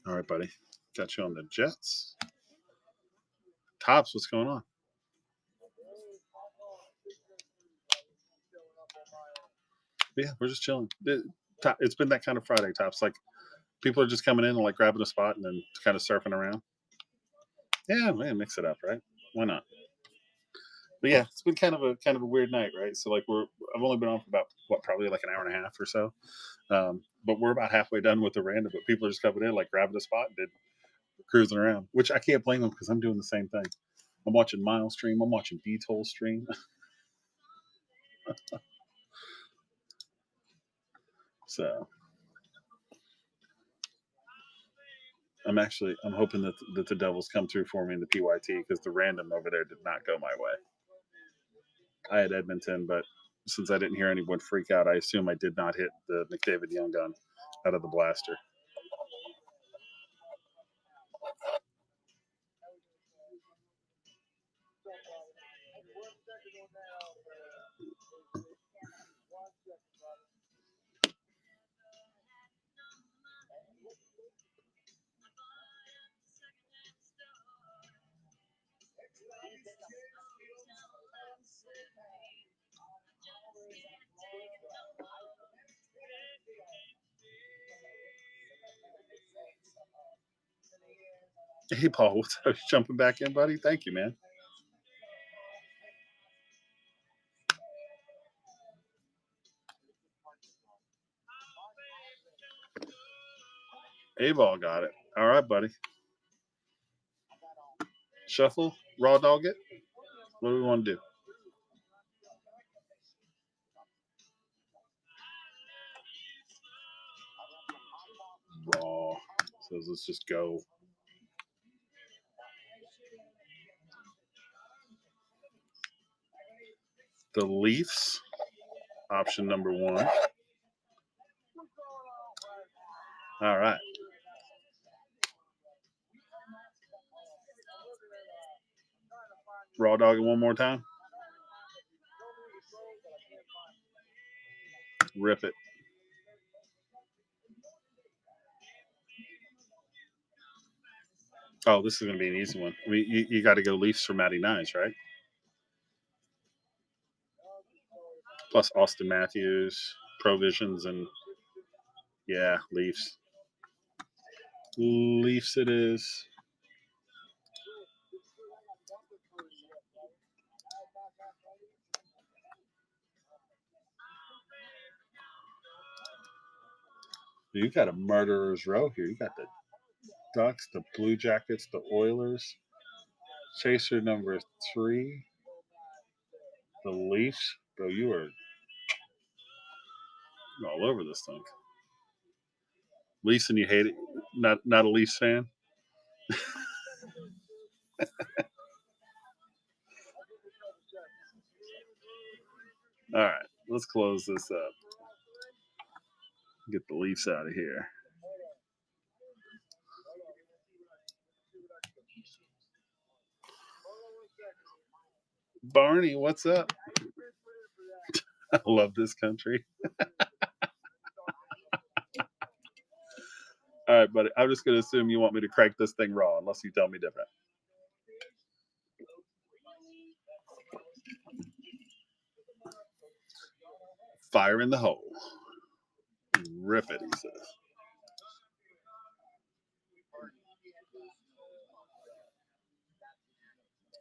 All right, buddy. Got you on the Jets. Tops, what's going on? Yeah, we're just chilling. It's been that kind of Friday, Tops. Like, people are just coming in and like grabbing a spot and then kind of surfing around. Yeah, man, mix it up, right? Why not? But yeah, it's been kind of a weird night, right? So like I've only been on for about probably like an hour and a half or so. But we're about halfway done with the random. But people are just coming in, like grabbing a spot and cruising around, which I can't blame them because I'm doing the same thing. I'm watching Miles stream. I'm watching B-Toll stream. So I'm hoping that the Devils come through for me in the PYT because the random over there did not go my way. I had Edmonton, but since I didn't hear anyone freak out, I assume I did not hit the McDavid Young gun out of the blaster. Hey, Paul, what's up? Jumping back in, buddy? Thank you, man. A-Ball got it. All right, buddy. Shuffle, raw dog it. What do we want to do? Raw. So let's just go. The Leafs, option number 1. All right. Raw dog it one more time. Rip it. Oh, this is going to be an easy one. I mean, you got to go Leafs for Matty Nyes, right? Plus Austin Matthews, Provisions, and yeah, Leafs. Leafs it is. You got a murderer's row here. You got the Ducks, the Blue Jackets, the Oilers. Chaser number 3. The Leafs. Bro, you are all over this thing. Leafs and you hate it. Not a Leafs fan. All right, let's close this up. Get the Leafs out of here. Barney, what's up? I love this country. All right, buddy. I'm just going to assume you want me to crank this thing raw unless you tell me different. Fire in the hole. Rip it, he says.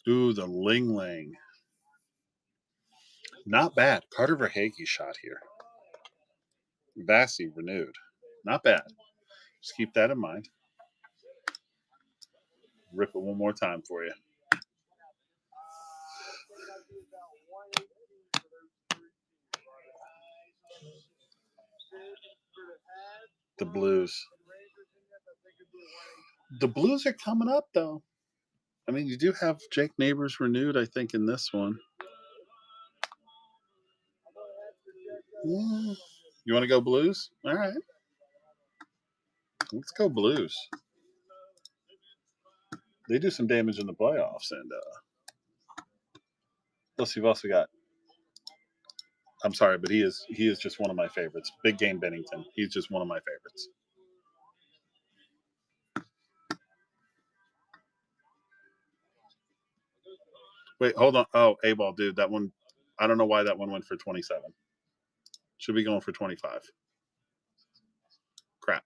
Ooh, the Ling Ling. Not bad. Carter Verhaeghe shot here. Vassy renewed. Not bad. Just keep that in mind. Rip it one more time for you. The Blues. The Blues are coming up, though. I mean, you do have Jake Neighbors renewed, I think, in this one. Yeah. You want to go Blues? All right. Let's go Blues. They do some damage in the playoffs, and plus you've also got. I'm sorry, but he is just one of my favorites. Big Game Bennington. He's just one of my favorites. Wait, hold on. Oh, A-ball, dude. That one, I don't know why that one went for 27. Should be going for 25. Crap.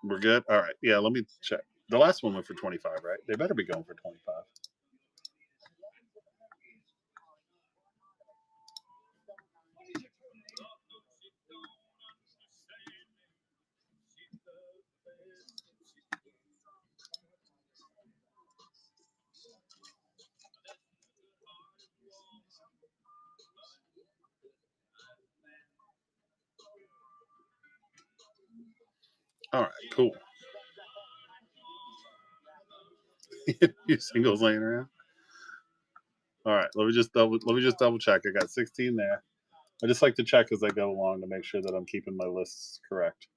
We're good? All right. Yeah, let me check. The last one went for 25, right? They better be going for 25. All right, cool. You singles laying around. All right, let me just double check. I got 16 there. I just like to check as I go along to make sure that I'm keeping my lists correct.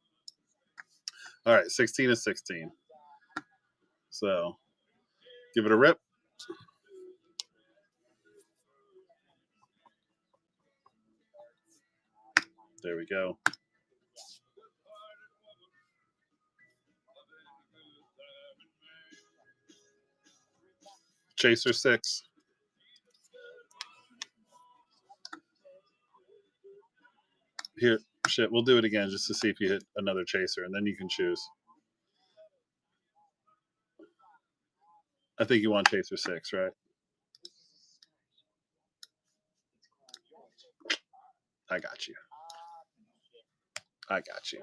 All right, 16 is 16. So give it a rip. There we go. Chaser 6. Here, shit, we'll do it again just to see if you hit another chaser, and then you can choose. I think you want chaser 6, right? I got you. I got you.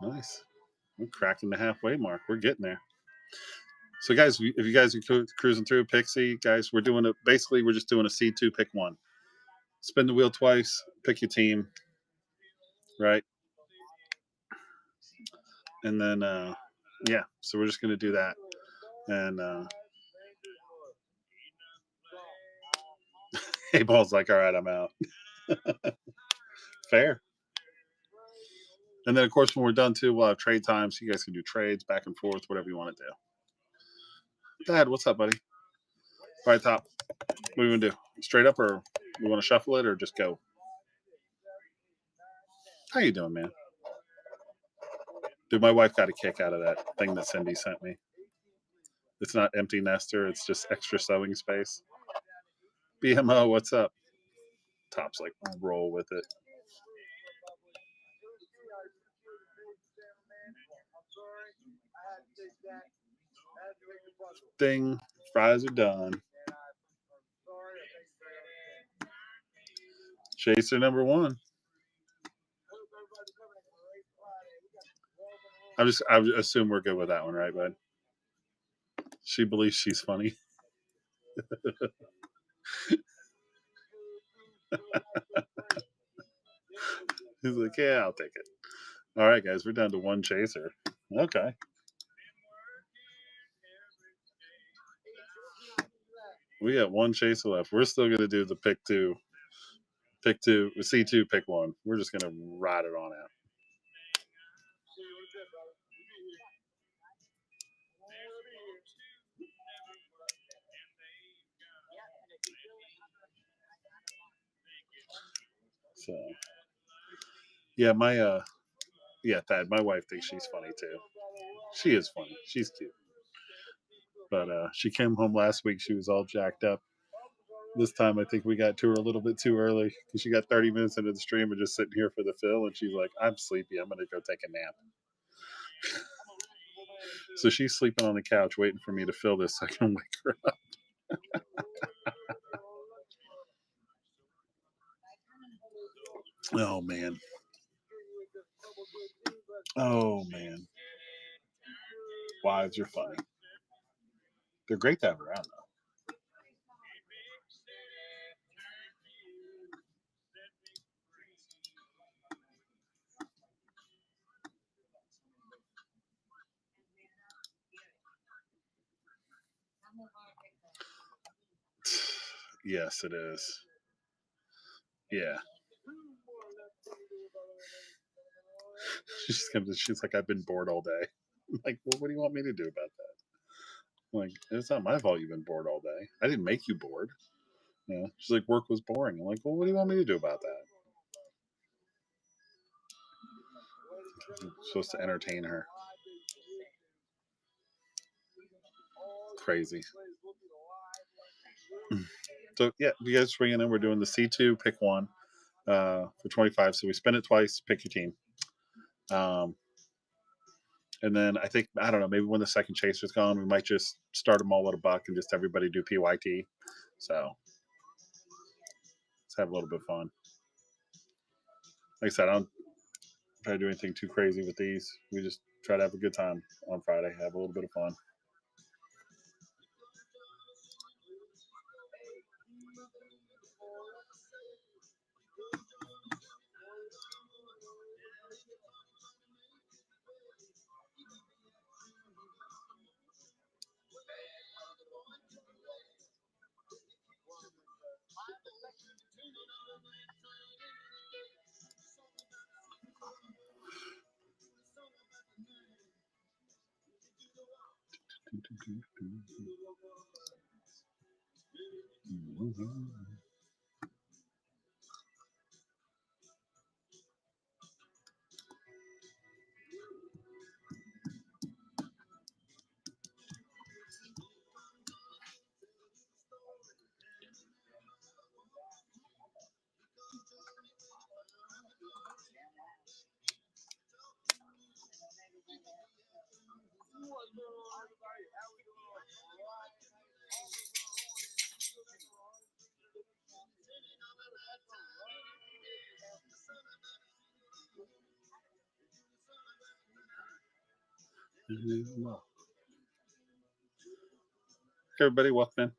Nice. We're cracking the halfway mark. We're getting there. So, guys, if you guys are cruising through Pixie, guys, we're just doing a C2 pick one. Spin the wheel twice, pick your team, right? And then, yeah, so we're just going to do that. And A-ball's like, all right, I'm out. Fair. And then, of course, when we're done, too, we'll have trade time, so you guys can do trades back and forth, whatever you want to do. Dad, what's up, buddy? All right, Top. What are you going to do? Straight up, or we want to shuffle it, or just go? How you doing, man? Dude, my wife got a kick out of that thing that Cindy sent me. It's not empty nester. It's just extra sewing space. BMO, what's up? Top's like, roll with it. Ding. Fries are done. Chaser number 1. I assume we're good with that one, right, bud? She believes she's funny. He's like, yeah, I'll take it. All right, guys, we're down to 1 chaser. Okay. We got 1 chaser left. We're still going to do the pick 2, C2, pick 1. We're just going to ride it on out. So, yeah, Thad, my wife thinks she's funny too. She is funny. She's cute. But she came home last week. She was all jacked up. This time, I think we got to her a little bit too early because she got 30 minutes into the stream and just sitting here for the fill. And she's like, I'm sleepy. I'm going to go take a nap. So she's sleeping on the couch waiting for me to fill this so I can wake her up. Oh, man. Oh, man. Wives are funny. They're great to have around, though. Yes, it is. Yeah. She's like, I've been bored all day. I'm like, well, what do you want me to do about that? I'm like, it's not my fault you've been bored all day. I didn't make you bored. You know, she's like, work was boring. I'm like, well, what do you want me to do about that? I'm supposed to entertain her. Crazy. So yeah, you guys bring it in. We're doing the C2 pick 1 for 25. So we spin it twice. Pick your team. And then I think, I don't know, maybe when the second chaser's gone, we might just start them all at $1 and just everybody do PYT. So let's have a little bit of fun. Like I said, I don't try to do anything too crazy with these. We just try to have a good time on Friday, have a little bit of fun. Everybody, welcome in.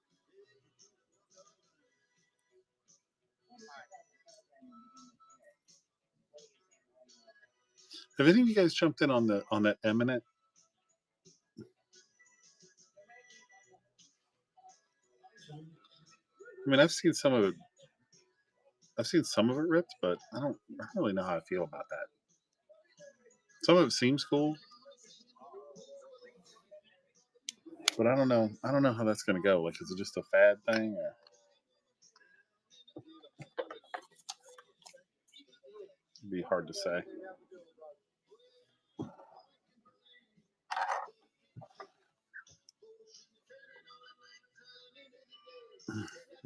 Have any of you guys jumped in on that Eminent? I mean, I've seen some of it ripped, but I don't really know how I feel about that. Some of it seems cool, but I don't know how that's going to go. Like, is it just a fad thing, or it'd be hard to say.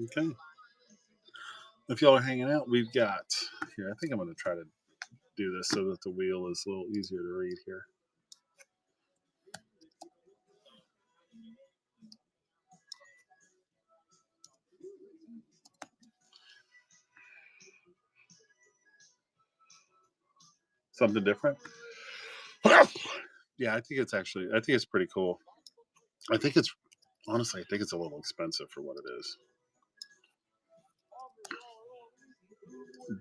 Okay. If y'all are hanging out, we've got here. I think I'm going to try to do this so that the wheel is a little easier to read here. something different. Yeah, I think it's pretty cool. Honestly, I think it's a little expensive for what it is,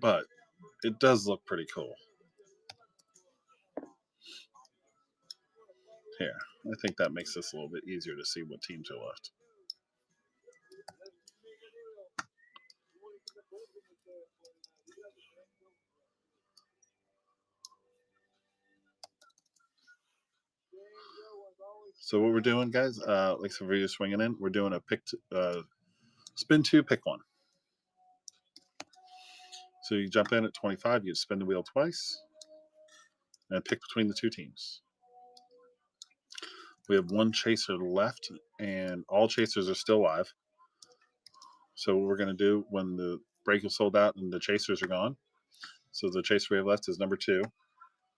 but it does look pretty cool. Here, I think that makes this a little bit easier to see what teams are left. So what we're doing, guys, like some videos swinging in, we're doing a spin 2, pick 1. So you jump in at 25, you spin the wheel twice, and pick between the two teams. We have one chaser left, and all chasers are still live. So what we're going to do when the break is sold out and the chasers are gone, so the chaser we have left is number 2.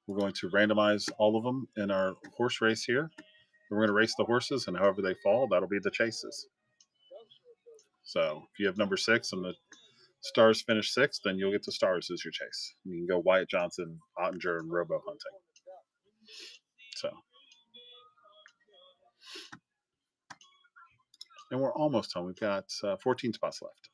We're going to randomize all of them in our horse race here. We're going to race the horses, and however they fall, that'll be the chases. So if you have number 6 and the Stars finish 6th, then you'll get the Stars as your chase. You can go Wyatt Johnson, Ottinger, and Robo hunting. So, and we're almost home. We've got 14 spots left.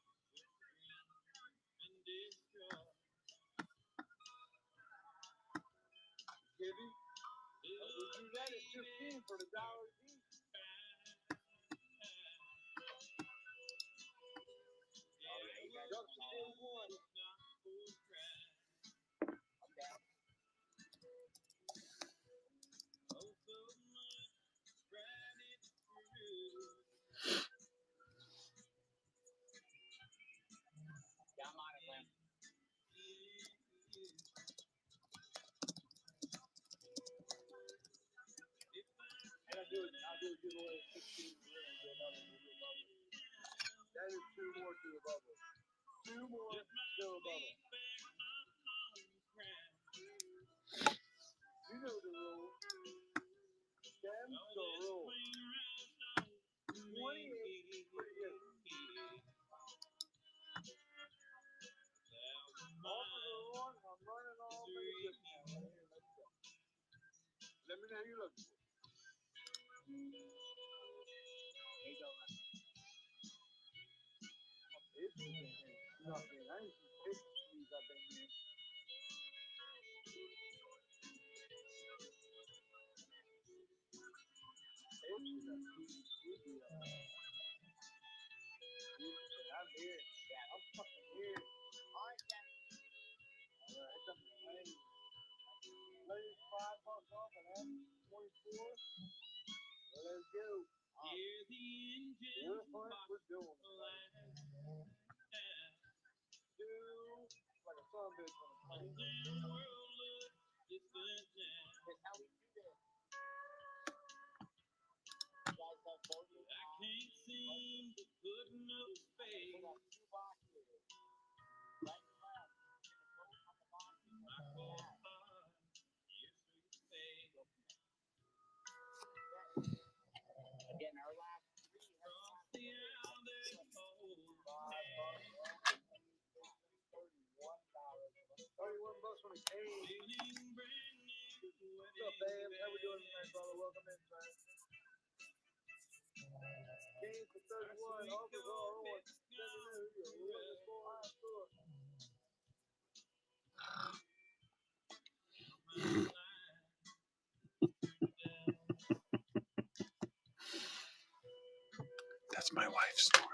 That's my wife's story.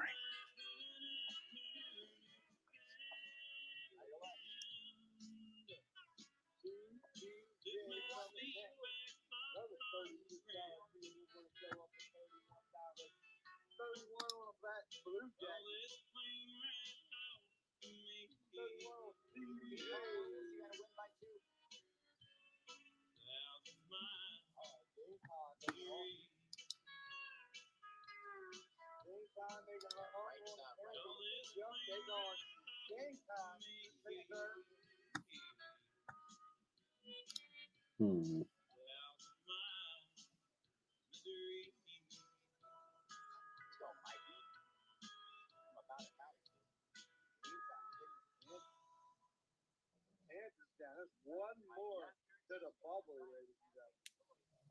to the bubbly, ladies and gentlemen.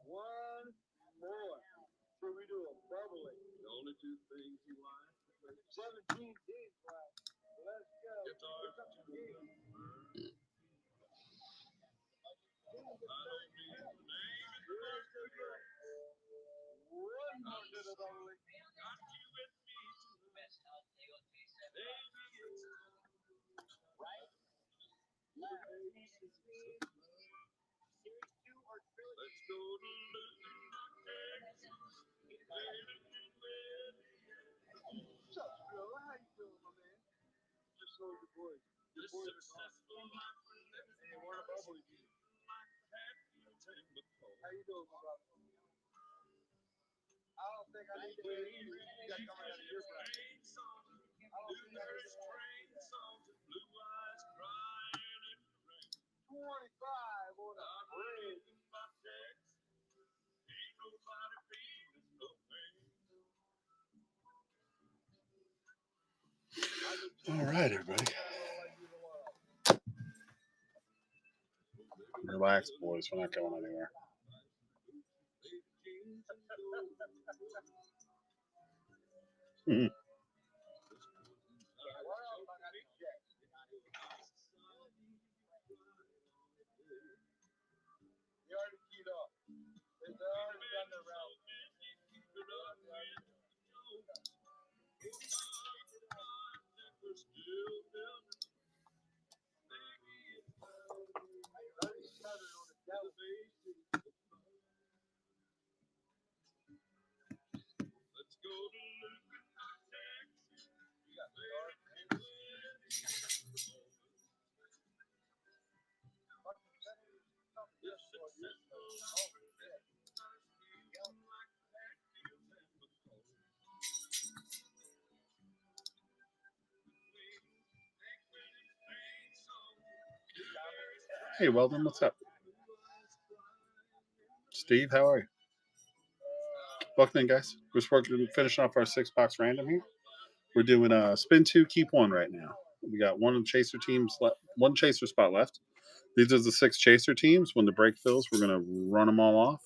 One more. Should we do a bubbly? The only two things you like. 17 teams left. Let's go. Guitar. One more to the bubbly. Let's go to What's up, Skrilla? How you doing, my man? Just so your boys. Your boys are successful. Hey, we're in a bubbly. How you doing, my brother? I don't think I need to hear you. You got coming out of your bracket. I don't think I need to hear that. 25 on a bridge. All right, everybody. Relax, boys. We're not going anywhere. You already keyed up. They've already done their route. Let's go to Hey, Weldon, what's up? Steve, how are you? Welcome in, guys. We're just finishing off our 6-box random here. We're doing spin 2, keep 1 right now. We got one chaser teams left, one chaser spot left. These are the 6 chaser teams. When the break fills, we're going to run them all off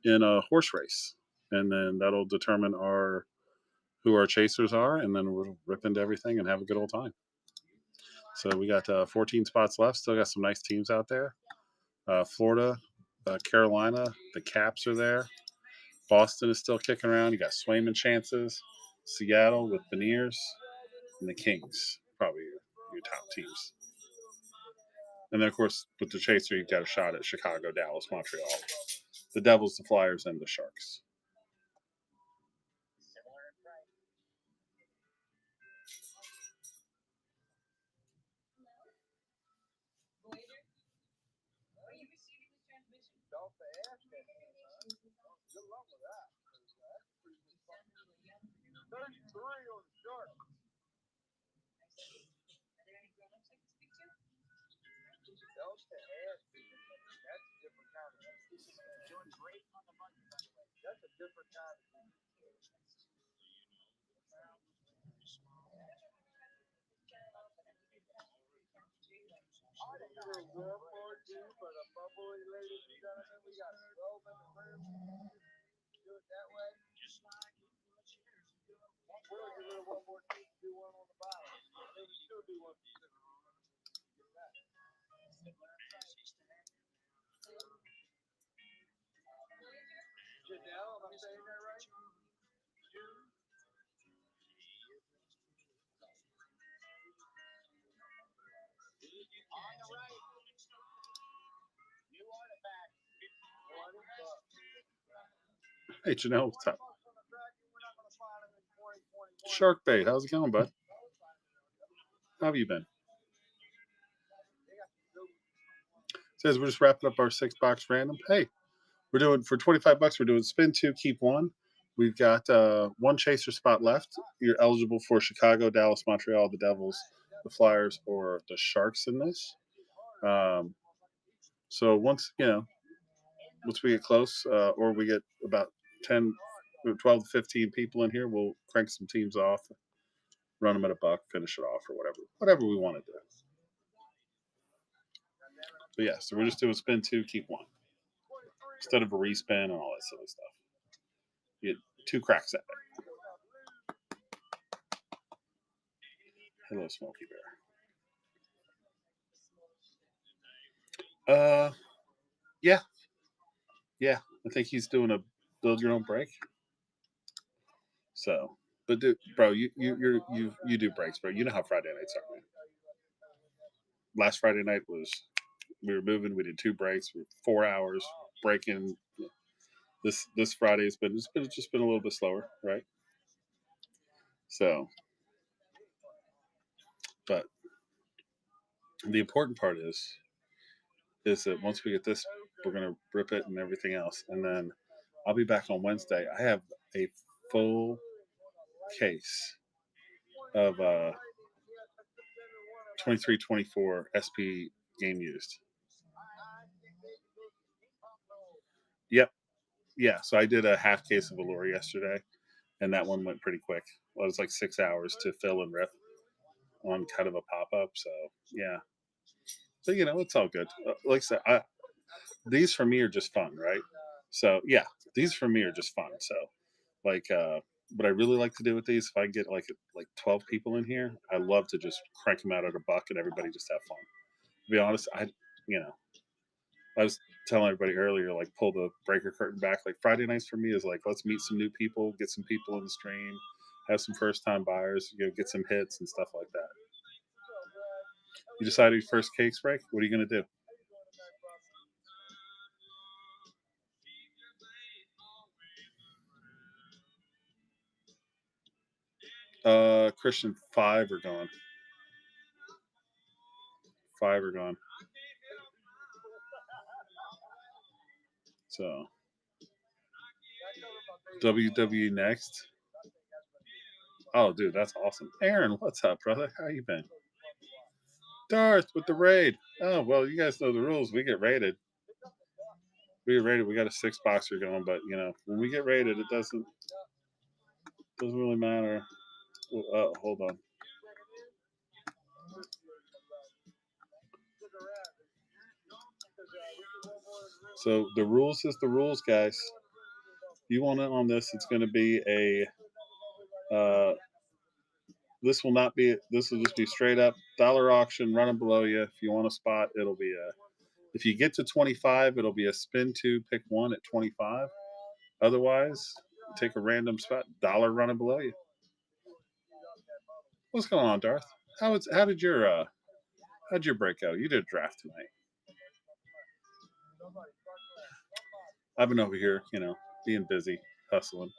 in a horse race, and then that'll determine who our chasers are, and then we'll rip into everything and have a good old time. So we got 14 spots left. Still got some nice teams out there. Florida, Carolina, the Caps are there. Boston is still kicking around. You got Swayman chances. Seattle with Veneers, and the Kings, probably your top teams. And then, of course, with the chaser, you've got a shot at Chicago, Dallas, Montreal, the Devils, the Flyers, and the Sharks. Good luck with that. That's pretty good fun. 33 on the shark. Delta Ashby. That's a different kind of doing great on the money. That's a different kind of either one or two, but a bubbly, ladies and gentlemen. We got 12 in the room. Do it that way. We'll get rid of one more team, do one on the bottom. Maybe still do one. Janelle, am I saying that right? On the right. New artifact. Hey, Janelle, what's up? Shark Bait, how's it going, bud? How have you been? Says we're just wrapping up our 6-box random. Hey, we're doing for 25 bucks. We're doing spin 2, keep 1. We've got one chaser spot left. You're eligible for Chicago, Dallas, Montreal, the Devils, the Flyers, or the Sharks in this. So once we get close, or we get about 10, 12 to 15 people in here, we'll crank some teams off, run them at $1, finish it off, or whatever we want to do. But yeah, so we're just doing spin 2, keep 1 instead of a respin and all that silly stuff. You get 2 cracks at it. Hello, Smokey Bear. Yeah, I think he's doing a build your own break. So, but dude, bro, you do breaks, bro. You know how Friday nights are, man. Last Friday night was we were moving. We did 2 breaks. We were 4 hours breaking. This Friday has been just been a little bit slower, right? So, but the important part is that once we get this, we're gonna rip it and everything else, and then I'll be back on Wednesday. I have a full case of 23-24 SP game used. Yep. Yeah. So I did a half case of Allure yesterday, and that one went pretty quick. Well, it was like 6 hours to fill and rip on kind of a pop up. So yeah. So it's all good. Like I said, these for me are just fun, right? So yeah, these for me are just fun. So like, what I really like to do with these, if I get like 12 people in here, I love to just crank them out at $1 and everybody just have fun. To be honest, I was telling everybody earlier, like pull the breaker curtain back. Like Friday nights for me is like, let's meet some new people, get some people in the stream, have some first time buyers, get some hits and stuff like that. You decided your first cakes break? What are you going to do? Christian, 5 are gone. 5 are gone. So, WWE next. Oh, dude, that's awesome. Aaron, what's up, brother? How you been? Darth with the raid. Oh, well, you guys know the rules. We get raided. We got a 6-boxer going, but when we get raided, it doesn't really matter. Hold on. So the rules is the rules, guys. You want in on this? It's going to be a. This will not be. This will just be straight up dollar auction running below you. If you want a spot, it'll be a. If you get to 25, it'll be a spin 2, pick 1 at 25. Otherwise, take a random spot, dollar running below you. What's going on, Darth? How'd your break go? You did a draft tonight. I've been over here, being busy, hustling.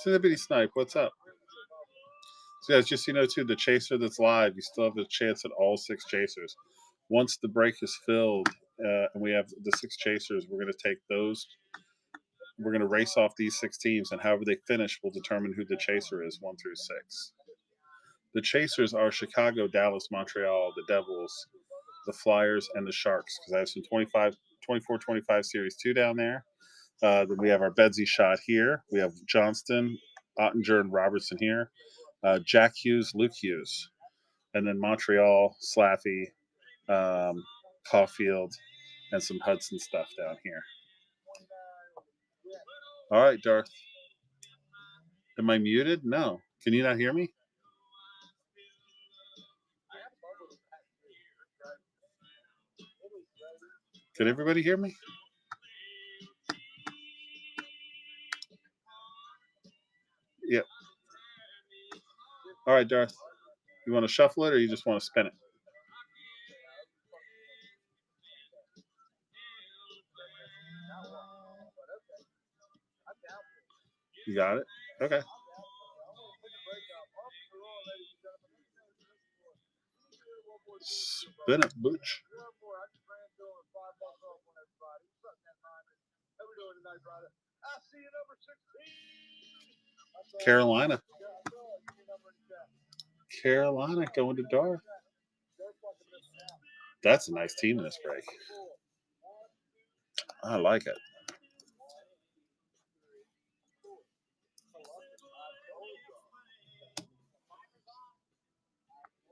Cinnabitty Snipe, what's up? So guys, just too, the chaser that's live, you still have a chance at all 6 chasers. Once the break is filled and we have the 6 chasers, we're going to take those. We're going to race off these 6 teams, and however they finish will determine who the chaser is, 1 through 6. The chasers are Chicago, Dallas, Montreal, the Devils, the Flyers, and the Sharks, because I have some 24-25 Series 2 down there. Then we have our Bedsy shot here. We have Johnston, Ottinger, and Robertson here. Jack Hughes, Luke Hughes. And then Montreal, Slaffy, Caulfield, and some Hudson stuff down here. All right, Darth. Am I muted? No. Can you not hear me? Can everybody hear me? Yep. All right, Darth. You want to shuffle it or you just want to spin it? You got it? Okay. Spin it, Booch. Carolina. Carolina going to Darth. That's a nice team in this break. I like it.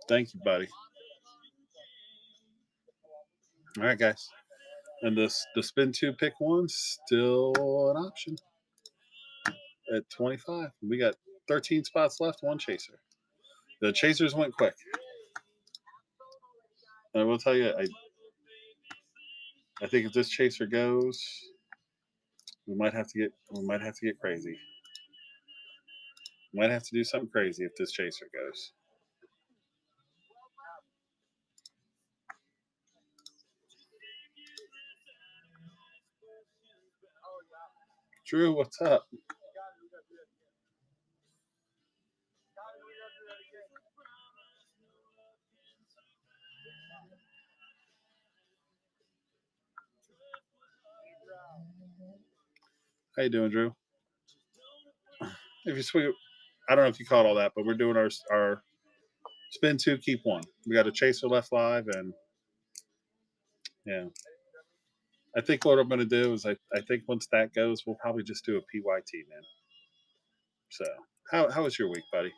Thank you, buddy. All right, guys. And the spin 2 pick 1 still an option at 25. We got 13 spots left, 1 chaser. The chasers went quick. And I will tell you, I think if this chaser goes, we might have to get crazy. Might have to do something crazy if this chaser goes. Drew, what's up? How you doing, Drew? If you sweet, I don't know if you caught all that, but we're doing our spin 2, keep 1. We got a chaser left live, and yeah. I think what I'm going to do is I think once that goes, we'll probably just do a PYT, man. So, how was your week, buddy?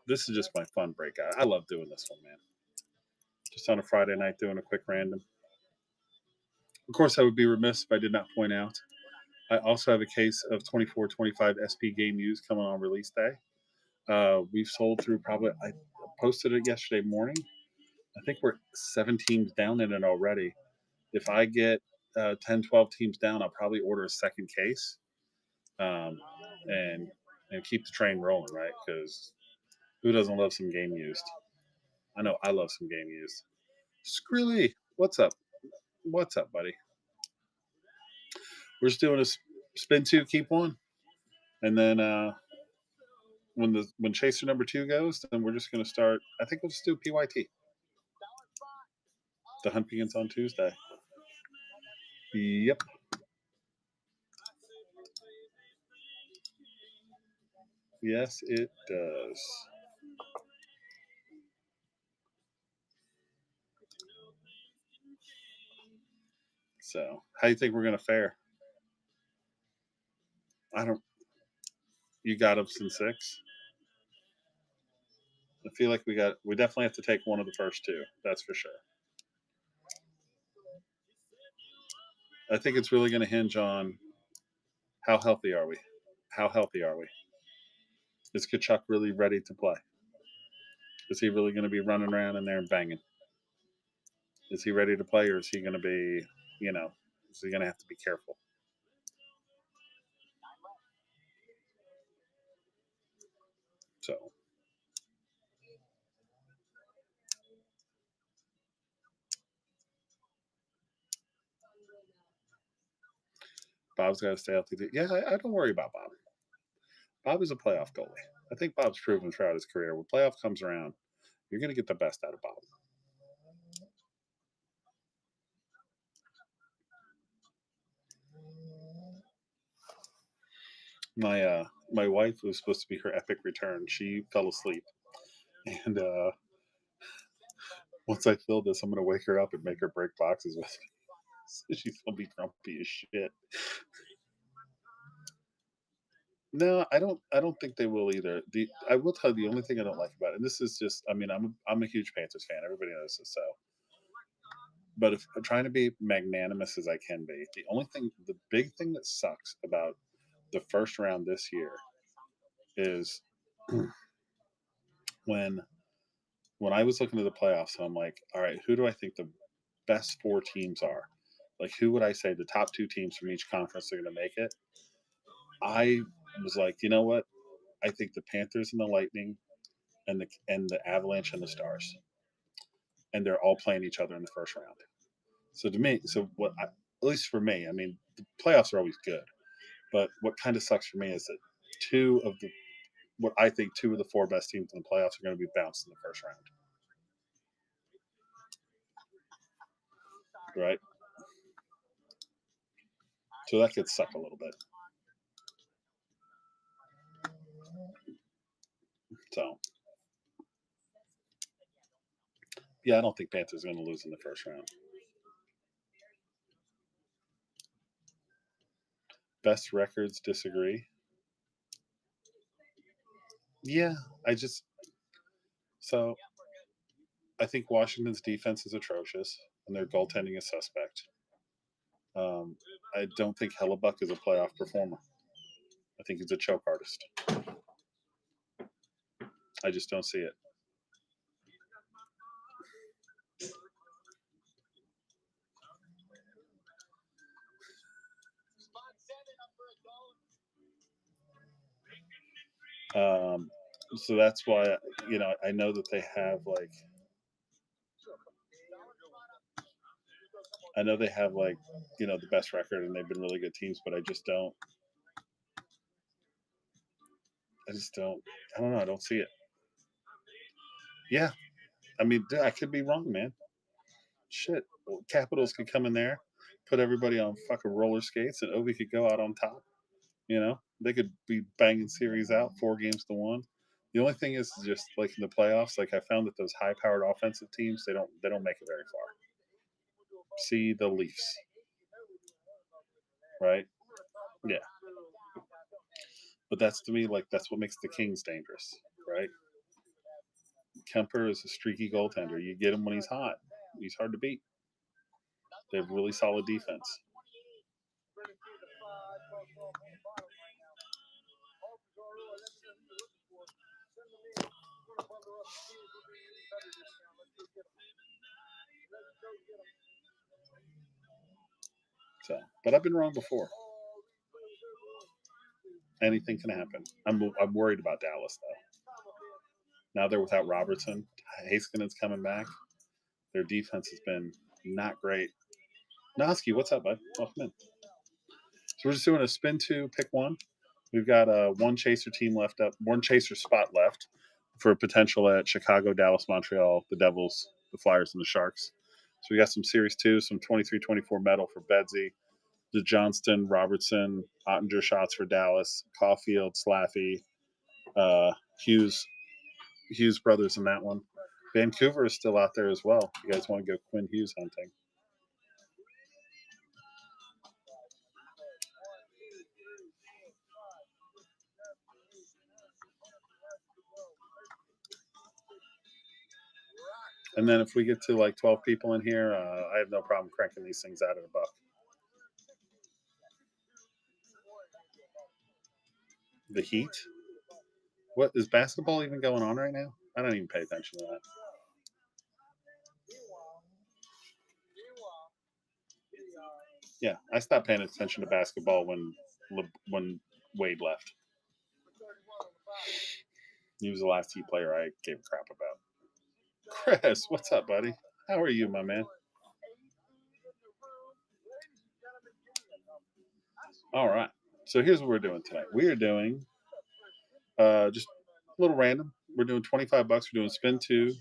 This is just my fun breakout. I love doing this one, man. Just on a Friday night doing a quick random. Of course, I would be remiss if I did not point out I also have a case of 24-25 SP Game Used coming on release day. We've sold through probably, I posted it yesterday morning. I think we're 7 teams down in it already. If I get 10, 12 teams down, I'll probably order a second case and keep the train rolling, right? Because who doesn't love some game used? I know I love some game used. Skrilly, what's up? What's up, buddy? We're just doing a spin 2, keep 1. And then when chaser number 2 goes, then we're just going to start. I think we'll just do PYT. The hunt begins on Tuesday. Yep. Yes, it does. So, how do you think we're going to fare? I don't. You got us in 6. I feel like we definitely have to take one of the first 2. That's for sure. I think it's really going to hinge on how healthy are we? How healthy are we? Is Kachuk really ready to play? Is he really going to be running around in there and banging? Is he ready to play, or is he going to be, is he going to have to be careful? So, Bob's got to stay healthy. Yeah, I don't worry about Bob. Bob is a playoff goalie. I think Bob's proven throughout his career when playoff comes around, you're going to get the best out of Bob. My wife was supposed to be her epic return. She fell asleep, and once I fill this, I'm going to wake her up and make her break boxes with me. So she's going to be grumpy as shit. No, I don't. I don't think they will either. I will tell you the only thing I don't like about it, and this is just. I mean, I'm a huge Panthers fan. Everybody knows this. So, but if I'm trying to be magnanimous as I can be, the big thing that sucks about the first round this year is when I was looking at the playoffs, I'm like, all right, who do I think the best 4 teams are? Like, who would I say the top 2 teams from each conference are going to make it? I was like, you know what? I think the Panthers and the Lightning and the Avalanche and the Stars, and they're all playing each other in the first round. So to me, at least for me, I mean, the playoffs are always good, but what kind of sucks for me is that 2 of the 4 best teams in the playoffs are going to be bounced in the first round. Right? So that could suck a little bit. So, yeah, I don't think Panthers are going to lose in the first round. Best records disagree. Yeah, So I think Washington's defense is atrocious, and their goaltending is suspect. I don't think Hellebuck is a playoff performer. I think he's a choke artist. I just don't see it. So that's why, I know that they have the best record and they've been really good teams, but I don't know. I don't see it. Yeah. I mean, I could be wrong, man. Shit. Capitals could come in there, put everybody on fucking roller skates, and Ovi could go out on top. They could be banging series out 4-1. The only thing is just like in the playoffs, like I found that those high-powered offensive teams, they don't make it very far. See the Leafs, right? Yeah, but that's to me that's what makes the Kings dangerous, right? Kemper is a streaky goaltender. You get him when he's hot. He's hard to beat. They have really solid defense. So, but I've been wrong before. Anything can happen. I'm worried about Dallas though. Now they're without Robertson. Haskinen's coming back. Their defense has been not great. Noski, what's up, bud? Welcome in. So we're just doing a spin 2, pick 1. We've got one chaser team left up, one chaser spot left for potential at Chicago, Dallas, Montreal, the Devils, the Flyers, and the Sharks. So we got some Series 2, some 23-24 medal for Bedsy, the Johnston, Robertson, Ottinger shots for Dallas, Caulfield, Slaffy, Hughes brothers in that one. Vancouver is still out there as well. You guys want to go Quinn Hughes hunting? And then if we get to like 12 people in here, I have no problem cranking these things out at $1. The Heat? What is basketball even going on right now? I don't even pay attention to that. Yeah, I stopped paying attention to basketball when Wade left. He was the last Heat player I gave a crap about. Chris, what's up, buddy? How are you, my man? All right. So here's what we're doing tonight. We are doing just a little random. We're doing $25. We're doing spin two,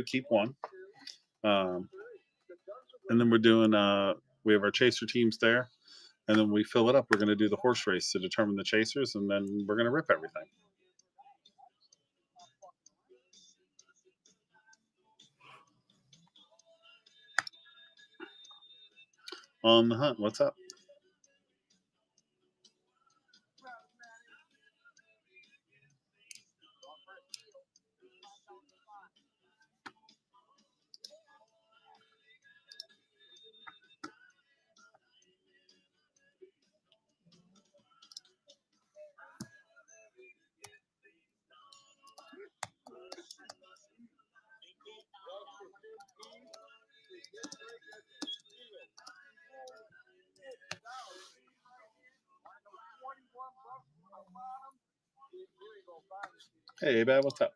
keep 1. And then we're doing we have our chaser teams there. And then we fill it up. We're going to do the horse race to determine the chasers, and then we're going to rip everything. On the hunt, what's up? Hey, Bab, what's up?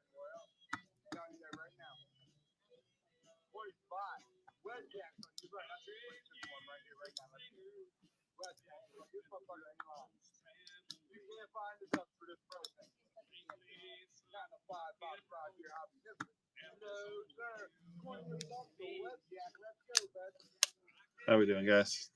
How we doing, guys?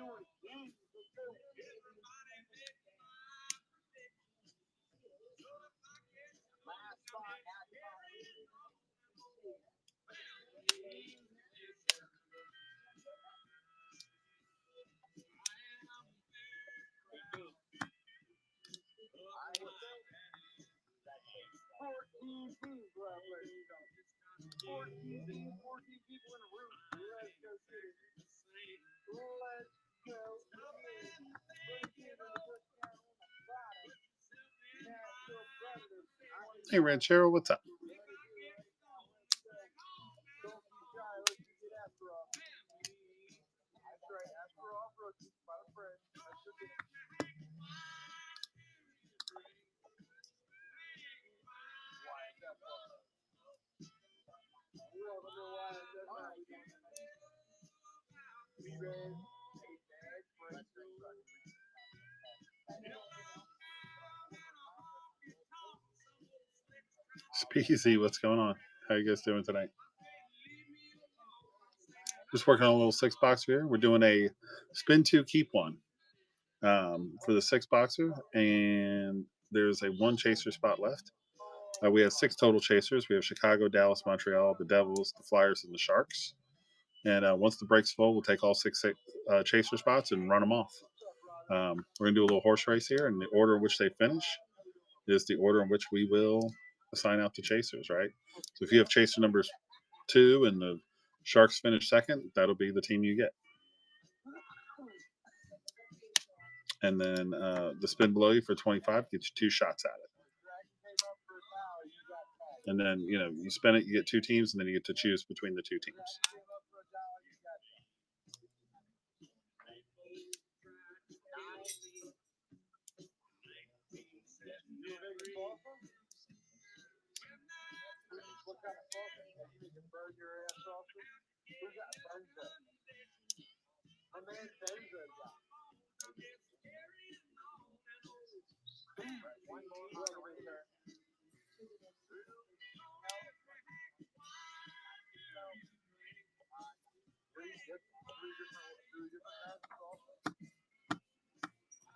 doing it. Let's go. Last spot at Iowa State. 14 teams left, ladies and gentlemen. 14 teams, 14 people in a room. Let's go get it. Let's go get it. Let's get it. Nashville Predators. Hey, Ranchero, what's up? Don't be shy. Let's get after us. That's right. After off rookies. By the friend. That's your game. Speakeasy, what's going on? How you guys doing tonight? Just working on a little 6-boxer here. We're doing a spin 2, keep 1 for the 6-boxer, and there's a 1 chaser spot left. We have 6 total chasers. We have Chicago, Dallas, Montreal, the Devils, the Flyers, and the Sharks. And once the break's full, we'll take all 6 chaser spots and run them off. We're going to do a little horse race here, and the order in which they finish is the order in which we will assign out the chasers, right? So if you have chaser numbers 2 and the Sharks finish second, that'll be the team you get. And then the spin below you for 25 gets you 2 shots at it. And then, you spin it, you get 2 teams, and then you get to choose between the 2 teams. What kind of sausage? You can burn your ass sausage? Who got Benzo? My man Benzo got. One more over there. Three different kinds of sausage.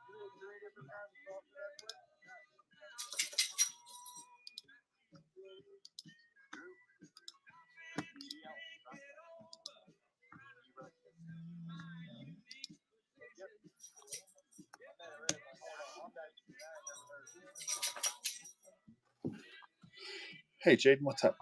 You need 3 different kinds of sausage. That's what. Hey, Jaden, what's up?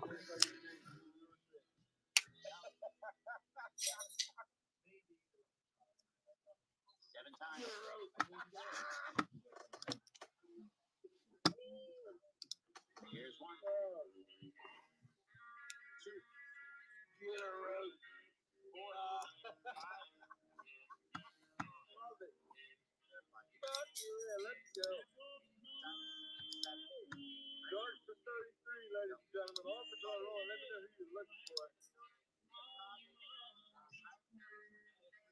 Here's one. 2. Get a roast. Love it. Fuck yeah, let's go. Darts for 33, ladies and gentlemen. Offer to roll. Let me know who you're looking for.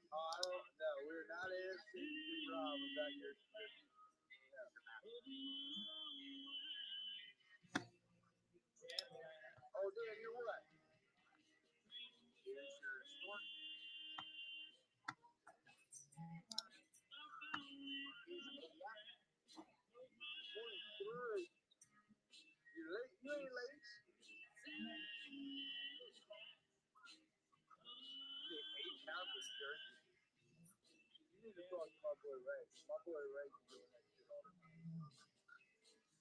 I don't know. We're not AFC. Rob, is that your? Oh, Dan, you're what? Here's your store. 23. You're late. You ain't late. You get 8 Cowboys jerseys. You need to talk to my boy Ray. My boy Ray is doing that shit all the time.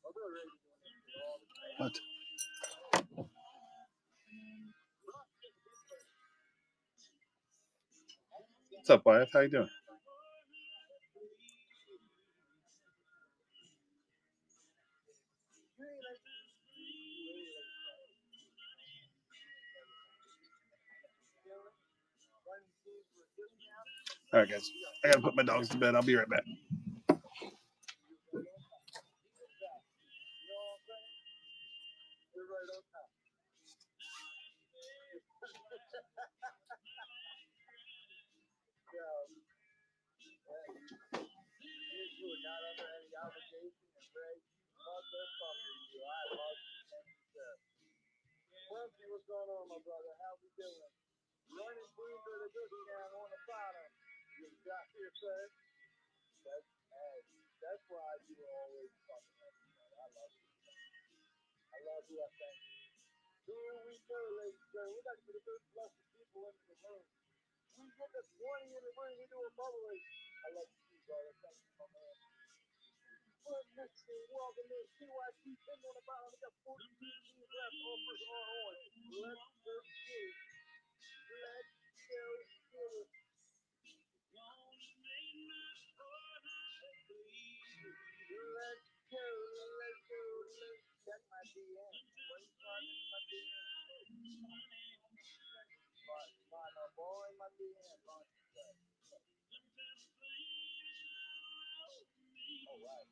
My boy Ray is doing that shit all the time. What? What's up, Wyatt? How you doing? All right, guys. I got to put my dogs to bed. I'll be right back. You're right on time. You are not under any obligation, and Ray, motherfucker, you. I love you. Quincy, what's going on, my brother? How we doing? Running team for the discount on the bottom. You got here sir. That's why you always fucking everybody. I love you. I love you. I thank you. Here we go, ladies and gentlemen. We got to get a good plus of people into the room. We get the 20 in the room. We do a bubble. I love you, brother. Thank you, my man. Well, let's see. Welcome to CYT 10 on the bottom. We got 14 teams left. Offers are on. Let's go get it. Let's go get it. Let's go. Let's go. Let's check my DM. What are you talking to my DM? My boy, my DM. All right.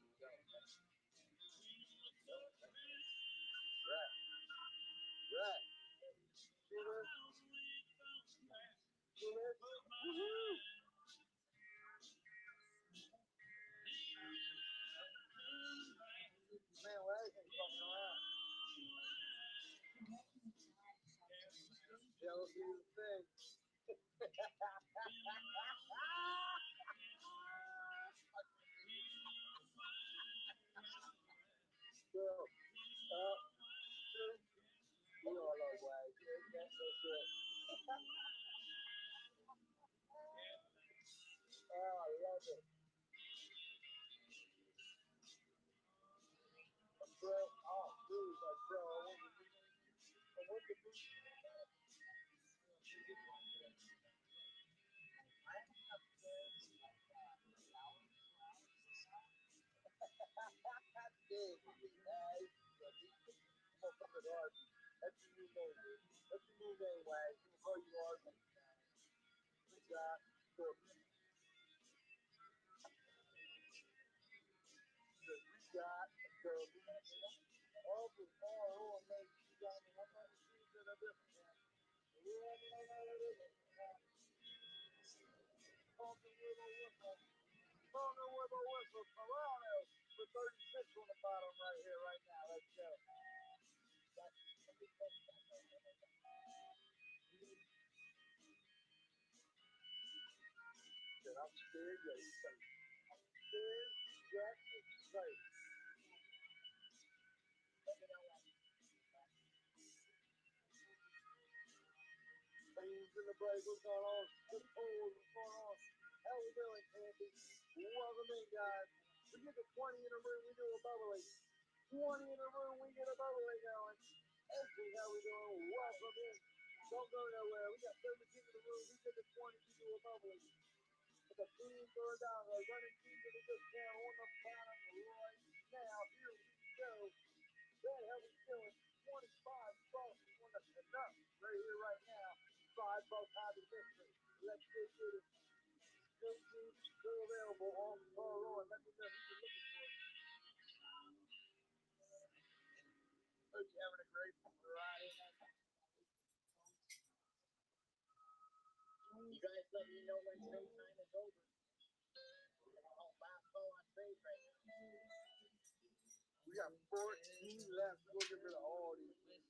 Right. Shooter. Shooter. Woohoo. Man, why is he fucking around? Jealousy is a thing. So, we all know why. That's it. Oh, I love it. Bro, oh, dude, like, bro, I went to That's your new name. That's your new name, Wag. We'll call you Arby. We got the all the all names. You got the one of the things that are different. Talking with a whistle. Toronto for 36 on the bottom right here, right now. Let's go. I'm scared, yet excited. I'm scared, yet excited. Things in the break, what's going on? What's going on? How we doing, Andy? Welcome in, guys. We get the 20 in a room, we do a bubbly. 20 in a room, we get a bubbly going. Andy, how we doing? Welcome in. Don't go nowhere. We got 17 in the room, we get the 20, we do a bubbly. The team goes down, the running team to the discount on the bottom right now. Here we go. Good, how we doing? 25 bucks on the enough right here, right now. $5 hobby history. Let's go get it. Still teams still available on Star Roy. Let me know who you're looking for. Hope you're having a great Friday night. You guys let me know when trade time is over. Last call on trade right now. We got 14 left. We'll get rid of all these things.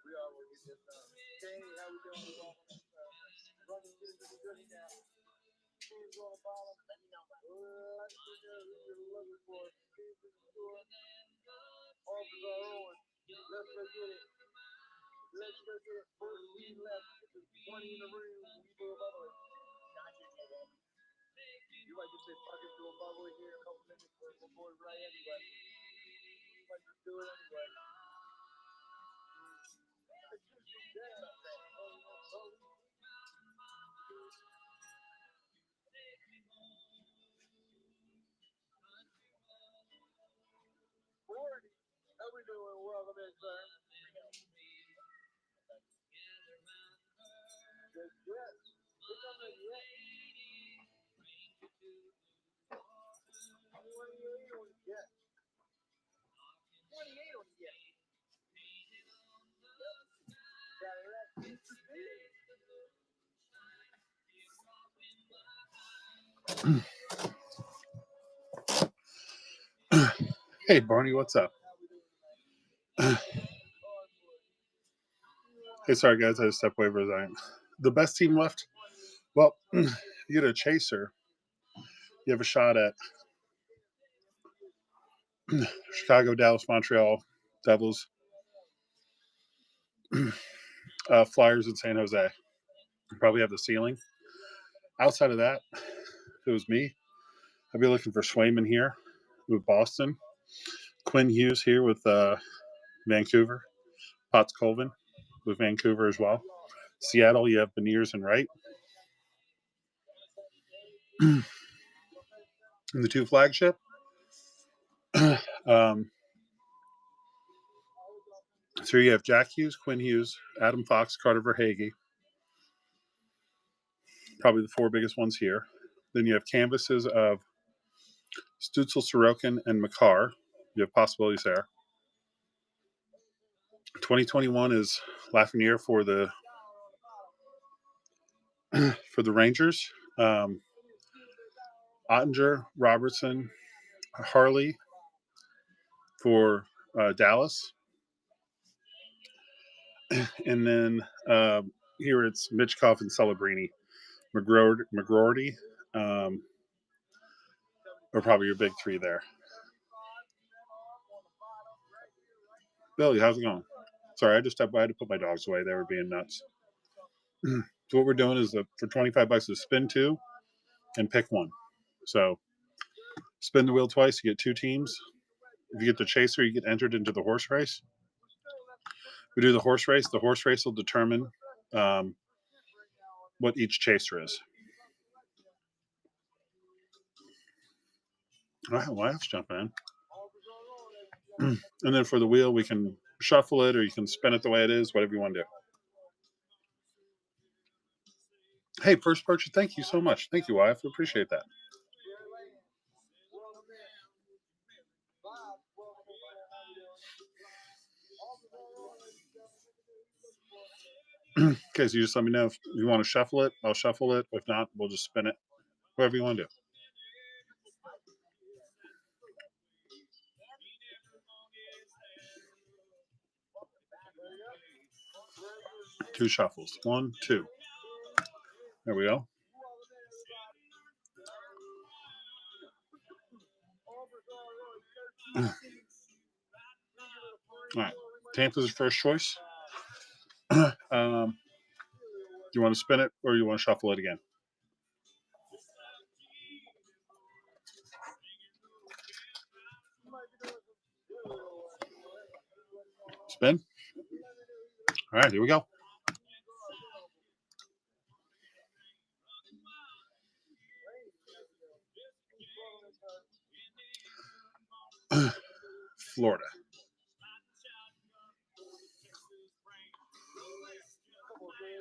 We are going to get this done. Danny, how we doing? Welcome. Running to the good now. Teams on the bottom. Let me know. Let's see who you're looking for. Teams in the store. Offers are on. Let's go get it. Let's go get it. 14 left. Get the 20 in the room. We do a bubbly. You might just say, fuck it, do a bubbly here in a couple minutes. We'll board right anyway. You might just do it anyway. How we doing? Welcome in, sir. Yes, yes. Look on the yes. 28 on the yes. 28 on the yes. Got it right. Hey, Barney, what's up? Hey, sorry, guys. I just stepped away for a second. The best team left? Well, you get a chaser, you have a shot at Chicago, Dallas, Montreal, Devils, Flyers, and San Jose. You probably have the ceiling. Outside of that, if it was me, I'd be looking for Swayman here with Boston, Quinn Hughes here with Vancouver, Potts Colvin with Vancouver as well. Seattle, you have Beniers and Wright. And the two flagship, so you have Jack Hughes, Quinn Hughes, Adam Fox, Carter Verhaeghe. Probably the four biggest ones here. Then you have canvases of Stutzel, Sorokin, and Makar. You have possibilities there. 2021 is Lafreniere for the Rangers. Ottinger, Robertson, Harley for Dallas. And then here it's Michkov and Celebrini. McGroarty are probably your big three there. Billy, how's it going? Sorry, I had to put my dogs away. They were being nuts. So what we're doing is for $25 is spin two and pick one. So spin the wheel twice, you get two teams. If you get the chaser, you get entered into the horse race. We do the horse race. The horse race will determine what each chaser is. Wife's jumping in. And then for the wheel, we can shuffle it or you can spin it the way it is, whatever you want to do. Hey, first purchase, thank you so much. Thank you, wife. We appreciate that. Okay, so you just let me know if you want to shuffle it. I'll shuffle it. If not, we'll just spin it. Whatever you want to do. Two shuffles. 1, 2. There we go. All right. Tampa's first choice. Do you want to spin it or you want to shuffle it again? Spin. All right, here we go. Florida.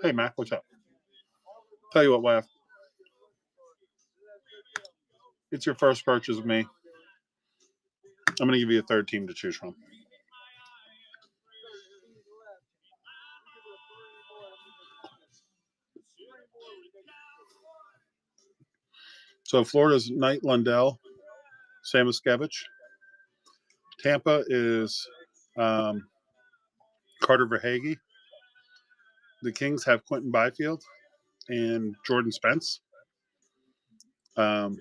Hey, Mac, what's up? Tell you what, wife. It's your first purchase of me. I'm going to give you a third team to choose from. So Florida's Knight Lundell, Samoskevich. Tampa is Carter Verhaeghe. The Kings have Quentin Byfield and Jordan Spence. You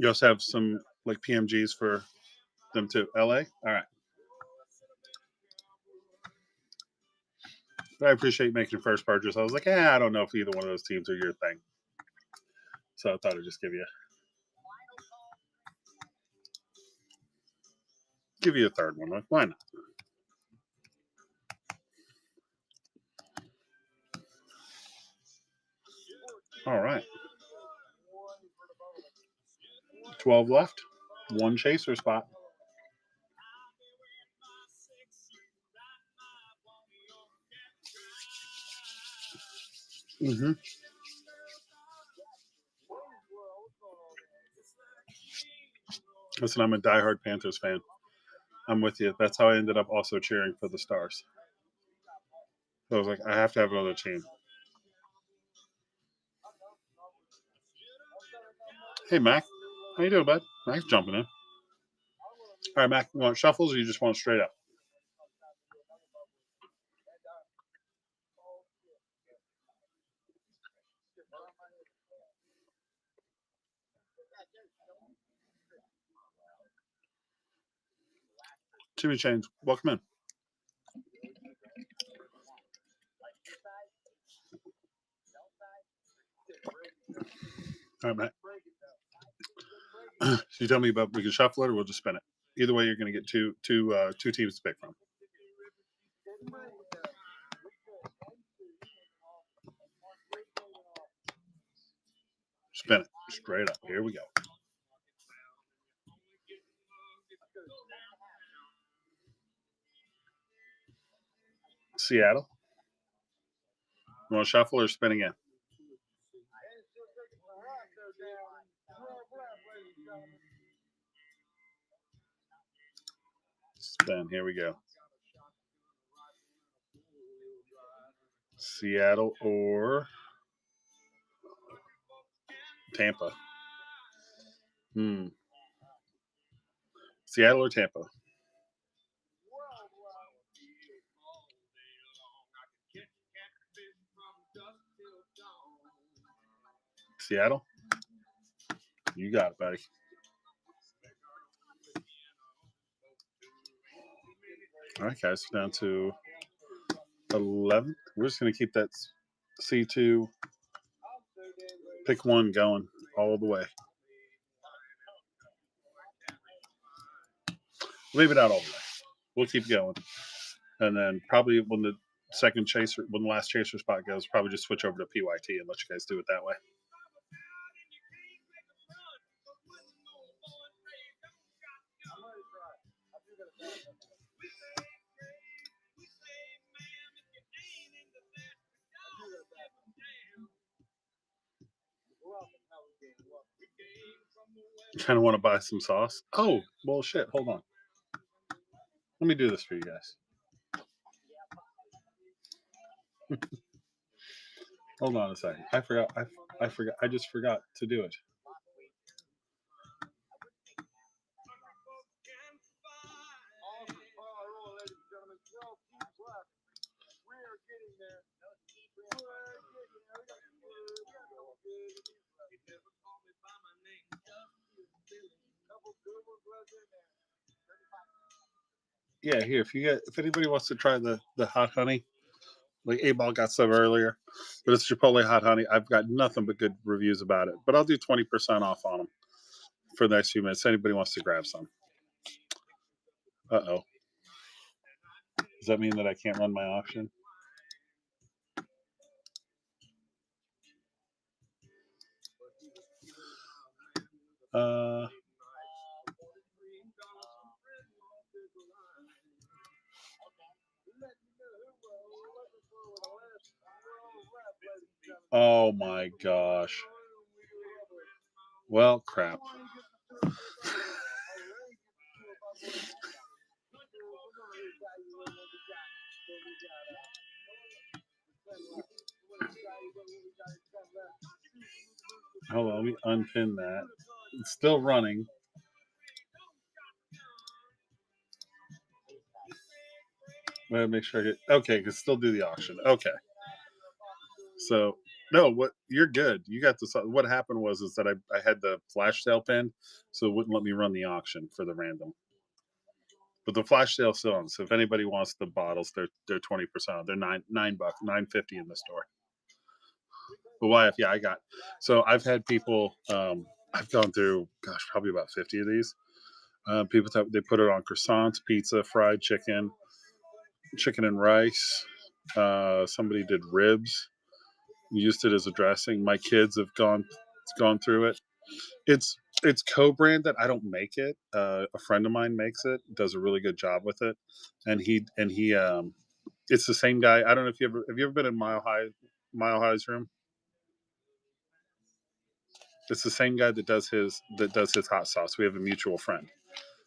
also have some like PMGs for them too. LA? All right. But I appreciate making your first purchase. I was like, I don't know if either one of those teams are your thing. So I thought I'd just give you a third one. Like, why not? All right. 12 left. One chaser spot. Mm-hmm. Listen, I'm a diehard Panthers fan. I'm with you. That's how I ended up also cheering for the Stars. So I was like, I have to have another team. Hey, Mac. How you doing, bud? Mac's jumping in. All right, Mac, you want shuffles or you just want straight up? Jimmy Chains, welcome in. All right, Matt. So you tell me about we can shuffle it or we'll just spin it. Either way, you're going to get two teams to pick from. Spin it straight up. Here we go. Seattle. You want to shuffle or spin again? Spin. Here we go. Seattle or Tampa. Seattle or Tampa? Seattle? You got it, buddy. All right, guys. Down to 11. We're just going to keep that C2 pick one going all the way. Leave it out all the way. We'll keep going. And then probably when the last chaser spot goes, probably just switch over to PYT and let you guys do it that way. Kind of want to buy some sauce. Oh, well, shit. Hold on. Let me do this for you guys. Hold on a second. I forgot. I just forgot to do it. Yeah, here. If anybody wants to try the hot honey, like A-Ball got some earlier, but it's Chipotle hot honey. I've got nothing but good reviews about it. But I'll do 20% off on them for the next few minutes. Anybody wants to grab some? Uh-oh. Does that mean that I can't run my auction? Oh my gosh. Well, crap. Hold on, let me unpin that. It's still running. I'm gonna make sure I get okay. Can still do the auction. Okay. So no, what you're good. You got this. What happened was that I had the flash sale pinned, so it wouldn't let me run the auction for the random. But the flash sale's still on. So if anybody wants the bottles, they're 20%. They're $9, $9.50 in the store. But YF, I got. So I've had people. I've gone through, gosh, probably about 50 of these. People they put it on croissants, pizza, fried chicken and rice. Somebody did ribs. Used it as a dressing. My kids have gone through it. It's co-branded. I don't make it. A friend of mine makes it. Does a really good job with it, and he it's the same guy. I don't know if you ever been in Mile High's room. It's the same guy that does his hot sauce. We have a mutual friend,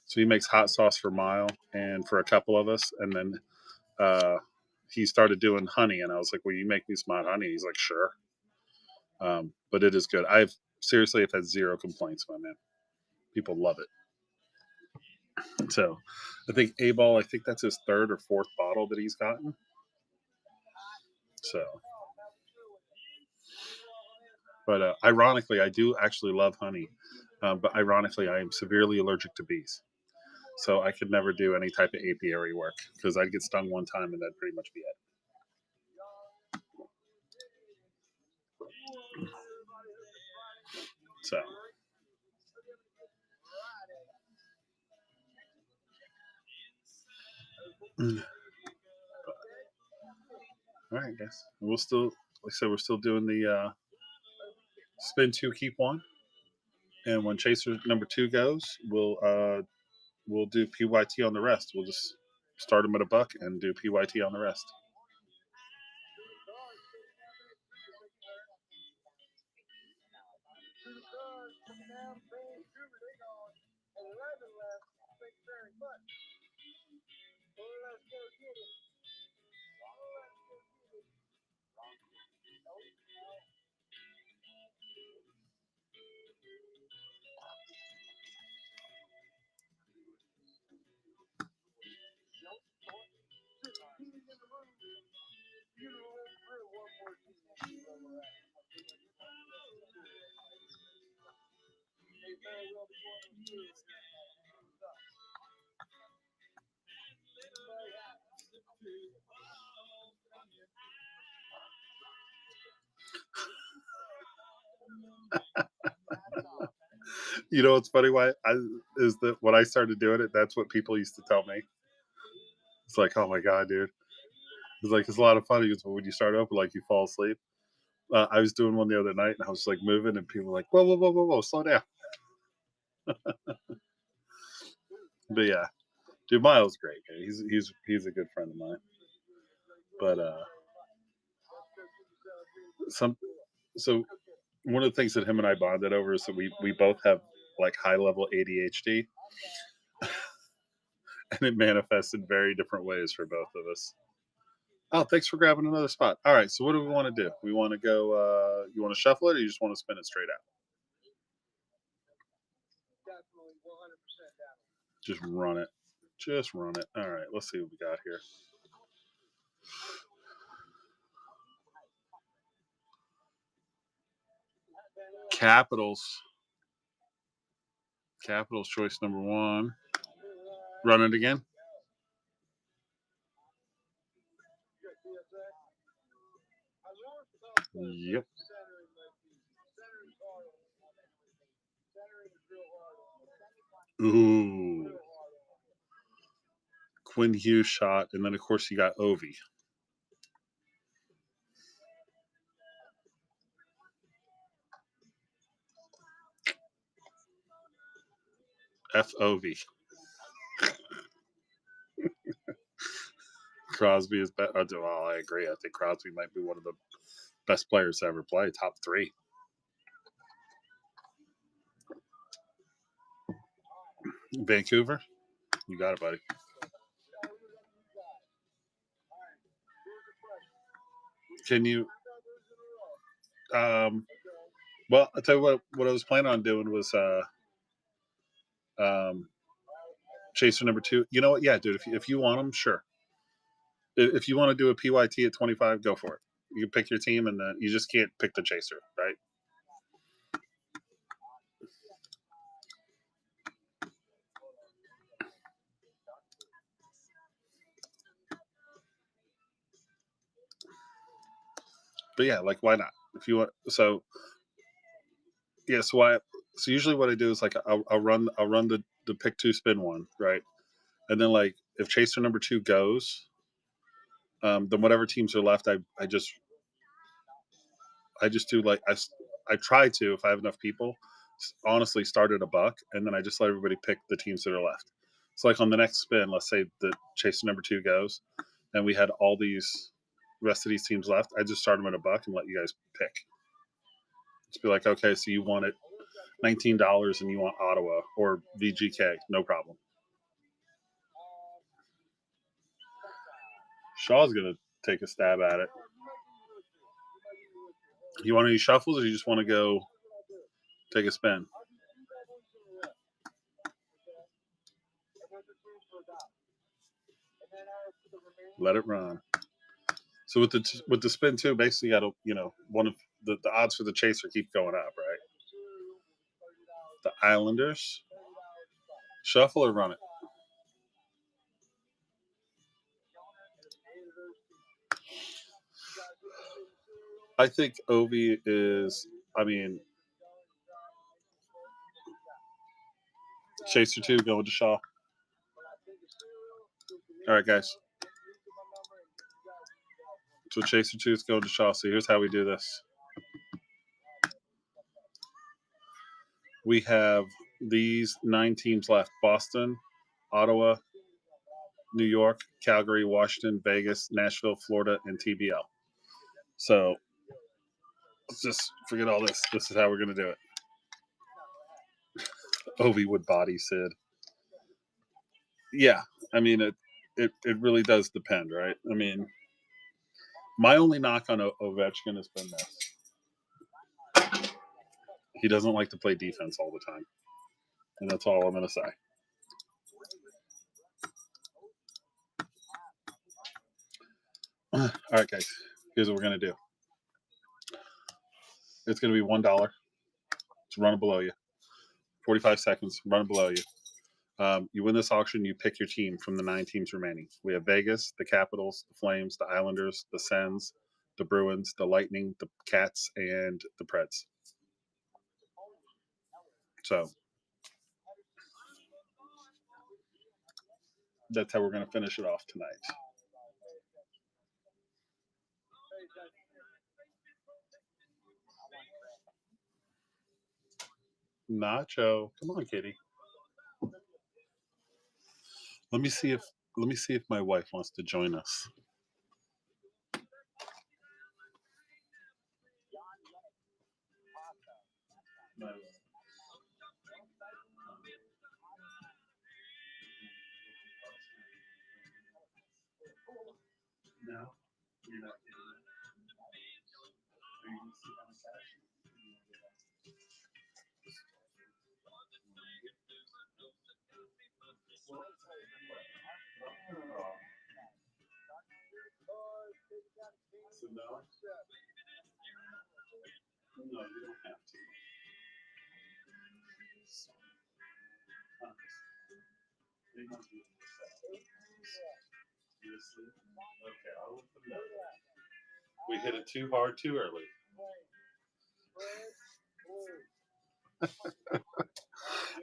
so he makes hot sauce for Mile and for a couple of us, and then he started doing honey, and I was like, "Will you make me some hot honey?" He's like, "Sure." But it is good. I've had zero complaints, my man. People love it. So I think A-Ball, I think that's his third or fourth bottle that he's gotten. So, but ironically, I do actually love honey. But ironically, I am severely allergic to bees. So I could never do any type of apiary work because I'd get stung one time and that'd pretty much be it. So. All right, guys. We'll still, like I said, we're still doing the spin 2, keep 1, and when chaser number 2 goes, we'll do PYT on the rest. We'll just start them at $1 and do PYT on the rest. You know what's funny? Is that when I started doing it, that's what people used to tell me. It's like, oh my god, dude. It's like it's a lot of fun because when you start open, like you fall asleep. I was doing one the other night and I was like moving, and people were like, whoa, whoa, whoa, whoa, whoa, slow down. But yeah, dude, Miles great. Man. He's a good friend of mine. But so one of the things that him and I bonded over is that we both have like high level ADHD, and it manifests in very different ways for both of us. Oh, thanks for grabbing another spot. All right, so what do we want to do? We want to go. You want to shuffle it, or you just want to spin it straight out? Just run it. Just run it. All right, let's see what we got here. Capitals. Capitals choice number 1. Run it again. Yep. Ooh. Quinn Hughes shot, and then of course you got Ovi. FOV. Crosby is better. Well, I agree. I think Crosby might be one of the best players to ever play. Top 3. Vancouver. You got it, buddy. Can you? Well, I'll tell you what I was planning on doing was chaser number 2. You know what? Yeah, dude. If you want them, sure. If you want to do a PYT at 25, go for it. You can pick your team, and then you just can't pick the chaser, right? But yeah, like why not? If you want, so yeah, so usually what I do is like I'll run the pick 2 spin 1, right? And then like if chaser number 2 goes, then whatever teams are left, I just do like I try to, if I have enough people, honestly start at $1, and then I just let everybody pick the teams that are left. So like on the next spin, let's say the chaser number 2 goes, and we had all these rest of these teams left. I just start them at $1 and let you guys pick. Just be like, okay, so you want it $19 and you want Ottawa or VGK, no problem. Shaw's gonna take a stab at it. You want any shuffles, or you just want to go take a spin? Let it run. So with the spin 2, basically, you got to one of the odds for the chaser keep going up, right? The Islanders, shuffle or run it? I think Ovi is, I mean, Chaser 2 going to Shaw. All right, guys. So Chaser 2 is going to Shaw. So here's how we do this. We have these 9 teams left: Boston, Ottawa, New York, Calgary, Washington, Vegas, Nashville, Florida, and TBL. So let's just forget all this. This is how we're going to do it. Ovi would body Sid. Yeah, I mean, it really does depend, right? I mean, my only knock on Ovechkin has been this. He doesn't like to play defense all the time. And that's all I'm going to say. All right, guys. Here's what we're going to do. It's going to be $1 to run it below you. 45 seconds, run it below you. You win this auction, you pick your team from the 9 teams remaining. We have Vegas, the Capitals, the Flames, the Islanders, the Sens, the Bruins, the Lightning, the Cats, and the Preds. So that's how we're going to finish it off tonight. Nacho, come on, kitty. Let me see if my wife wants to join us. No, you're not getting it. Are you going to sit on the couch? So no? No, you don't have to. They must be okay, I'll look them up. We hit it too hard too early.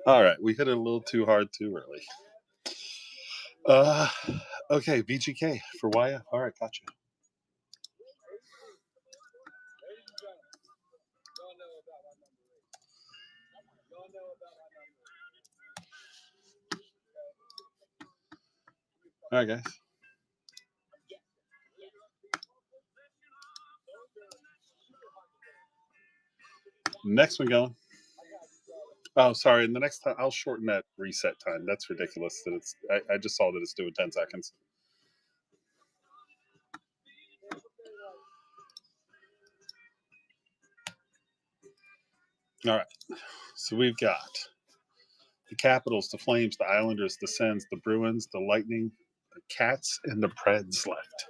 All right, we hit it a little too hard too early. Okay, VGK for Wyatt. All right, gotcha. All right, guys. Next one going. Oh, sorry. And the next time I'll shorten that reset time. That's ridiculous. That it's. I just saw that it's doing 10 seconds. All right. So we've got the Capitals, the Flames, the Islanders, the Sens, the Bruins, the Lightning, the Cats, and the Preds left.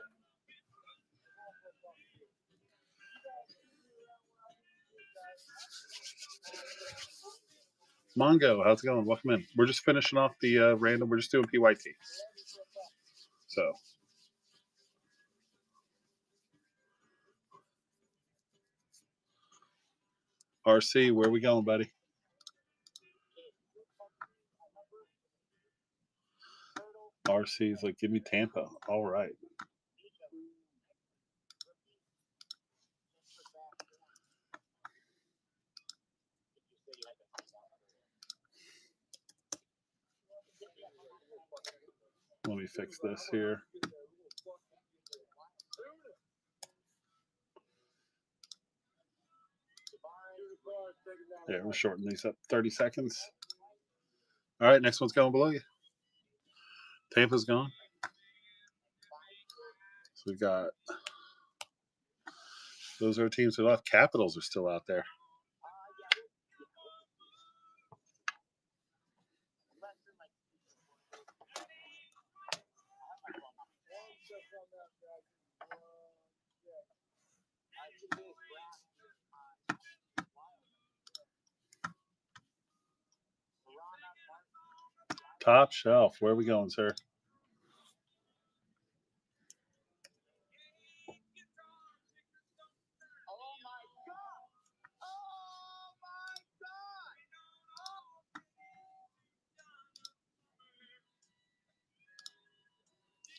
Mongo, how's it going? Welcome in. We're just finishing off the random. We're just doing PYT. So. RC, where are we going, buddy? RC's like, give me Tampa. All right. Let me fix this here. Yeah, we're shortening these up 30 seconds. All right, next one's going below you. Tampa's gone. So we got those are our teams that left. Capitals are still out there. Top shelf. Where are we going, sir?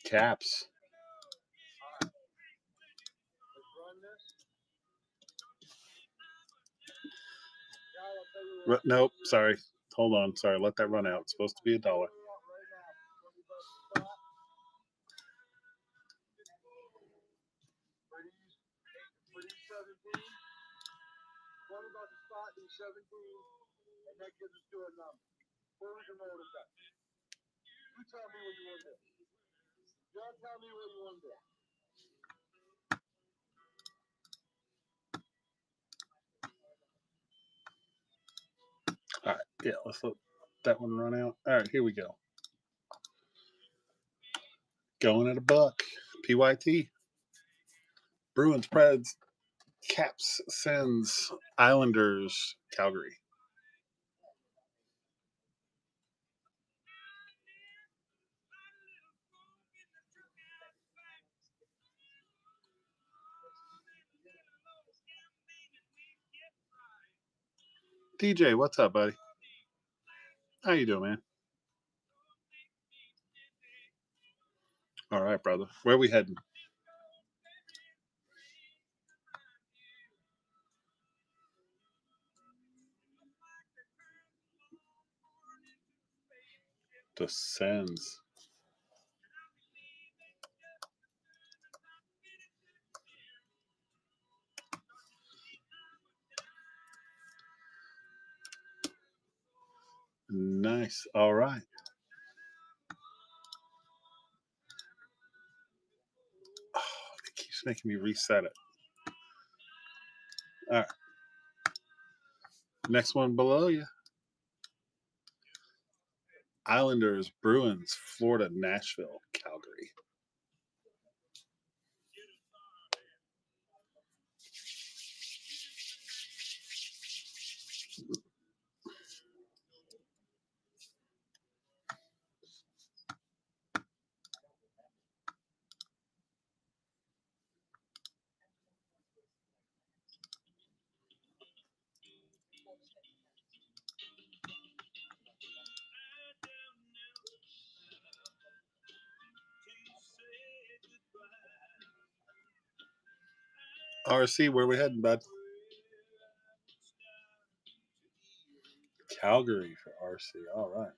Caps. Let's run this. Guy, I'll tell you what. Nope, sorry. Hold on. Sorry, let that run out. It's supposed to be $1. Right now, 20 bucks a spot. For these 17, 20 bucks a spot, these 17, and that gives us to a number. Where we can roll this up. You tell me what you want to do. John, tell me what you want to do. All right, yeah, let's let that one run out. All right, here we go. Going at $1. PYT. Bruins, Preds, Caps, Sens, Islanders, Calgary. DJ, what's up, buddy? How you doing, man? All right, brother. Where we heading? The Sens. Nice. All right. Oh, it keeps making me reset it. All right. Next one below you. Islanders, Bruins, Florida, Nashville, Calgary. RC, where we heading, bud? Calgary for RC. All right.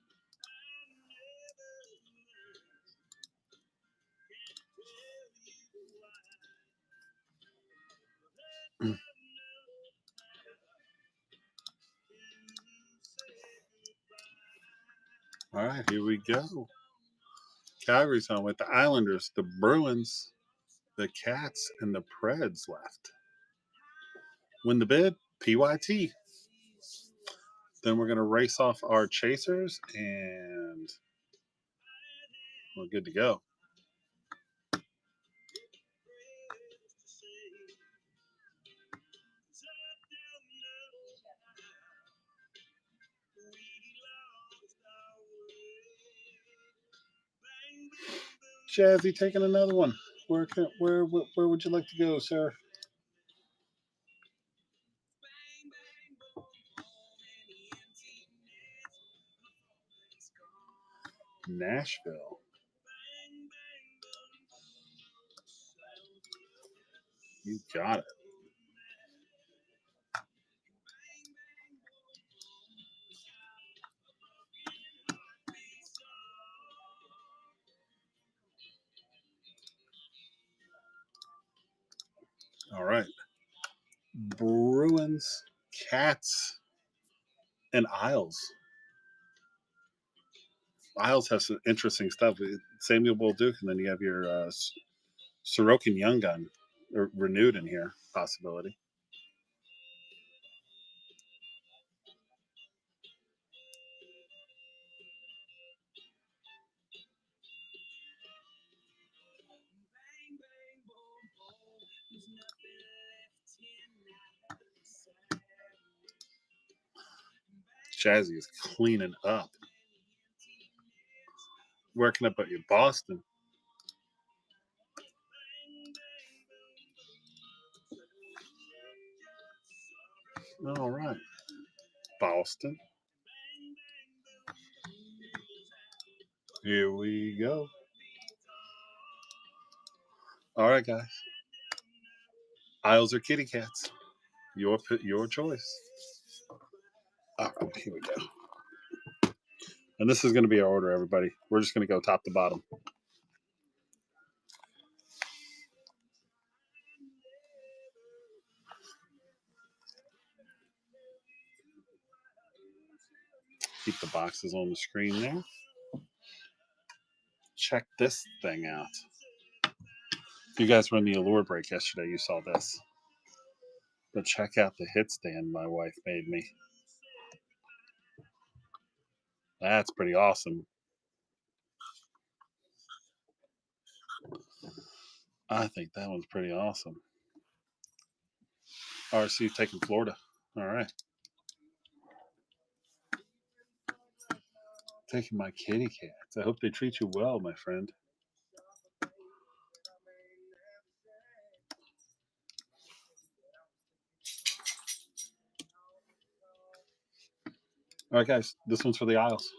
All right, here we go. Calgary's on with the Islanders, the Bruins, the Cats, and the Preds left. Win the bid, PYT. Then we're going to race off our chasers, and we're good to go. Jazzy taking another one. Where would you like to go, sir? Nashville. You got it. All right. Bruins, Cats, and Isles. Isles has some interesting stuff. Samuel Bolduc, and then you have your Sorokin Young Gun renewed in here, possibility. Jazzy is cleaning up. Where can I put you? Boston. All right. Boston. Here we go. All right, guys. Aisles or kitty cats? Your choice. All right, here we go. And this is going to be our order, everybody. We're just going to go top to bottom. Keep the boxes on the screen there. Check this thing out. If you guys were in the Allure break yesterday, you saw this. But check out the hit stand my wife made me. That's pretty awesome. I think that one's pretty awesome. RC taking Florida. All right. Taking my kitty cats. I hope they treat you well, my friend. All right, guys. This one's for the aisles.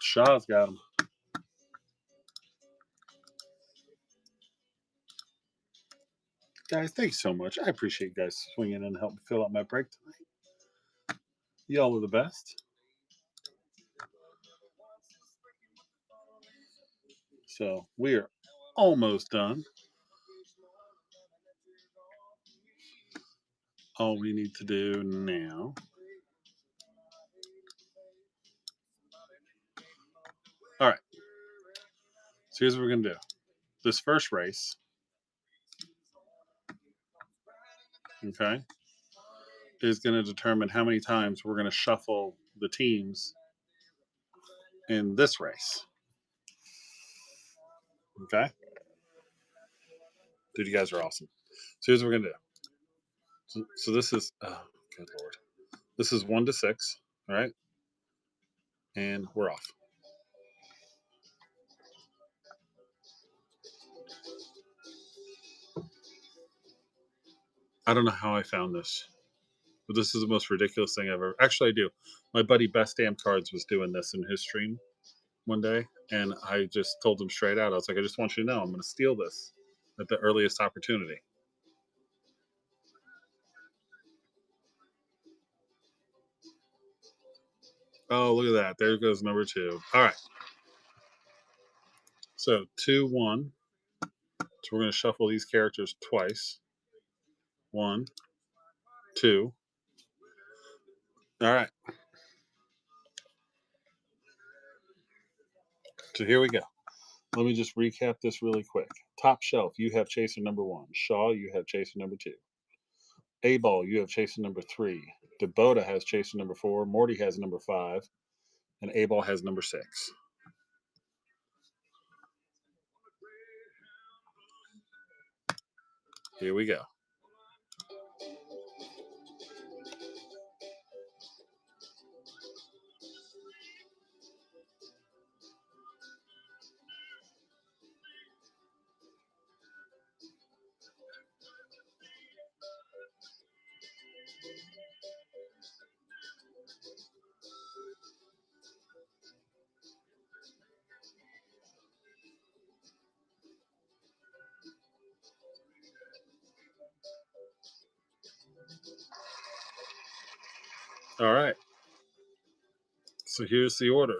Shaw's got them. Guys, thanks so much. I appreciate you guys swinging in and helping fill out my break tonight. Y'all are the best. So we are almost done. All we need to do now. All right. So here's what we're going to do. This first race, okay, is going to determine how many times we're going to shuffle the teams in this race. Okay? Dude, you guys are awesome. So here's what we're going to do. So this is, oh, good Lord. This is 1 to 6, all right? And we're off. I don't know how I found this, but this is the most ridiculous thing I've ever. Actually, I do. My buddy Best Damn Cards was doing this in his stream one day, and I just told him straight out. I was like, I just want you to know, I'm going to steal this at the earliest opportunity. Oh, look at that. There goes number 2. All right. So 2, 1. So we're going to shuffle these characters twice. 1, 2. All right. So here we go. Let me just recap this really quick. Top shelf, you have chaser number 1. Shaw, you have chaser number 2. A-Ball, you have chaser number 3. Debota has chaser number 4. Morty has number 5. And A-Ball has number 6. Here we go. All right. So here's the order.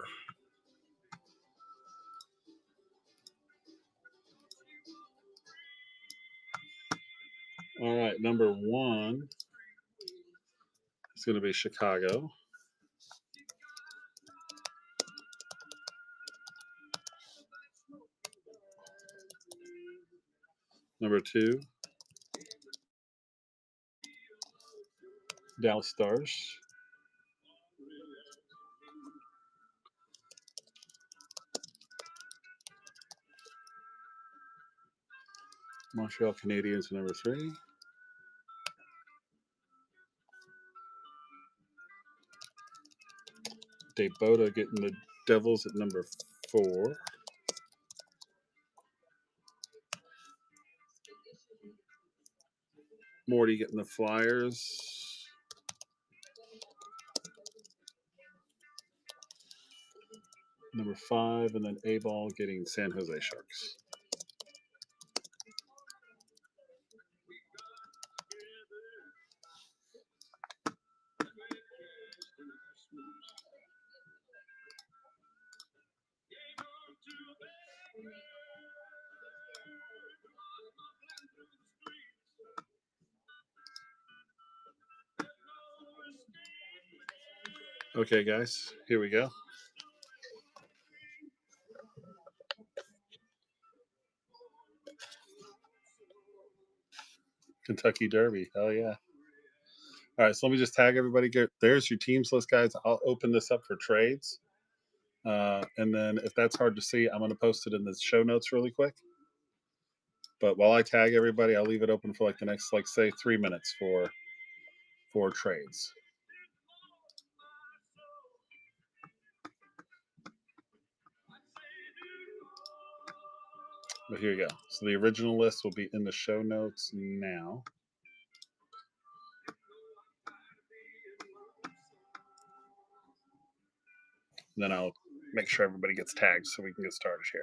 All right. Number 1 is going to be Chicago. Number 2, Dallas Stars. Montreal Canadiens at number 3. Debota getting the Devils at number 4. Morty getting the Flyers. Number 5, and then A-Ball getting San Jose Sharks. Okay, guys, here we go. Kentucky Derby. Hell yeah. All right, so let me just tag everybody. There's your teams list, guys. I'll open this up for trades. And then if that's hard to see, I'm going to post it in the show notes really quick. But while I tag everybody, I'll leave it open for like the next, like, say, 3 minutes for trades. But here you go. So the original list will be in the show notes now. And then I'll make sure everybody gets tagged so we can get started here.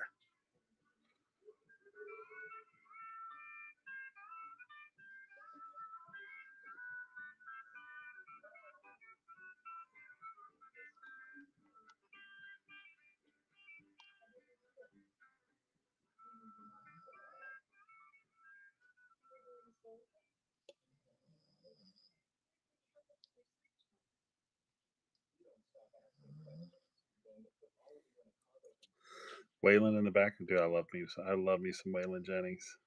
Waylon in the back. Dude, I love me some Waylon Jennings.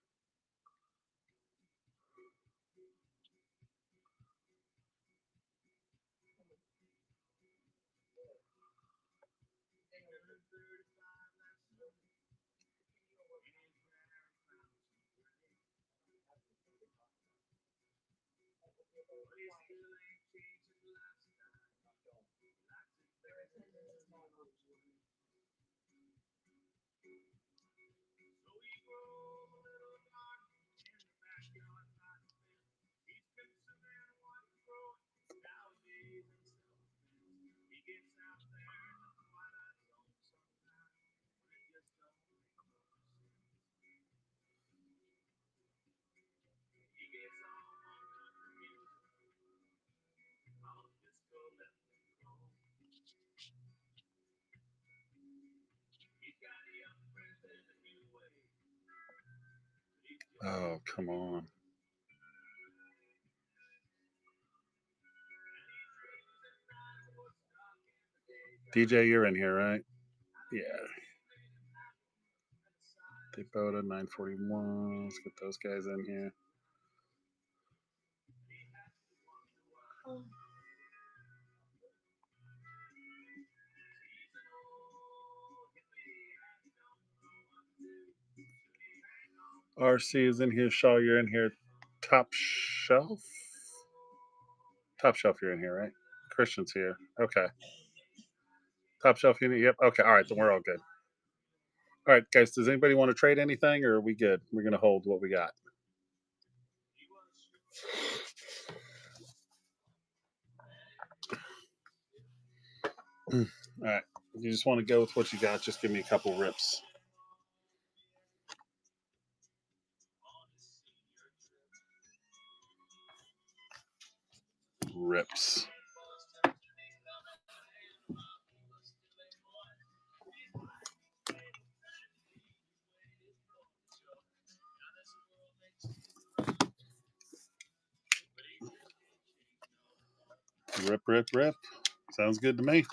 Oh, come on. DJ, you're in here, right? Yeah. Debota, 941. Let's get those guys in here. RC is in here. Shaw, you're in here. Top Shelf? Top Shelf, you're in here, right? Christian's here. Okay. Top Shelf unit. Yep. Okay. All right. Then we're all good. All right, guys. Does anybody want to trade anything, or are we good? We're gonna hold what we got. All right. You just want to go with what you got. Just give me a couple rips. Rips. Rip, rip, rip. Sounds good to me.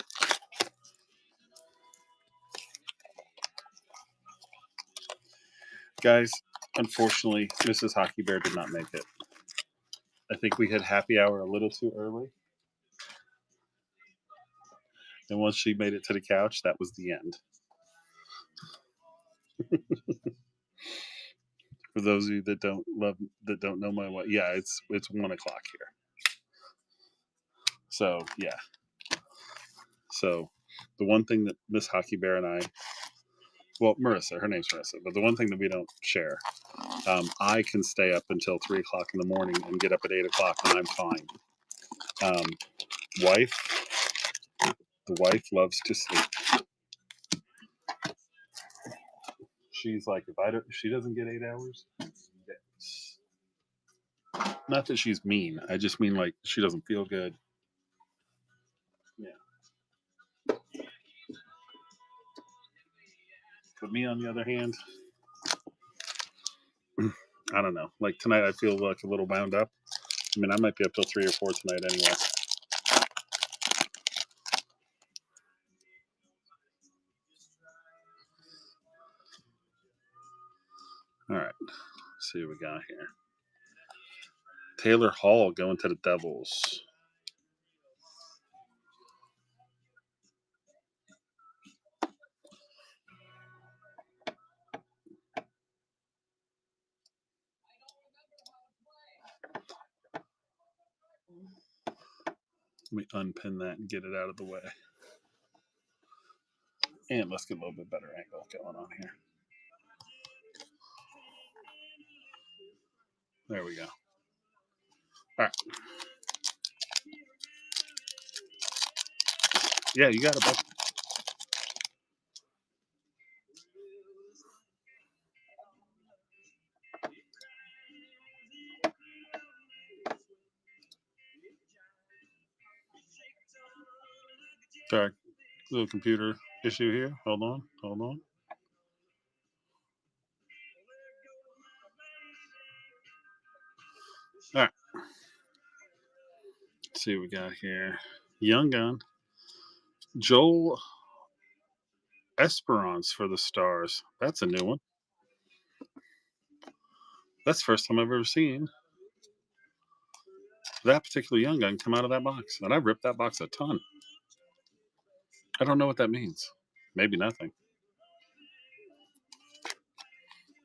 Guys, unfortunately, MrsHockeyBear did not make it. I think we had happy hour a little too early. And once she made it to the couch, that was the end. For those of you that don't know my wife, yeah, it's 1 o'clock here. So yeah. So the one thing that MrsHockeyBear and I, well, Marissa, her name's Marissa, but the one thing that we don't share, I can stay up until 3 o'clock in the morning and get up at 8 o'clock and I'm fine. The wife loves to sleep. She's like, if she doesn't get 8 hours, yes. Not that she's mean. I just mean like she doesn't feel good. Yeah. But me, on the other hand, I don't know. Like tonight, I feel like a little wound up. I mean, I might be up till 3 or 4 tonight anyway. All right. Let's see what we got here. Taylor Hall going to the Devils. Let me unpin that and get it out of the way. And let's get a little bit better angle going on here. There we go. All right. Yeah, you got it, bud. Sorry. Little computer issue here. Hold on. All right. Let's see what we got here. Young gun. Joel Esperance for the Stars. That's a new one. That's the first time I've ever seen that particular young gun come out of that box. And I ripped that box a ton. I don't know what that means. Maybe nothing.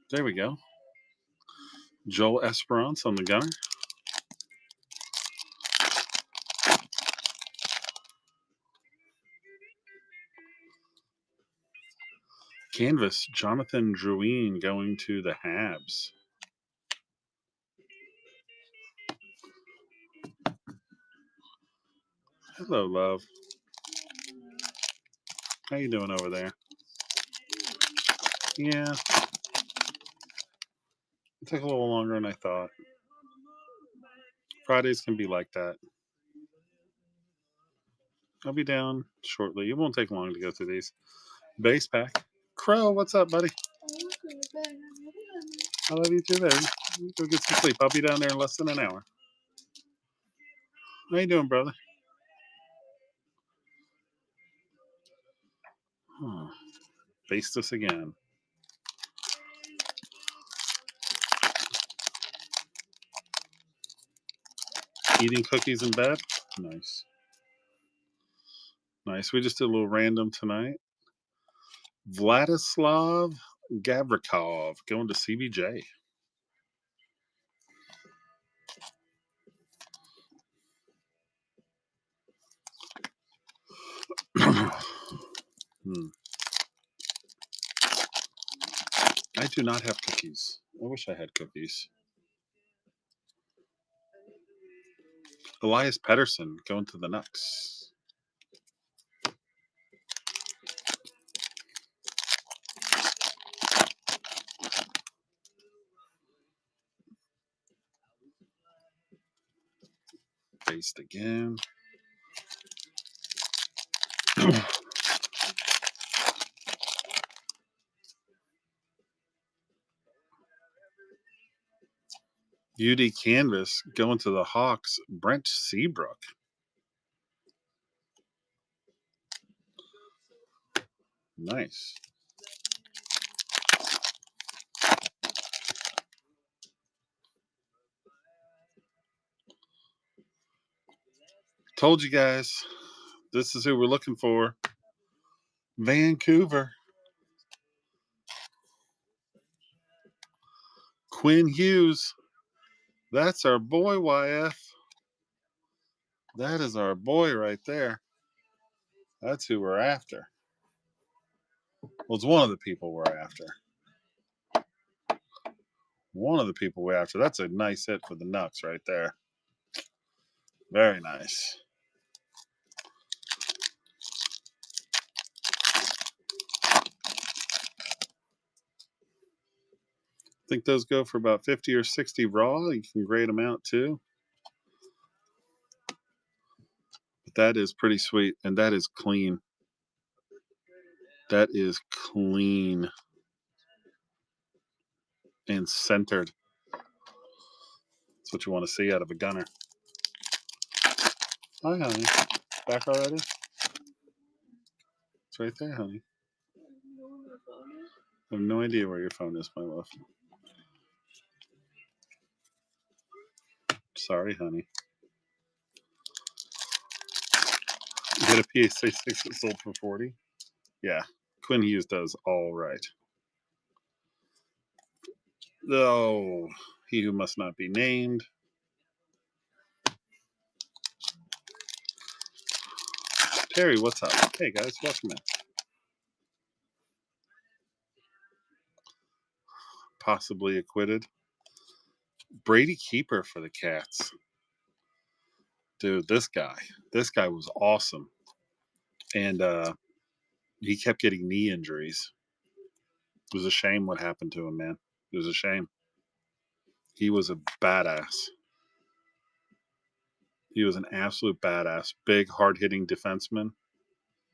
There we go. Joel Esperance on the gunner. Canvas, Jonathan Drouin going to the Habs. Hello, love. How you doing over there? Yeah. It took a little longer than I thought. Fridays can be like that. I'll be down shortly. It won't take long to go through these. Base pack. Crow, what's up, buddy? I love you too, baby. Go get some sleep. I'll be down there in less than an hour. How you doing, brother? Huh. Faced us again. Eating cookies in bed? Nice. Nice. We just did a little random tonight. Vladislav Gavrikov going to CBJ. I do not have cookies. I wish I had cookies. Elias Pettersson going to the Nucks. Faced again. UD Canvas going to the Hawks. Brent Seabrook. Nice. Told you guys, this is who we're looking for. Vancouver. Quinn Hughes. That's our boy, YF. That is our boy right there. That's who we're after. Well, it's one of the people we're after. One of the people we're after. That's a nice hit for the Nucks right there. Very nice. I think those go for about 50 or 60 raw. You can grade them out too. But that is pretty sweet, and that is clean. That is clean and centered. That's what you want to see out of a gunner. Hi, honey. Back already? It's right there, honey. I have no idea where your phone is, my love. Sorry, honey. You get a PSA 6 that sold for 40? Yeah. Quinn Hughes does all right. Oh, he who must not be named. Terry, what's up? Hey, guys, welcome in. Possibly acquitted. Brady Keeper for the Cats. Dude, this guy was awesome. And he kept getting knee injuries. It was a shame what happened to him, man. It was a shame. He was a badass. He was an absolute badass. Big, hard-hitting defenseman.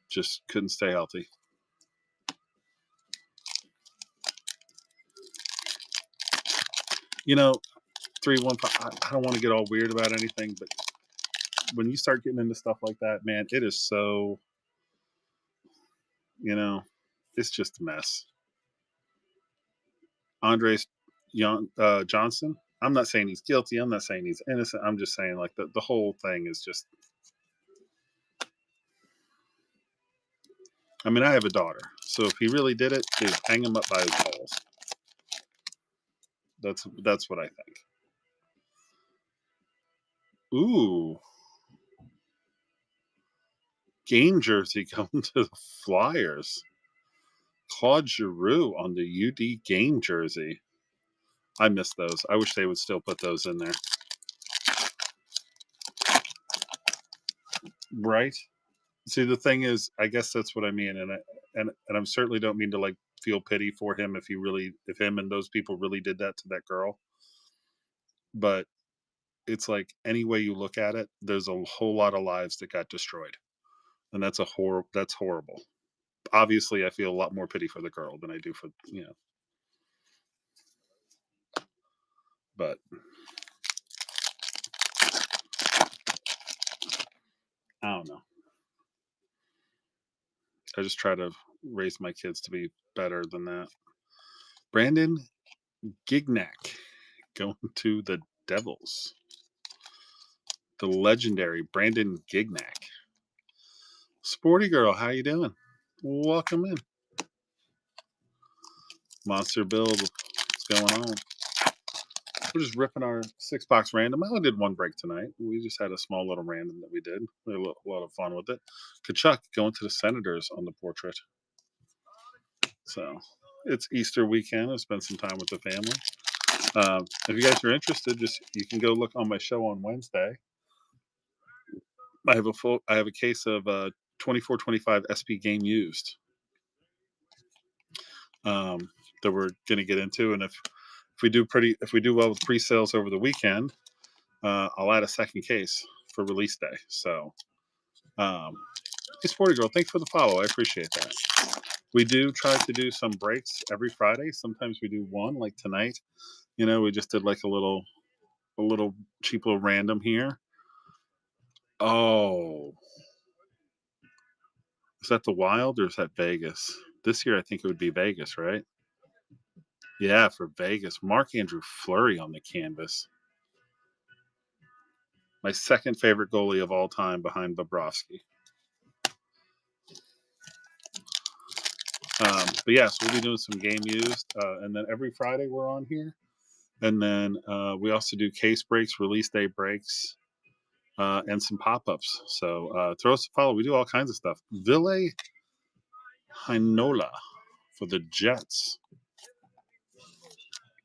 Just couldn't stay healthy. You know, 315, I don't want to get all weird about anything, but when you start getting into stuff like that, man, it is so, it's just a mess. Andres Johnson, I'm not saying he's guilty. I'm not saying he's innocent. I'm just saying, like, the whole thing is just, I mean, I have a daughter, so if he really did it, dude, hang him up by his balls. That's what I think. Ooh. Game jersey going to the Flyers. Claude Giroux on the UD game jersey. I miss those. I wish they would still put those in there. Right? See, the thing is, I guess that's what I mean, and I certainly don't mean to like feel pity for him if him and those people really did that to that girl. But it's like any way you look at it, there's a whole lot of lives that got destroyed, and that's horrible. Obviously, I feel a lot more pity for the girl than I do for But I don't know. I just try to raise my kids to be better than that. Brandon Gignac going to the Devils. The legendary Brandon Gignac. Sporty girl, how you doing? Welcome in. Monster build, what's going on? We're just ripping our 6-box random. I only did one break tonight. We just had a small little random that we did. We had a lot of fun with it. Kachuk going to the Senators on the portrait. So it's Easter weekend. I spent some time with the family. If you guys are interested, you can go look on my show on Wednesday. I have a case of 24-25 SP game used that we're going to get into, and if we do well with pre-sales over the weekend, I'll add a second case for release day. So, hey, Sporty Girl, thanks for the follow. I appreciate that. We do try to do some breaks every Friday. Sometimes we do one, like tonight. We just did like a little cheap little random here. Oh, is that the Wild or is that Vegas? This year, I think it would be Vegas, right? Yeah, for Vegas. Marc-André Fleury on the canvas. My second favorite goalie of all time behind Bobrovsky. But yeah, so we'll be doing some game used. And then every Friday we're on here. And then we also do case breaks, release day breaks, and some pop-ups. So throw us a follow. We do all kinds of stuff. Ville Heinola for the Jets.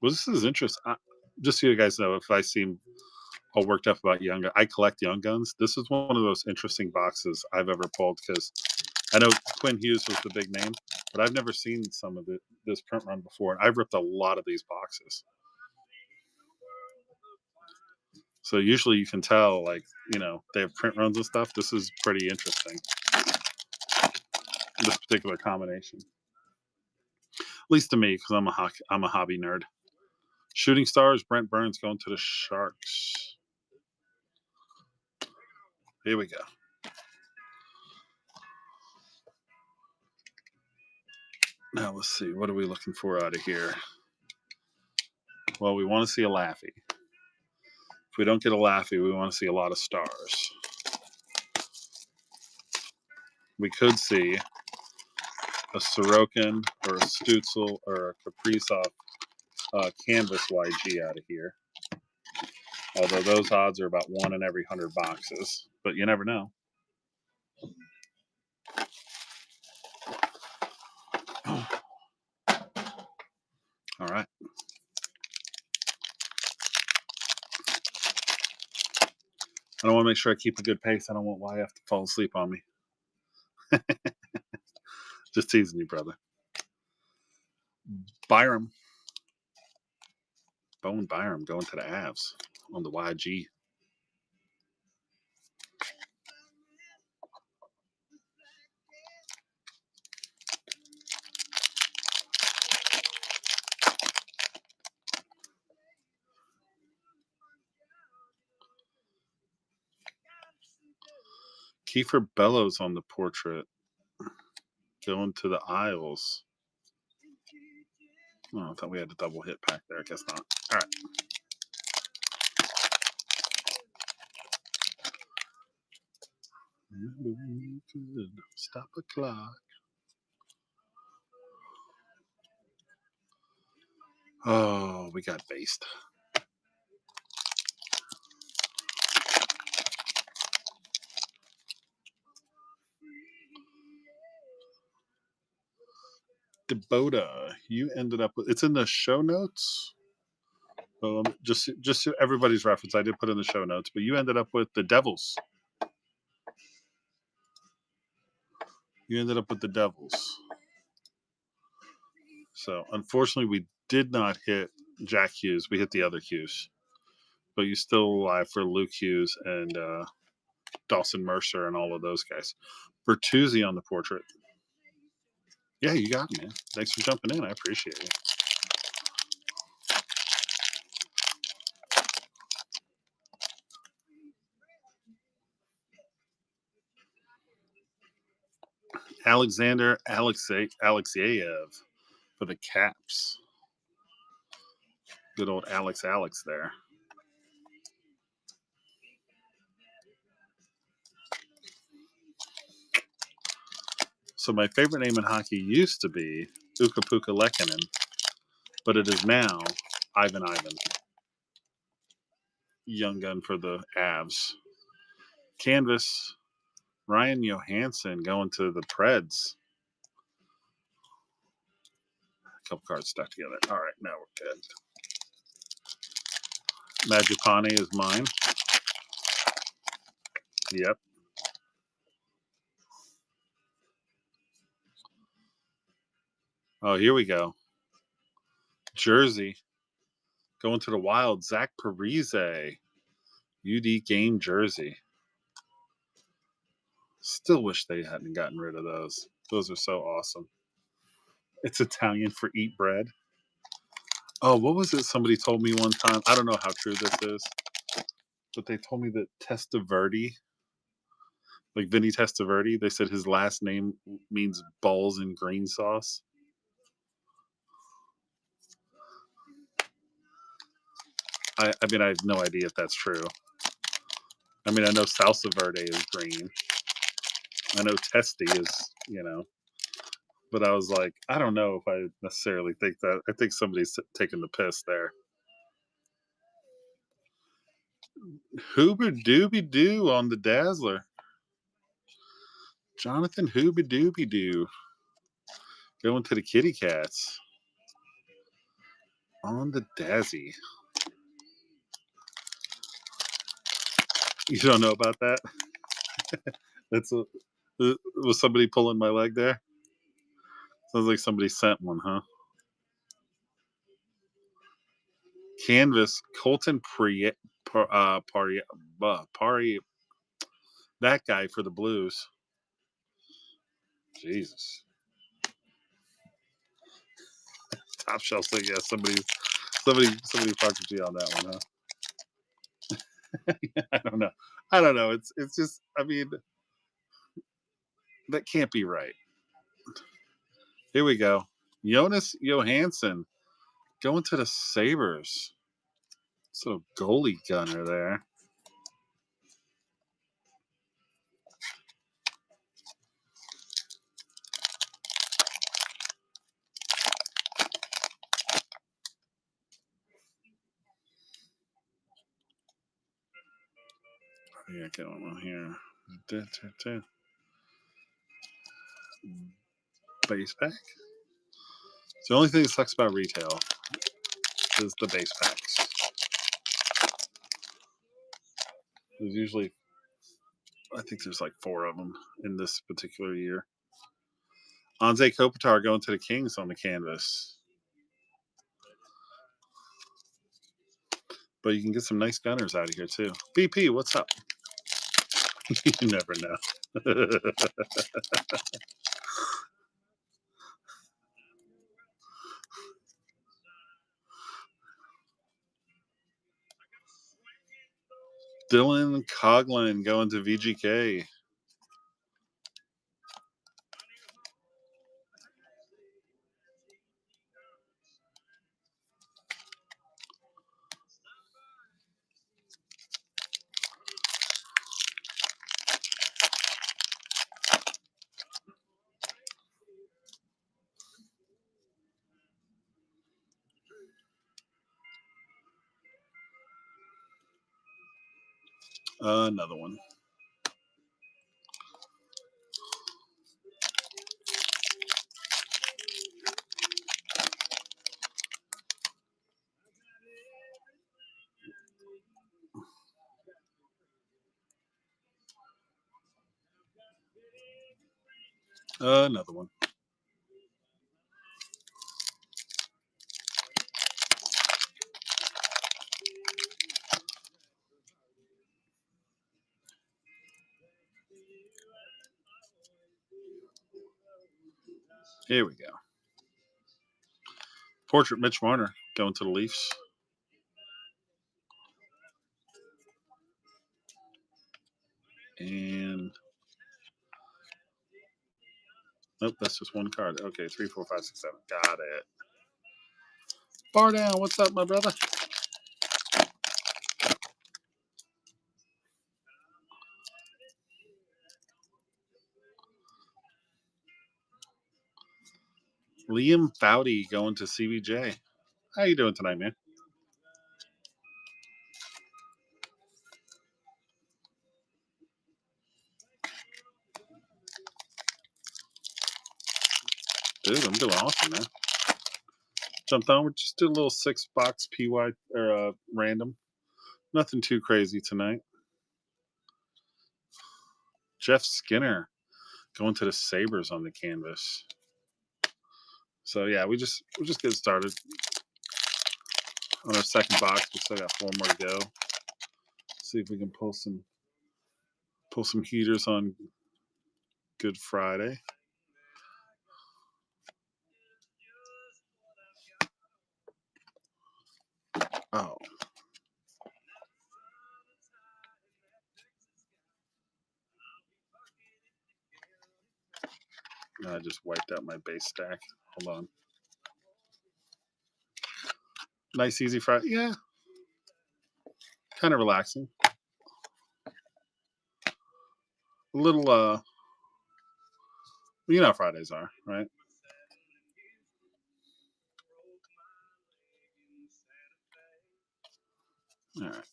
Well, this is interesting. Just so you guys know, if I seem all worked up about young guns, I collect young guns. This is one of those interesting boxes I've ever pulled because I know Quinn Hughes was the big name, but I've never seen some of this print run before. And I've ripped a lot of these boxes. So usually you can tell, like, you know, they have print runs and stuff. This is pretty interesting, this particular combination. At least to me, because I'm a hobby nerd. Shooting Stars, Brent Burns going to the Sharks. Here we go. Now let's see. What are we looking for out of here? Well, we want to see a Laffy. If we don't get a Laffy, we want to see a lot of stars. We could see a Sorokin or a Stutzel or a Kaprizov canvas YG out of here. Although those odds are about 1 in every 100 boxes. But you never know. All right. I want to make sure I keep a good pace. I don't want YF to fall asleep on me. Just teasing you, brother. Byram. Bowen Byram going to the Avs on the YG. Kiefer Bellows on the portrait. Going to the Isles. Oh, I thought we had a double hit pack there. I guess not. All right. Stop the clock. Oh, we got based. Debota, you ended up with, it's in the show notes. Just so everybody's reference, I did put in the show notes, but you ended up with the Devils. You ended up with the Devils. So unfortunately, we did not hit Jack Hughes. We hit the other Hughes, but you still alive for Luke Hughes and Dawson Mercer and all of those guys. Bertuzzi on the portrait. Yeah, you got me, man. Thanks for jumping in. I appreciate it. Alexander Alexeyev for the Caps. Good old Alex there. So my favorite name in hockey used to be Ukko-Pekka Lekkinen, but it is now Ivan. Young gun for the Avs. Canvas, Ryan Johansson going to the Preds. A couple cards stuck together. All right, now we're good. Magipane is mine. Yep. Oh, here we go. Jersey. Going to the Wild. Zach Parise. UD game jersey. Still wish they hadn't gotten rid of those. Those are so awesome. It's Italian for eat bread. Oh, what was it somebody told me one time? I don't know how true this is, but they told me that Testaverde, like Vinny Testaverde, they said his last name means balls in green sauce. I mean, I have no idea if that's true. I mean, I know Salsa Verde is green. I know Testy is, but I was like, I don't know if I necessarily think that. I think somebody's taking the piss there. Hoober Dooby Doo on the Dazzler. Jonathan Hooby Dooby Doo. Going to the Kitty Cats. On the Dazzy. You don't know about that? That's was somebody pulling my leg there? Sounds like somebody sent one, huh? Canvas, Colton Pari, that guy for the Blues. Jesus. Top shelf thing, yeah. Somebody fucked with you on that one, huh? I don't know. It's just, I mean, that can't be right. Here we go. Jonas Johansson going to the Sabres. Sort of goalie gunner there. Yeah, get on here. Base pack. It's the only thing that sucks about retail is the base packs. There's usually, I think there's like 4 of them in this particular year. Anze Kopitar going to the Kings on the canvas. But you can get some nice gunners out of here too. BP, what's up? You never know. Dylan Coughlin going to VGK. Another one. Another one. Here we go. Portrait Mitch Marner going to the Leafs. And nope, that's just one card. Okay, 3, 4, 5, 6, 7. Got it. Bar down. What's up, my brother? Liam Foudy going to CBJ. How you doing tonight, man? Dude, I'm doing awesome, man. Jumped on. We just did a little 6-box PY or random. Nothing too crazy tonight. Jeff Skinner going to the Sabres on the canvas. So yeah, we just get started on our second box. We still got 4 more to go. See if we can pull some heaters on Good Friday. Oh. I just wiped out my base stack. Hold on. Nice, easy Friday. Yeah. Kind of relaxing. A little, you know how Fridays are, right? All right.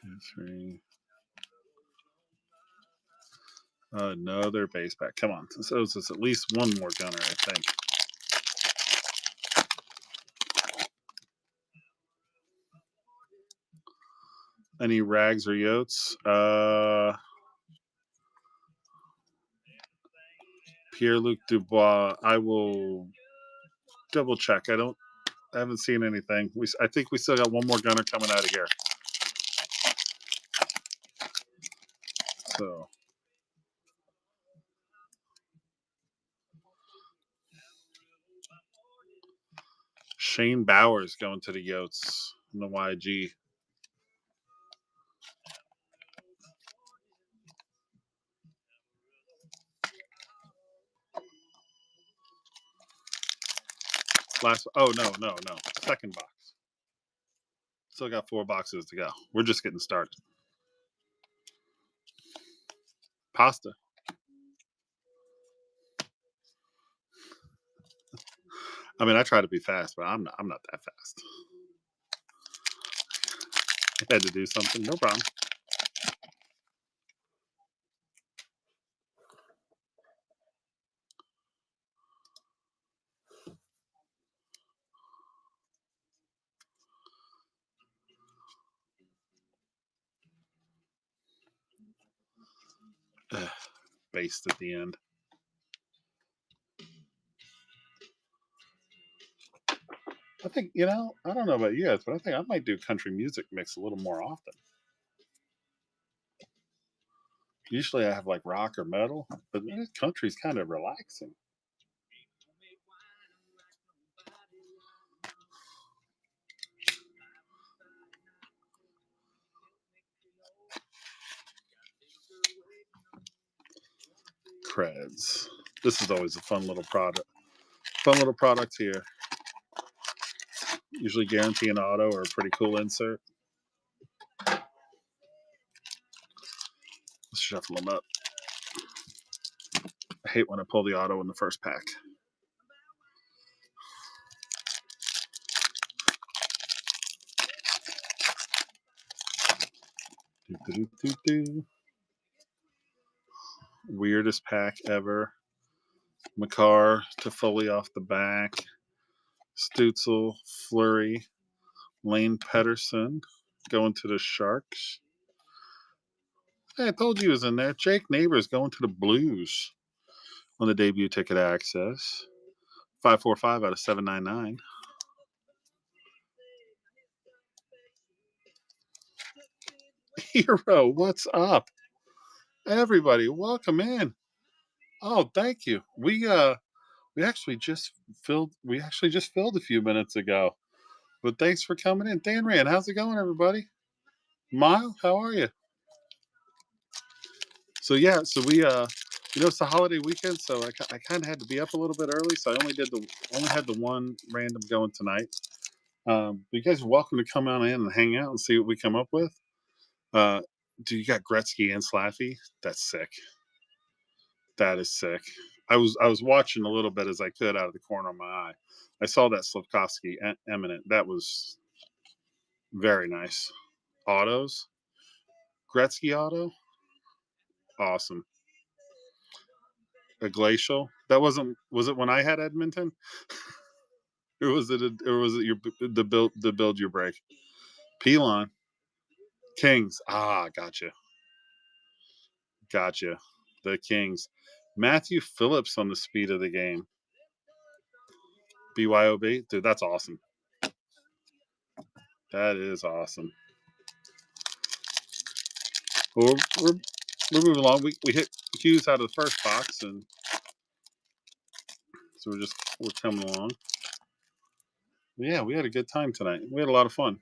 2, 3. Another base back. Come on. So it's at least one more gunner, I think. Any rags or yotes? Pierre-Luc Dubois. I will double check. I haven't seen anything. I think we still got one more gunner coming out of here. So Shane Bowers going to the Yotes in the YG. Oh, no. Second box. Still got 4 boxes to go. We're just getting started. Pasta. I mean, I try to be fast, but I'm not that fast. I had to do something. No problem. Based at the end. I think, I don't know about you guys, but I think I might do country music mix a little more often. Usually I have like rock or metal, but country's kind of relaxing. Creds. This is always a fun little product. Fun little product here. Usually guarantee an auto or a pretty cool insert. Let's shuffle them up. I hate when I pull the auto in the first pack. Weirdest pack ever. McCarr to Foley off the back. Stutzel, Fleury, Lane Pedersen going to the Sharks. Hey, I told you he was in there. Jake Neighbors going to the Blues on the debut ticket access. 545 out of 799. Hero, what's up? Everybody, welcome in. Oh, thank you. We actually just filled a few minutes ago. But thanks for coming in. Dan Rand, how's it going, everybody? Mile, how are you? So yeah, we it's the holiday weekend, so I kind of had to be up a little bit early, so I only had the one random going tonight. You guys are welcome to come on in and hang out and see what we come up with. Do you got Gretzky and Slaffy? That's sick. That is sick. I was watching a little bit as I could out of the corner of my eye. I saw that Slafkovsky eminent. That was very nice. Autos. Gretzky auto. Awesome. A glacial. That was it when I had Edmonton? or was it the build your break? Pelon. Kings. Gotcha. The Kings. Matthew Phillips on the speed of the game. BYOB. Dude, that's awesome. That is awesome. Well, we're moving along. We hit Hughes out of the first box, and so we're coming along. But yeah, we had a good time tonight. We had a lot of fun.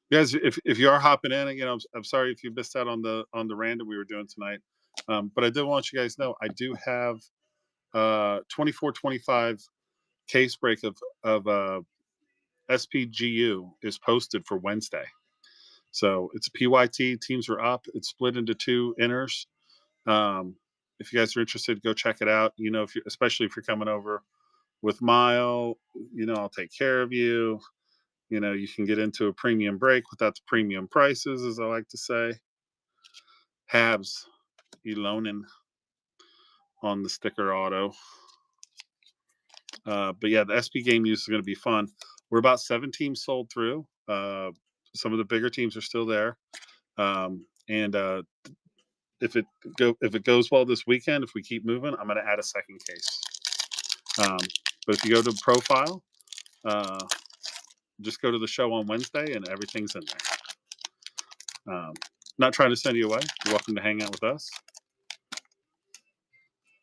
You guys, if you are hopping in, I'm sorry if you missed out on the random we were doing tonight. But I did want you guys to know I do have 24-25 case break of SPGU is posted for Wednesday. So it's PYT. Teams are up. It's split into 2 inners. If you guys are interested, go check it out. Especially if you're coming over with Mile, I'll take care of you. You know, you can get into a premium break without the premium prices, as I like to say. Habs, Elonen on the sticker auto. But yeah, the SP game use is going to be fun. We're about 7 teams sold through. Some of the bigger teams are still there. And if it goes well this weekend, if we keep moving, I'm going to add a second case. But if you go to profile, just go to the show on Wednesday, and everything's in there. Not trying to send you away. You're welcome to hang out with us.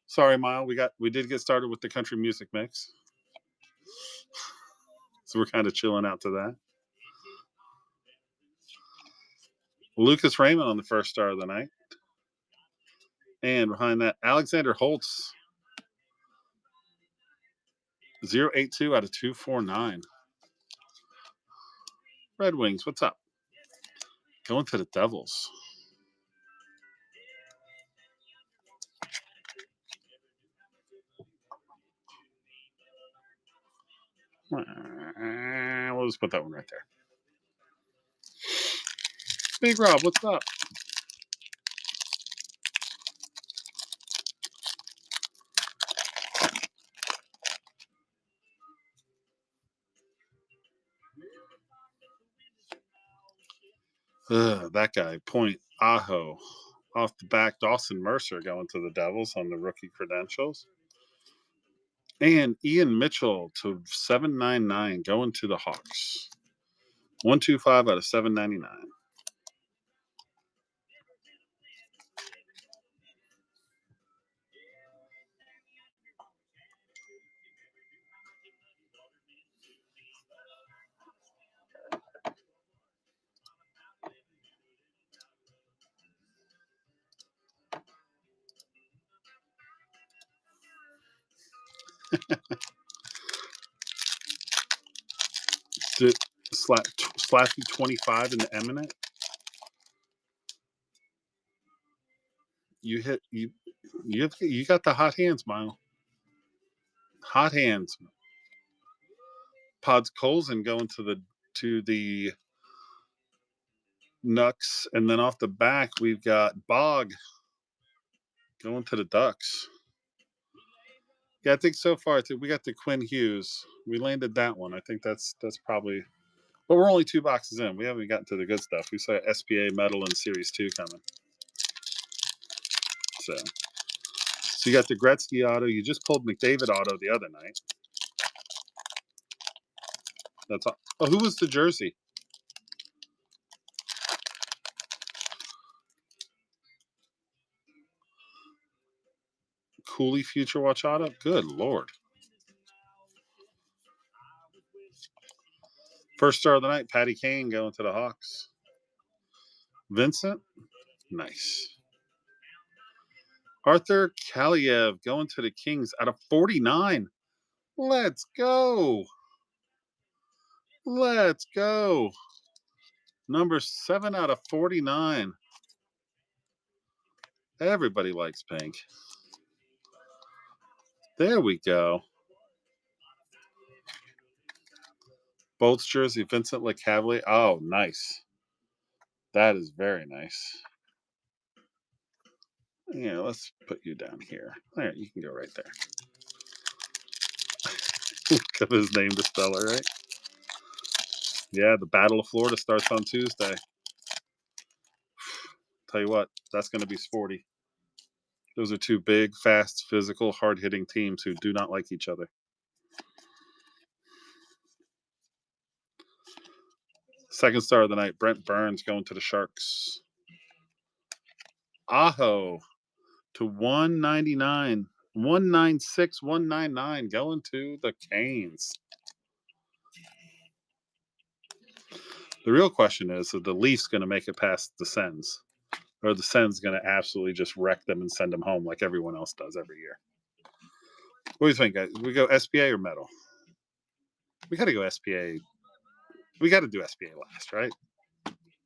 Sorry, Mile. We did get started with the country music mix, so we're kind of chilling out to that. Lucas Raymond on the first star of the night, and behind that, Alexander Holtz, 082 out of 249. Red Wings, what's up? Going to the Devils. We'll just put that one right there. Big Rob, what's up? That guy, Point Aho. Off the back, Dawson Mercer going to the Devils on the rookie credentials. And Ian Mitchell to 799 going to the Hawks. 125 out of 799. Slappy 25 in the Eminent. You got the hot hands, Mile. Hot hands. Pods Colson going to the Nucks, and then off the back we've got Bog going to the Ducks. Yeah, I think so far we got the Quinn Hughes. We landed that one. I think that's probably. But we're only 2 boxes in. We haven't gotten to the good stuff. We saw SPA Metal and Series 2 coming. So you got the Gretzky auto. You just pulled McDavid auto the other night. That's all. Oh, who was the jersey? Cooley Future Watch auto? Good Lord. First star of the night, Patty Kane going to the Hawks. Vincent? Nice. Arthur Kaliev going to the Kings out of 49. Let's go. Let's go. Number 7 out of 49. Everybody likes pink. There we go. Bolts jersey, Vincent LeCavalier. Oh, nice. That is very nice. Yeah, let's put you down here. All right, you can go right there. Look at his name to spell it, right? Yeah, the Battle of Florida starts on Tuesday. Tell you what, that's going to be sporty. Those are 2 big, fast, physical, hard-hitting teams who do not like each other. Second star of the night, Brent Burns going to the Sharks. Aho to 199. 196, 199 going to the Canes. The real question is the Leafs going to make it past the Sens? Or the Sens going to absolutely just wreck them and send them home like everyone else does every year? What do you think, guys? We go SPA or Metal? We got to go SPA. We got to do SPA last, right?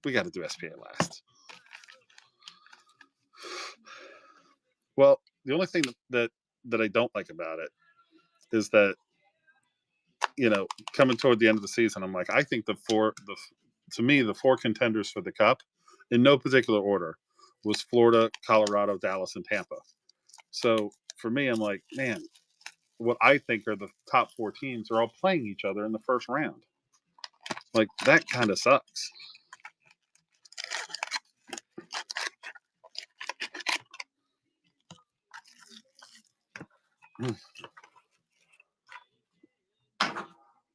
We got to do SPA last. Well, the only thing that I don't like about it is that coming toward the end of the season, I'm like, I think to me, the four contenders for the Cup, in no particular order, was Florida, Colorado, Dallas, and Tampa. So for me, I'm like, man, what I think are the top four teams are all playing each other in the first round. Like, that kind of sucks.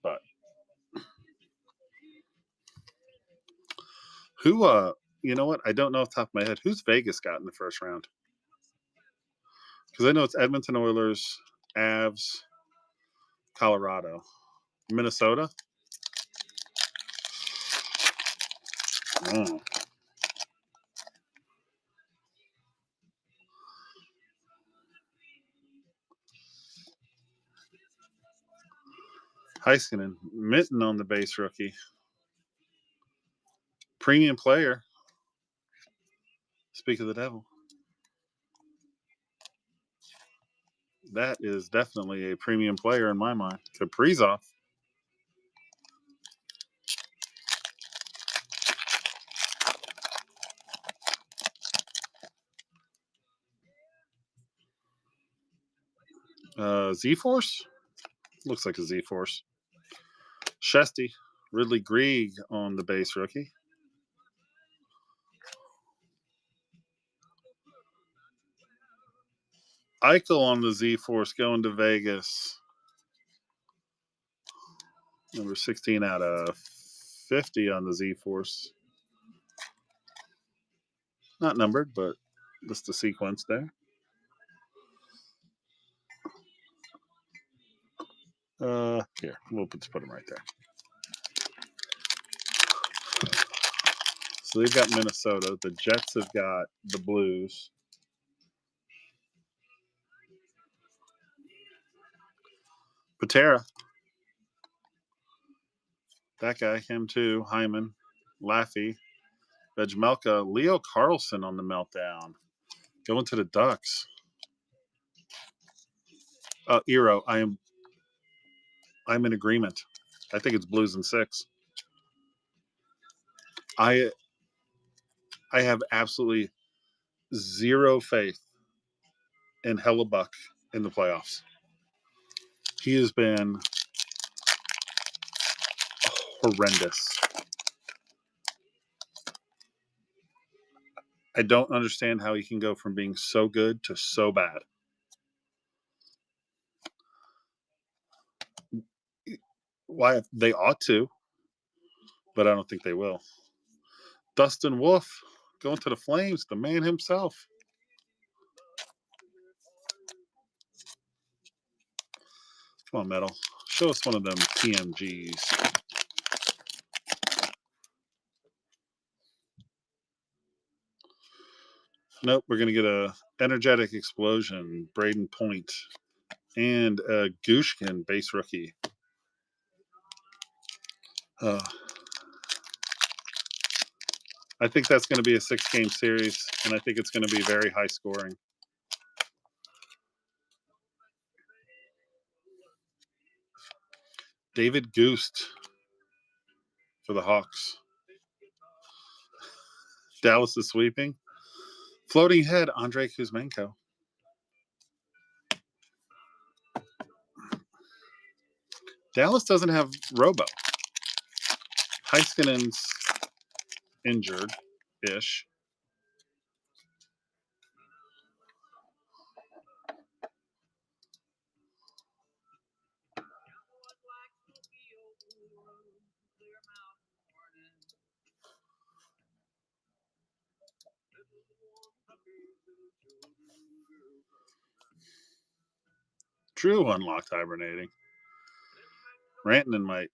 But who, you know what? I don't know off the top of my head. Who's Vegas got in the first round? Because I know it's Edmonton Oilers, Avs, Colorado, Minnesota. Oh. Heiskanen, Mitten on the base rookie. Premium player. Speak of the devil. That is definitely a premium player in my mind. Kaprizov. Z-Force? Looks like a Z-Force. Shesty. Ridley Grieg on the base rookie. Eichel on the Z-Force going to Vegas. Number 16 out of 50 on the Z-Force. Not numbered, but just the sequence there. Here, we'll just put them right there. So they've got Minnesota. The Jets have got the Blues. Patera. That guy, him too. Hyman, Laffey, Vejmelka, Leo Carlson on the meltdown. Going to the Ducks. Eero, I'm in agreement. I think it's Blues in 6. I have absolutely zero faith in Hellebuck in the playoffs. He has been horrendous. I don't understand how he can go from being so good to so bad. Why they ought to, but I don't think they will. Dustin Wolf going to the Flames, the man himself. Come on, Metal. Show us one of them PMGs. Nope, we're going to get a energetic explosion, Braden Point, and a Gushkin base rookie. I think that's going to be a 6-game series, and I think it's going to be very high scoring. David Goost for the Hawks. Dallas is sweeping. Floating head, Andrei Kuzmenko. Dallas doesn't have Robo. Heiskanen's injured-ish. Drew unlocked hibernating. Rantanen might.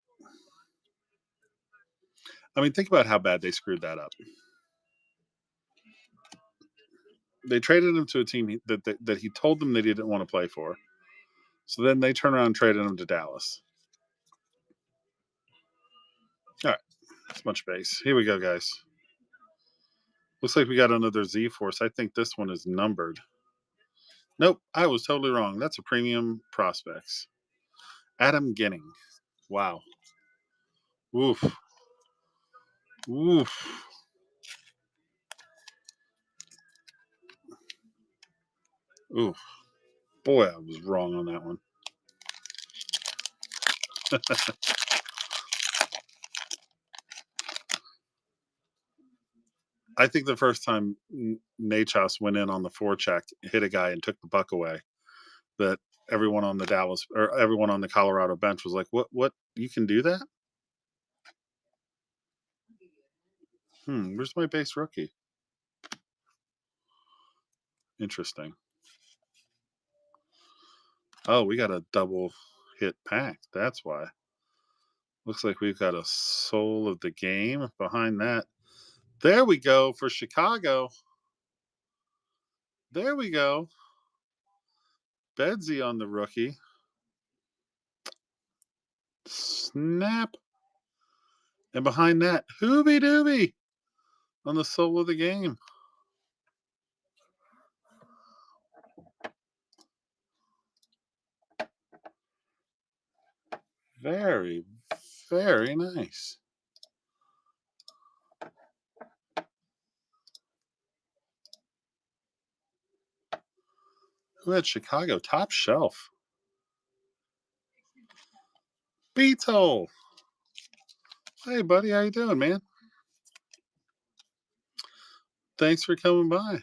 I mean, think about how bad they screwed that up. They traded him to a team that he told them they didn't want to play for. So then they turn around and traded him to Dallas. All right. That's much base. Here we go, guys. Looks like we got another Z-Force. I think this one is numbered. Nope, I was totally wrong. That's a premium prospects. Adam Ginning. Wow. Oof. Oof. Oof. Boy, I was wrong on that one. I think the first time Nachos went in on the forecheck, hit a guy, and took the puck away, that everyone on the Dallas or everyone on the Colorado bench was like, "What? You can do that? Where's my base rookie? Interesting. Oh, we got a double hit pack. That's why. Looks like we've got a soul of the game behind that. There we go for Chicago. There we go. Bedsy on the rookie. Snap. And behind that, Hooby Dooby on the soul of the game. Very, very nice. Who had Chicago? Top shelf. Beetle. Hey, buddy. How you doing, man? Thanks for coming by.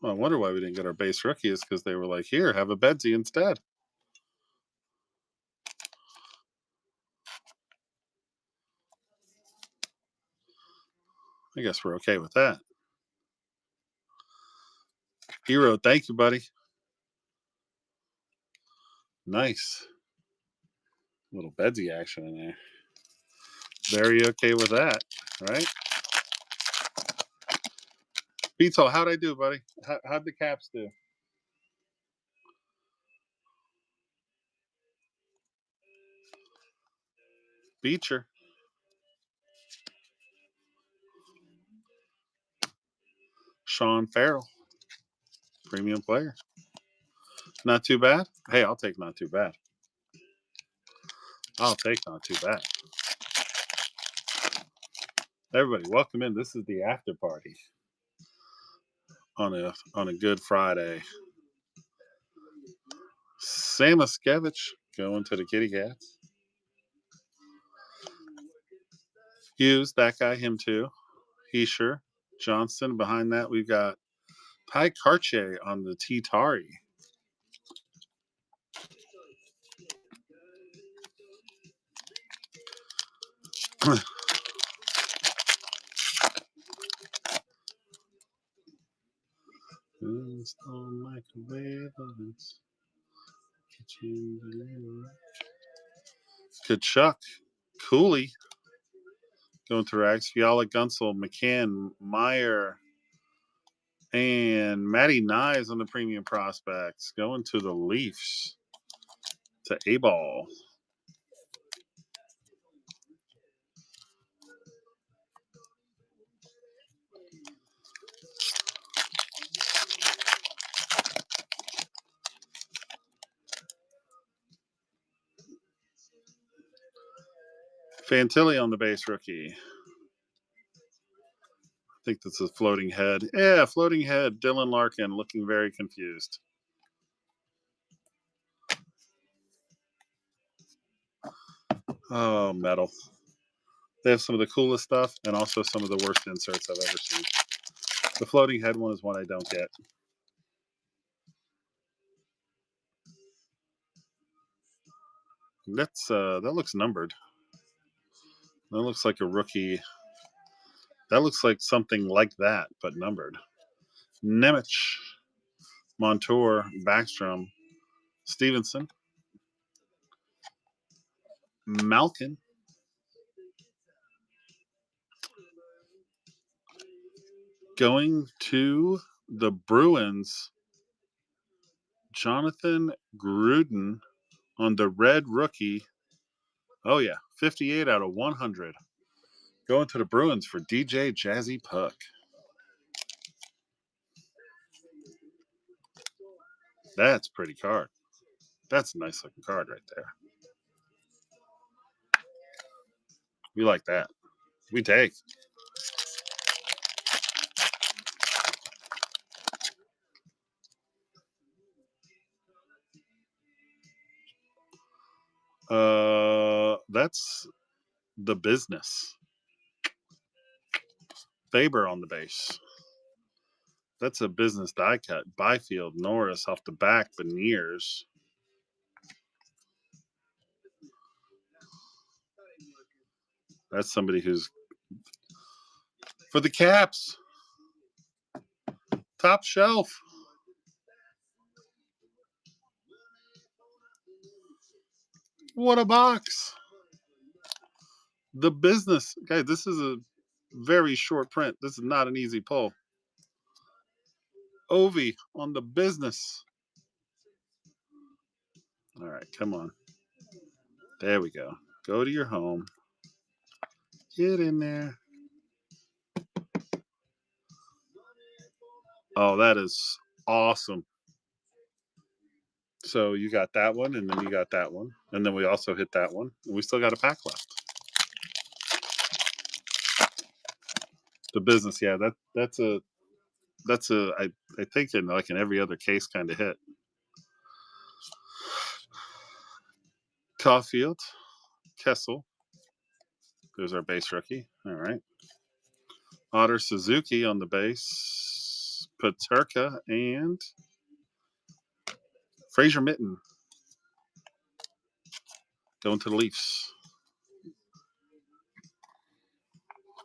Well, I wonder why we didn't get our base rookies, because they were like, here, have a Bedsy instead. I guess we're okay with that. Hero, thank you, buddy. Nice. Little Bedsy action in there. Very okay with that, right? Beetle, how'd I do, buddy? How'd the Caps do? Beecher. Sean Farrell. Premium player. Not too bad? Hey, I'll take not too bad. I'll take not too bad. Everybody, welcome in. This is the after party on a Good Friday. Samuskevich going to the Kitty Cats. Hughes, that guy, him too. Heisher, Johnston. Behind that, we've got Ty Karche on the T-Tari. Kachuk, Cooley going to Rags. Fiala, Gunsel, McCann, Meyer, and Matty Nyes on the premium prospects going to the Leafs. To A-Ball. Fantilli on the base rookie. I think this is floating head. Yeah, floating head. Dylan Larkin looking very confused. Oh, metal. They have some of the coolest stuff and also some of the worst inserts I've ever seen. The floating head one is one I don't get. That looks numbered. That looks like a rookie. That looks like something like that, but numbered. Nemec, Montour, Backstrom, Stevenson, Malkin, going to the Bruins, Jonathan Gruden on the red rookie. Oh, yeah, 58 out of 100. Going to the Bruins for DJ Jazzy Puck. That's a pretty card. That's a nice looking card right there. We like that. We take. That's the business. Faber on the base. That's a business die cut. Byfield, Norris off the back, Beniers. That's somebody who's for the Caps. Top shelf. What a box. The business. Guys, this is a very short print. This is not an easy pull. Ovi on the business. All right, come on. There we go. Go to your home. Get in there. Oh, that is awesome. So you got that one, and then you got that one, and then we also hit that one, and we still got a pack left. The business, yeah, that's a I think in like in every other case kind of hit. Caulfield, Kessel. There's our base rookie. All right. Otter Suzuki on the base. Paterka and Fraser Mitten. Going to the Leafs.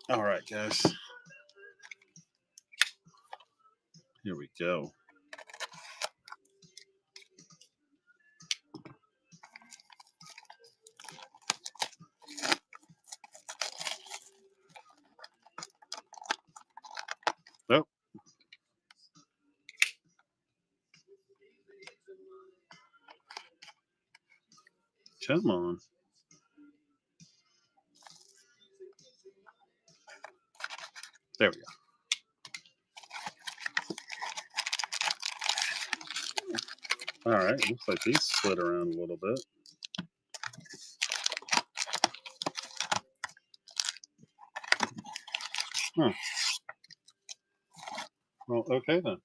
All right, guys. Here we go. Oh. Come on. There we go. All right. Looks like these slid around a little bit. Huh. Well, okay then.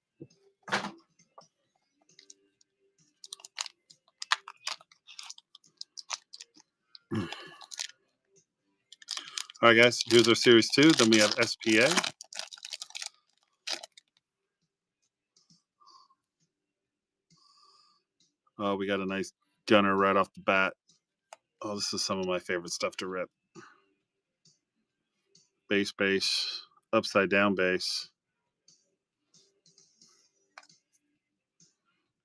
All right, guys. Here's our Series 2. Then we have SPA. Oh, we got a nice gunner right off the bat. Oh, this is some of my favorite stuff to rip. Base, upside down base.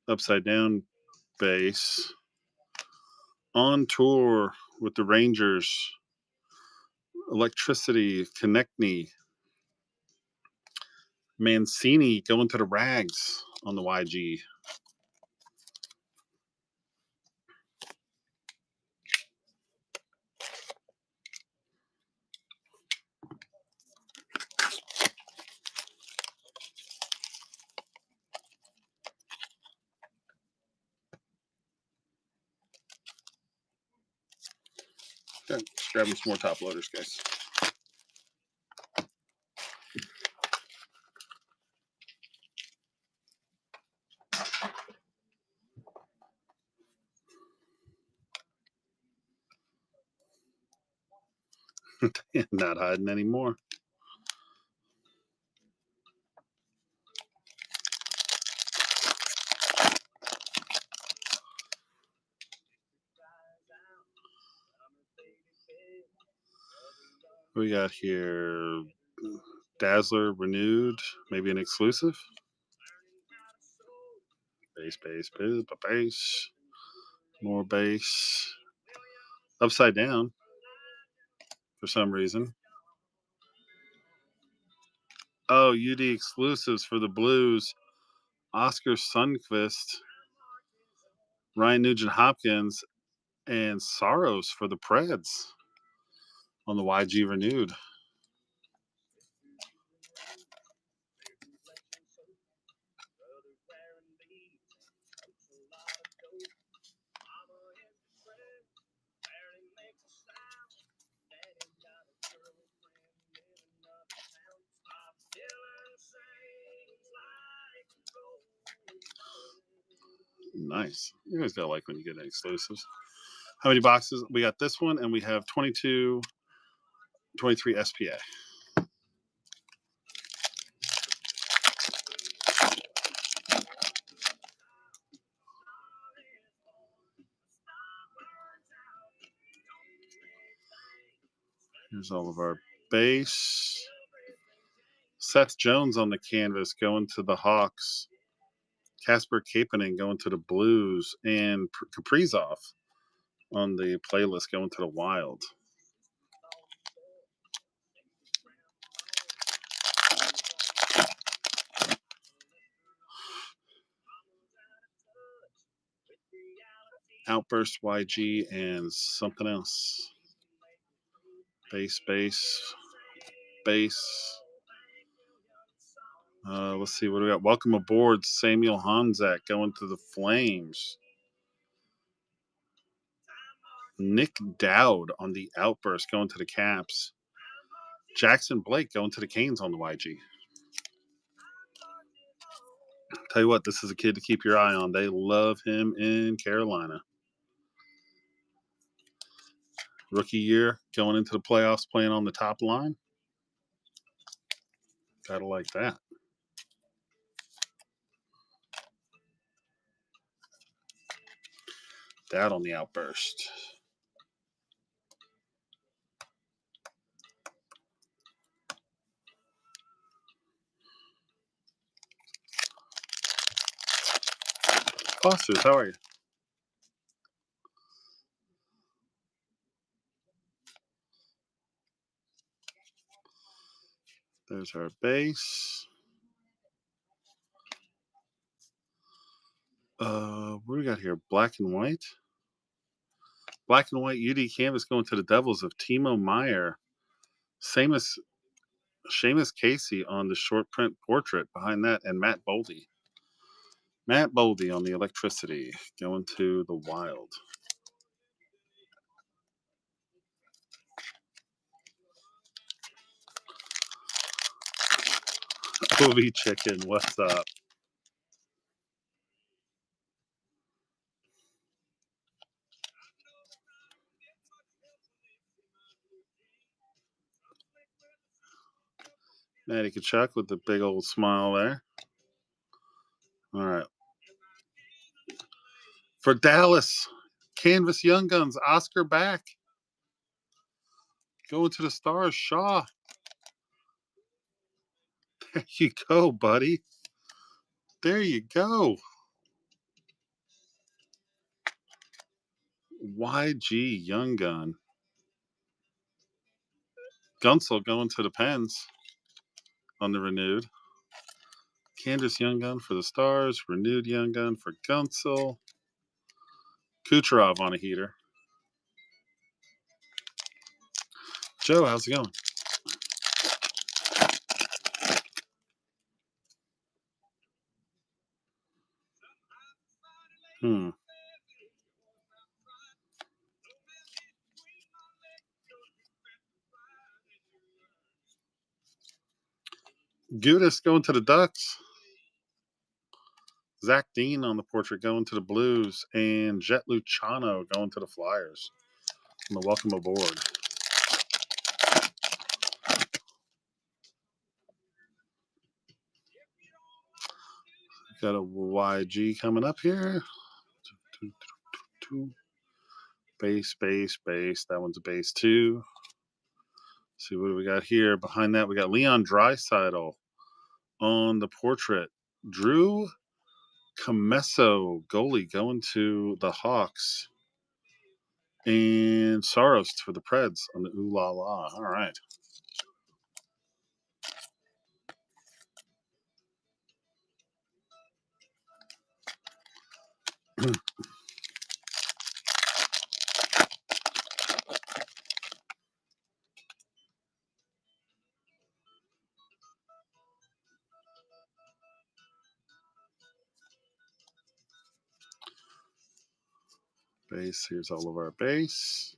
Upside down base. On tour with the Rangers. Electricity, Konechny. Mancini going to the Rags on the YG. Okay, just grabbing some more top loaders, guys. Not hiding anymore. We got here Dazzler renewed, maybe an exclusive. Base. More base. Upside down for some reason. Oh, UD exclusives for the Blues. Oscar Sundqvist, Ryan Nugent-Hopkins, and Saros for the Preds on the YG renewed. Nice. You always gotta like when you get exclusives. How many boxes? We got this one, and we have 22, 23 SPA. Here's all of our base. Seth Jones on the canvas going to the Hawks. Casper Kapanen going to the Blues. And Kaprizov on the playlist going to the Wild. Outburst YG and something else. Base. Let's see what we got. Welcome aboard, Samuel Honzak going to the Flames. Nick Dowd on the Outburst going to the Caps. Jackson Blake going to the Canes on the YG. Tell you what, this is a kid to keep your eye on. They love him in Carolina. Rookie year, going into the playoffs, playing on the top line. Gotta like that. Dowd on the Outburst. Fosters, how are you? There's our base. What do we got here? Black and white. Black and white UD canvas going to the Devils of Timo Meyer. Seamus Casey on the short print portrait behind that, and Matt Boldy. Matt Boldy on the electricity going to the Wild. Movie Chicken, what's up? Matty Kachuk with the big old smile there. All right. For Dallas, Canvas Young Guns, Oscar back. Going to the Stars, Shaw. There you go, buddy. There you go. YG Young Gun. Gunsel going to the Pens on the renewed. Candace Young Gun for the Stars. Renewed Young Gun for Gunsel. Kucherov on a heater. Joe, how's it going? Gudis going to the Ducks. Zach Dean on the portrait going to the Blues. And Jet Luciano going to the Flyers. And the welcome aboard. Got a YG coming up here. Base. That one's a base 2. Let's see what do we got here. Behind that, we got Leon Draisaitl on the portrait. Drew Comesso, goalie, going to the Hawks. And Saros for the Preds on the Ooh La La. All right. Base. Here's all of our base.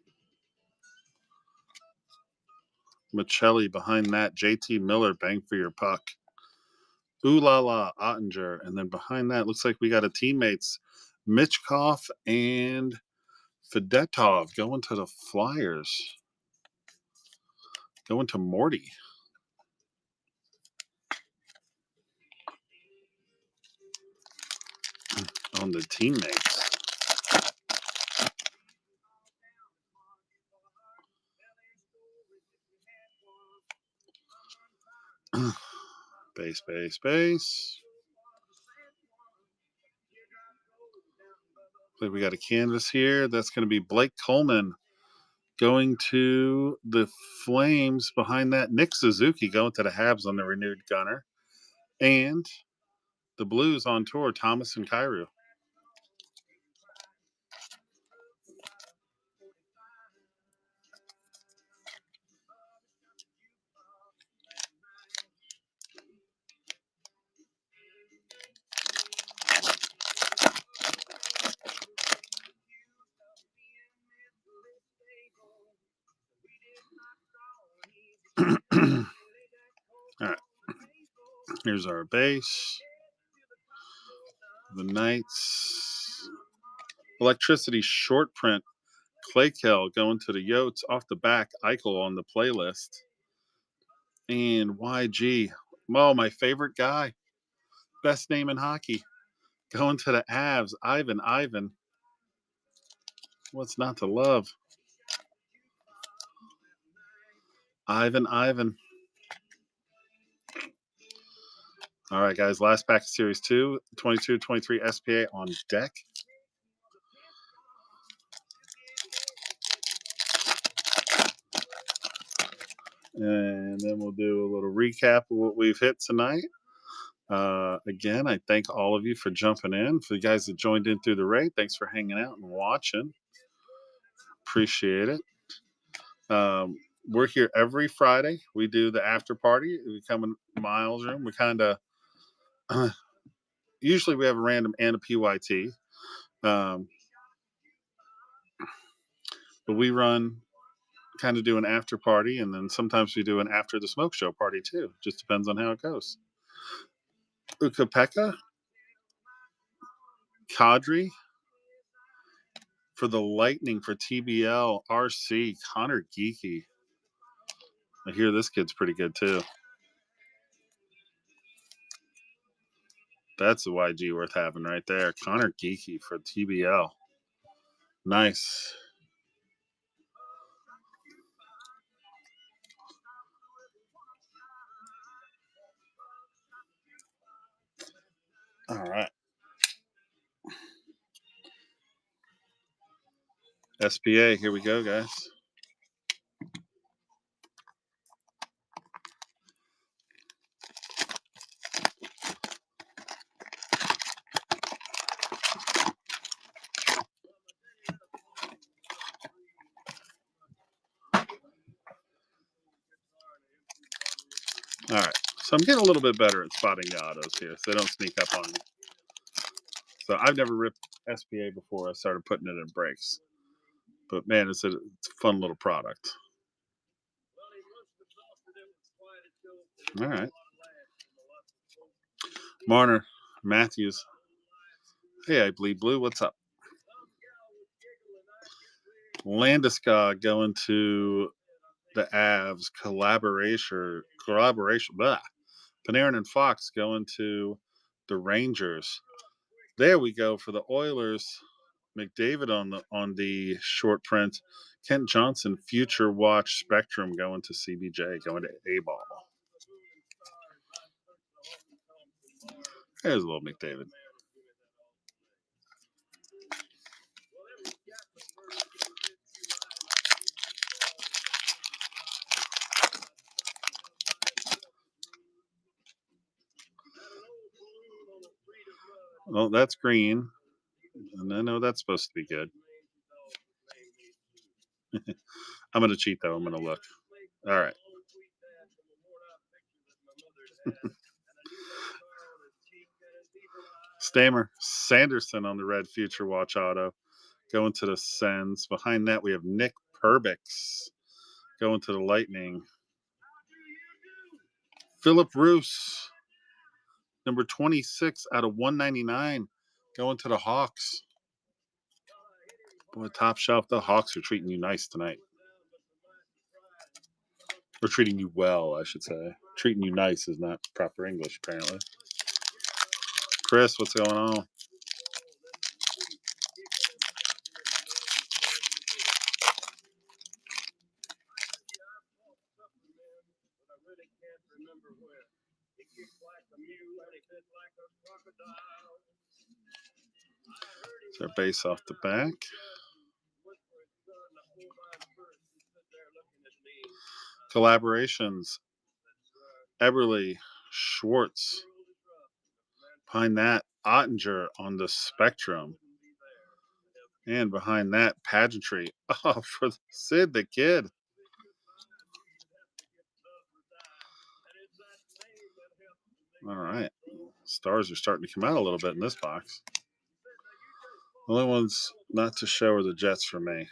Michelli behind that. JT Miller, bang for your puck. Ooh La La, Ottinger. And then behind that, looks like we got a teammates Michkov and Fedotov going to the Flyers. Going to Morty. On the teammates. Base. So we got a canvas here. That's going to be Blake Coleman going to the Flames. Behind that, Nick Suzuki going to the Habs on the renewed gunner. And the Blues on tour, Thomas and Kyrou. All right. Here's our base. The Knights. Electricity short print. Claykel going to the Yotes off the back. Eichel on the playlist. And YG. Oh, my favorite guy. Best name in hockey. Going to the Avs. Ivan. What's not to love? Ivan. All right, guys. Last pack of Series 2. 22-23 SPA on deck. And then we'll do a little recap of what we've hit tonight. Again, I thank all of you for jumping in. For the guys that joined in through the raid, thanks for hanging out and watching. Appreciate it. We're here every Friday. We do the after party. We come in Miles' room. We kind of usually we have a random and a PYT. But we kind of do an after party, and then sometimes we do an after the smoke show party too. Just depends on how it goes. Ukapeka, Kadri for the Lightning for TBL, RC, Connor Geeky. I hear this kid's pretty good too. That's a YG worth having right there. Connor Geeky for TBL. Nice. All right. SPA, here we go, guys. All right. So I'm getting a little bit better at spotting the autos here so they don't sneak up on me. So I've never ripped SPA before I started putting it in breaks. But man, it's a fun little product. All right. Marner, Matthews. Hey, I bleed blue. What's up? Landeskog going to the Avs. Collaboration. Blah. Panarin and Fox going to the Rangers. There we go for the Oilers. McDavid on the short print. Kent Johnson, Future Watch Spectrum going to CBJ, going to A-Ball. There's a little McDavid. Well, that's green. And I know that's supposed to be good. I'm going to cheat, though. I'm going to look. All right. Stammer, Sanderson on the red Future Watch auto. Going to the Sens. Behind that, we have Nick Perbix going to the Lightning. Philip Roos, number 26 out of 199, going to the Hawks. Boy, top shelf, the Hawks are treating you nice tonight. Or treating you well, I should say. Treating you nice is not proper English, apparently. Chris, what's going on? Their base off the back. Collaborations. Eberly, Schwartz. Behind that, Ottinger on the Spectrum. And behind that, Pageantry. Oh, for Sid the Kid. All right. Stars are starting to come out a little bit in this box. The only ones not to show are the Jets for me.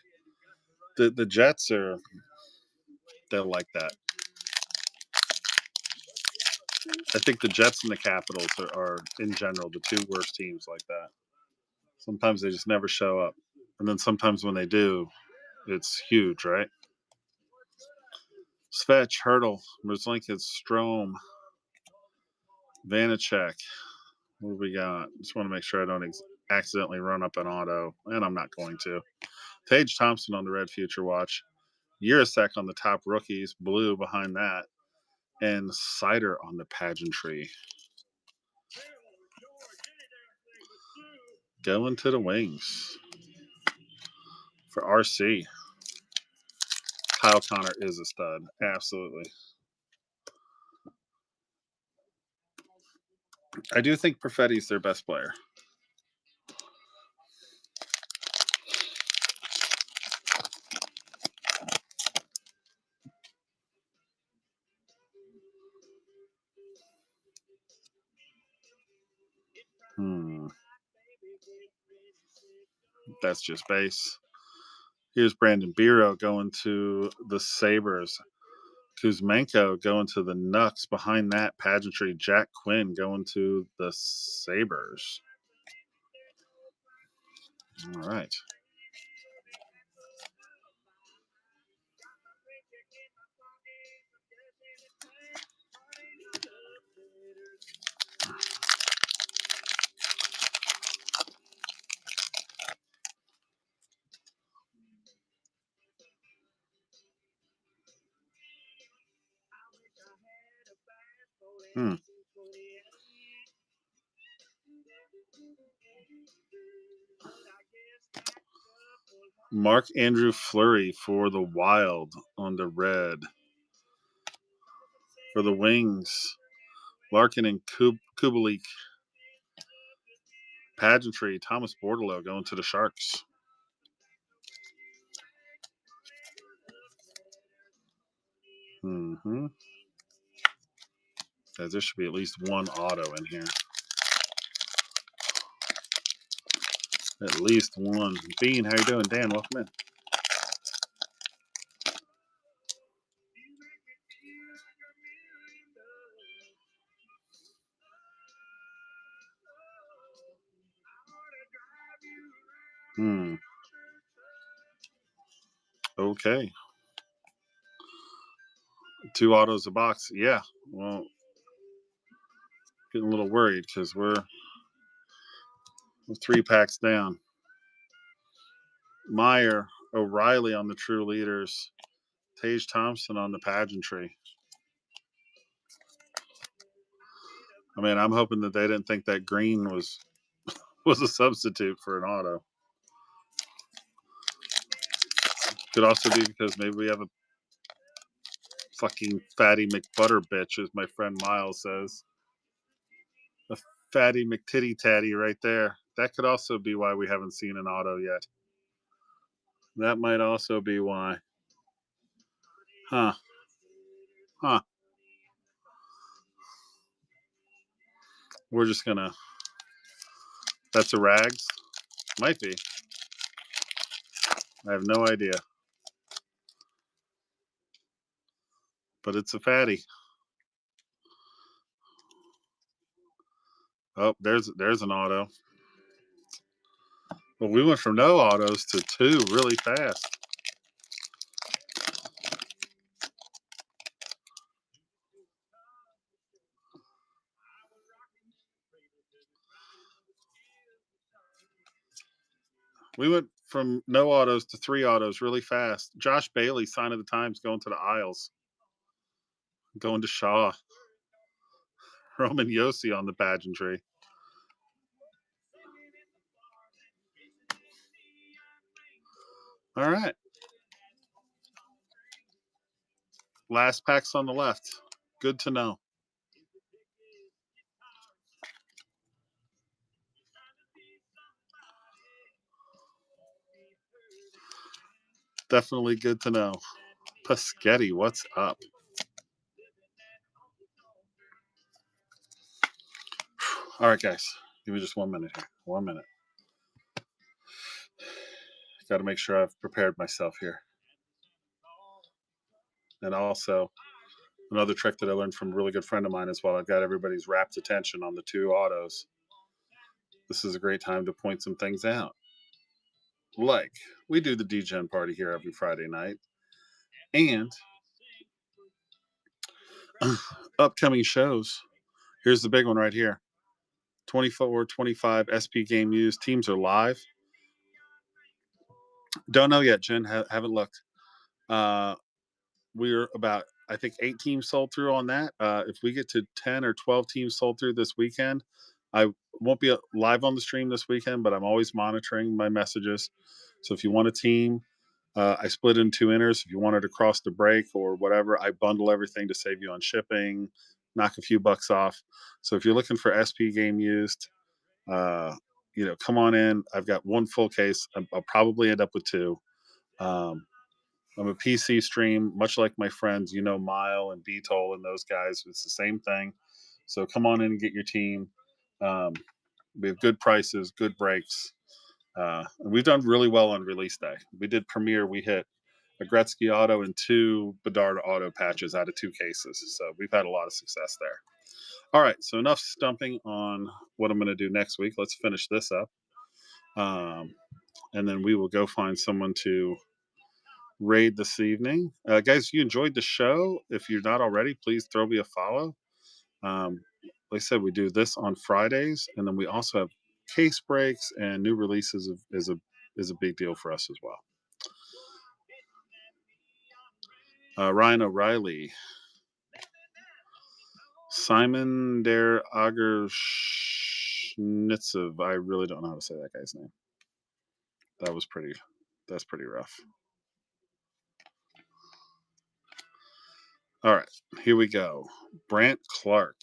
The Jets are, they're like that. I think the Jets and the Capitals are in general the two worst teams like that. Sometimes they just never show up. And then sometimes when they do, it's huge, right? Svetch, Hurdle, Merzlikins, Strome, Vanacek. What do we got? Just want to make sure I don't accidentally run up an auto, and I'm not going to. Tage Thompson on the Red Future Watch. Urasek on the top rookies. Blue behind that. And Cider on the Pageantry. Going to the Wings. For RC. Kyle Connor is a stud. Absolutely. I do think Perfetti's their best player. That's just base. Here's Brandon Biro going to the Sabres. Kuzmenko going to the Nucks. Behind that, Pageantry. Jack Quinn going to the Sabres. All right. Mark Andrew Fleury for the Wild on the red. For the Wings, Larkin and Kubalik. Pageantry, Thomas Bordeleau going to the Sharks. There should be at least one auto in here. At least one. Bean, how you doing? Dan, welcome in. Okay. 2 autos a box. Yeah. Well, getting a little worried because we're 3 packs down. Meyer, O'Reilly on the True Leaders. Tage Thompson on the Pageantry. I mean, I'm hoping that they didn't think that green was a substitute for an auto. Could also be because maybe we have a fucking fatty McButter bitch, as my friend Miles says. A fatty McTitty Tatty right there. That could also be why we haven't seen an auto yet. That might also be why. Huh. We're just gonna. That's a Rags? Might be. I have no idea. But it's a fatty. Oh, there's an auto. Well, we went from no autos to 2 really fast. We went from no autos to 3 autos really fast. Josh Bailey, sign of the times, going to the aisles. Going to Shaw. Roman Yossi on the pageantry. All right. Last packs on the left. Good to know. Definitely good to know. Paschetti, what's up? All right, guys. Give me just 1 minute here. 1 minute. Got to make sure I've prepared myself here. And also, another trick that I learned from a really good friend of mine is while I've got everybody's rapt attention on the 2 autos, this is a great time to point some things out. Like, we do the DGEN party here every Friday night. And upcoming shows. Here's the big one right here. 24-25 SP Game Used. Teams are live. Don't know yet, Jen. Haven't looked. We're about, I think, 8 teams sold through on that. If we get to 10 or 12 teams sold through this weekend, I won't be live on the stream this weekend, but I'm always monitoring my messages. So if you want a team, I split it into 2 inners. If you wanted to cross the break or whatever, I bundle everything to save you on shipping, knock a few bucks off. So if you're looking for SP Game Used, come on in. I've got 1 full case. I'll probably end up with 2. I'm a PC stream, much like my friends, Mile and Beatole and those guys. It's the same thing. So come on in and get your team. We have good prices, good breaks. And we've done really well on release day. We did premiere. We hit a Gretzky auto and 2 Bedard auto patches out of 2 cases. So we've had a lot of success there. All right. So enough stumping on what I'm going to do next week. Let's finish this up. And then we will go find someone to raid this evening. Guys, you enjoyed the show. If you're not already, please throw me a follow. Like I said, we do this on Fridays, and then we also have case breaks and new releases is a big deal for us as well. Ryan O'Reilly, Simon der Agerschnitzev. I really don't know how to say that guy's name. That's pretty rough. All right, here we go. Brant Clark.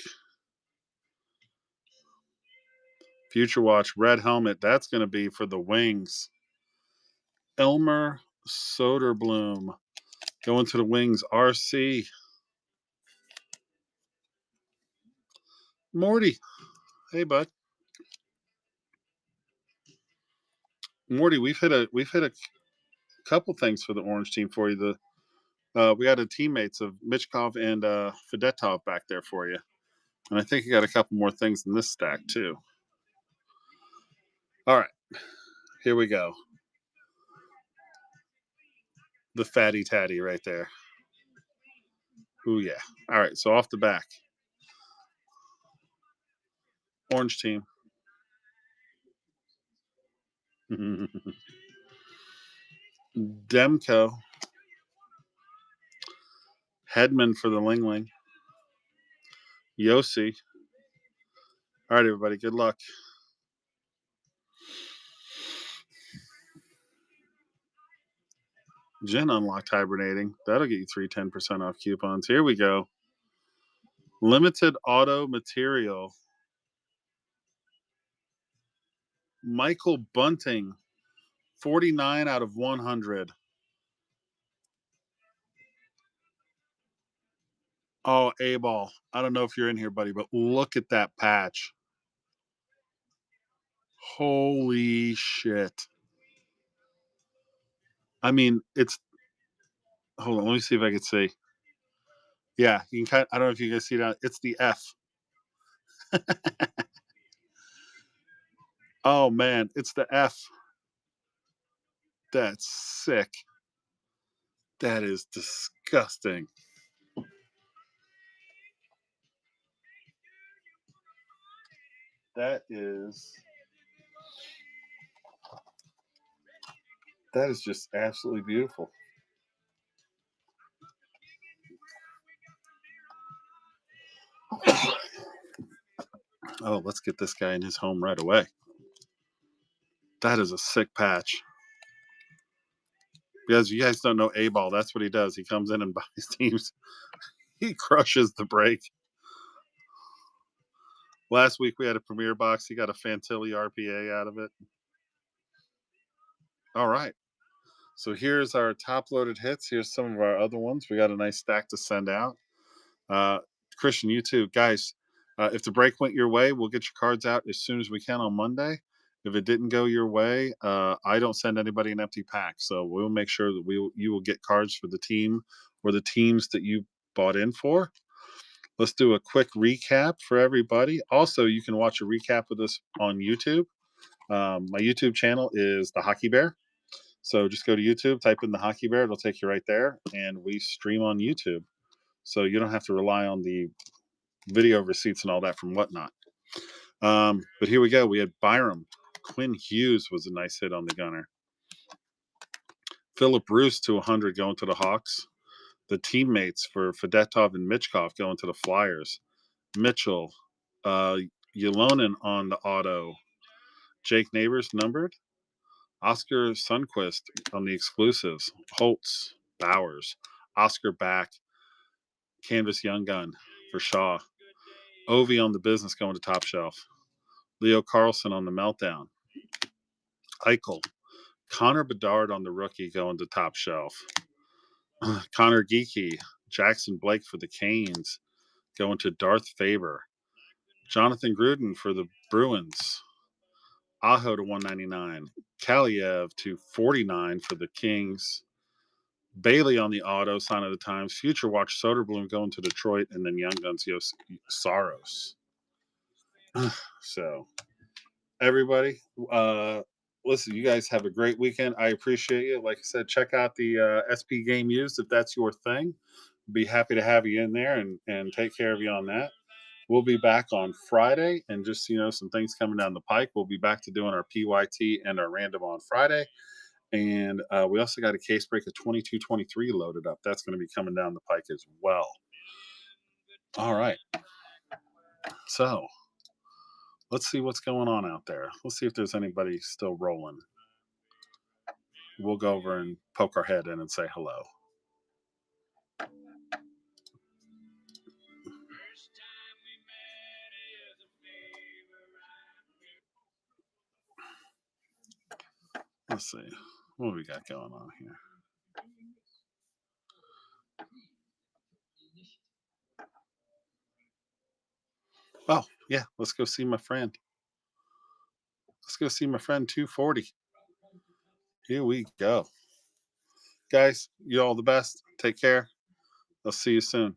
Future Watch, red helmet. That's going to be for the Wings. Elmer Soderblom going to the Wings. RC. Morty. Hey, bud. Morty, we've hit a couple things for the Orange team for you. We got a teammates of Michkov and Fedotov back there for you. And I think you got a couple more things in this stack, too. All right. Here we go. The fatty tatty right there. Ooh, yeah. All right. So off the back. Orange team. Demko. Hedman for the Ling Ling. Yossi. All right, everybody. Good luck. Jen unlocked hibernating. That'll get you 10% off coupons. Here we go. Limited auto material. Michael Bunting. 49 out of 100. Oh, A-ball. I don't know if you're in here, buddy, but look at that patch. Holy shit. I mean, hold on, let me see if I can see. Yeah, you can I don't know if you guys see that. It's the F. Oh man, it's the F. That's sick. That is disgusting. That is just absolutely beautiful. Oh, let's get this guy in his home right away. That is a sick patch. Because you guys don't know A-Ball, that's what he does. He comes in and buys teams. He crushes the break. Last week we had a Premier box. He got a Fantilli RPA out of it. All right. So here's our top-loaded hits. Here's some of our other ones. We got a nice stack to send out. Christian, you too. Guys, if the break went your way, we'll get your cards out as soon as we can on Monday. If it didn't go your way, I don't send anybody an empty pack. So we'll make sure that you will get cards for the team or the teams that you bought in for. Let's do a quick recap for everybody. Also, you can watch a recap of this on YouTube. My YouTube channel is the Hockey Bear. So just go to YouTube, type in the Hockey Bear. It'll take you right there. And we stream on YouTube. So you don't have to rely on the video receipts and all that from Whatnot. But here we go. We had Byram. Quinn Hughes was a nice hit on the gunner. Philip Roos to 100 going to the Hawks. The teammates for Fedotov and Michkov going to the Flyers. Mitchell, Ylonen on the auto. Jake Neighbors numbered. Oscar Sundquist on the exclusives. Holtz, Bowers. Oscar back. Canvas Young Gun for Shaw. Ovi on the business going to Top Shelf. Leo Carlson on the meltdown. Eichel. Connor Bedard on the rookie going to Top Shelf. Connor Geeky. Jackson Blake for the Canes going to Darth Faber. Jonathan Gruden for the Bruins. Aho to 199. Kaliev to 49 for the Kings. Bailey on the auto, sign of the times. Future Watch Soderblom going to Detroit, and then Young Guns Saros. So, everybody, listen, you guys have a great weekend. I appreciate you. Like I said, check out the SP Game Used if that's your thing. Be happy to have you in there and take care of you on that. We'll be back on Friday, and just, some things coming down the pike. We'll be back to doing our PYT and our random on Friday. And we also got a case break of 2223 loaded up. That's going to be coming down the pike as well. All right. So let's see what's going on out there. Let's see if there's anybody still rolling. We'll go over and poke our head in and say hello. Let's see. What do we got going on here? Oh, yeah. Let's go see my friend. Let's go see my friend 240. Here we go. Guys, you all the best. Take care. I'll see you soon.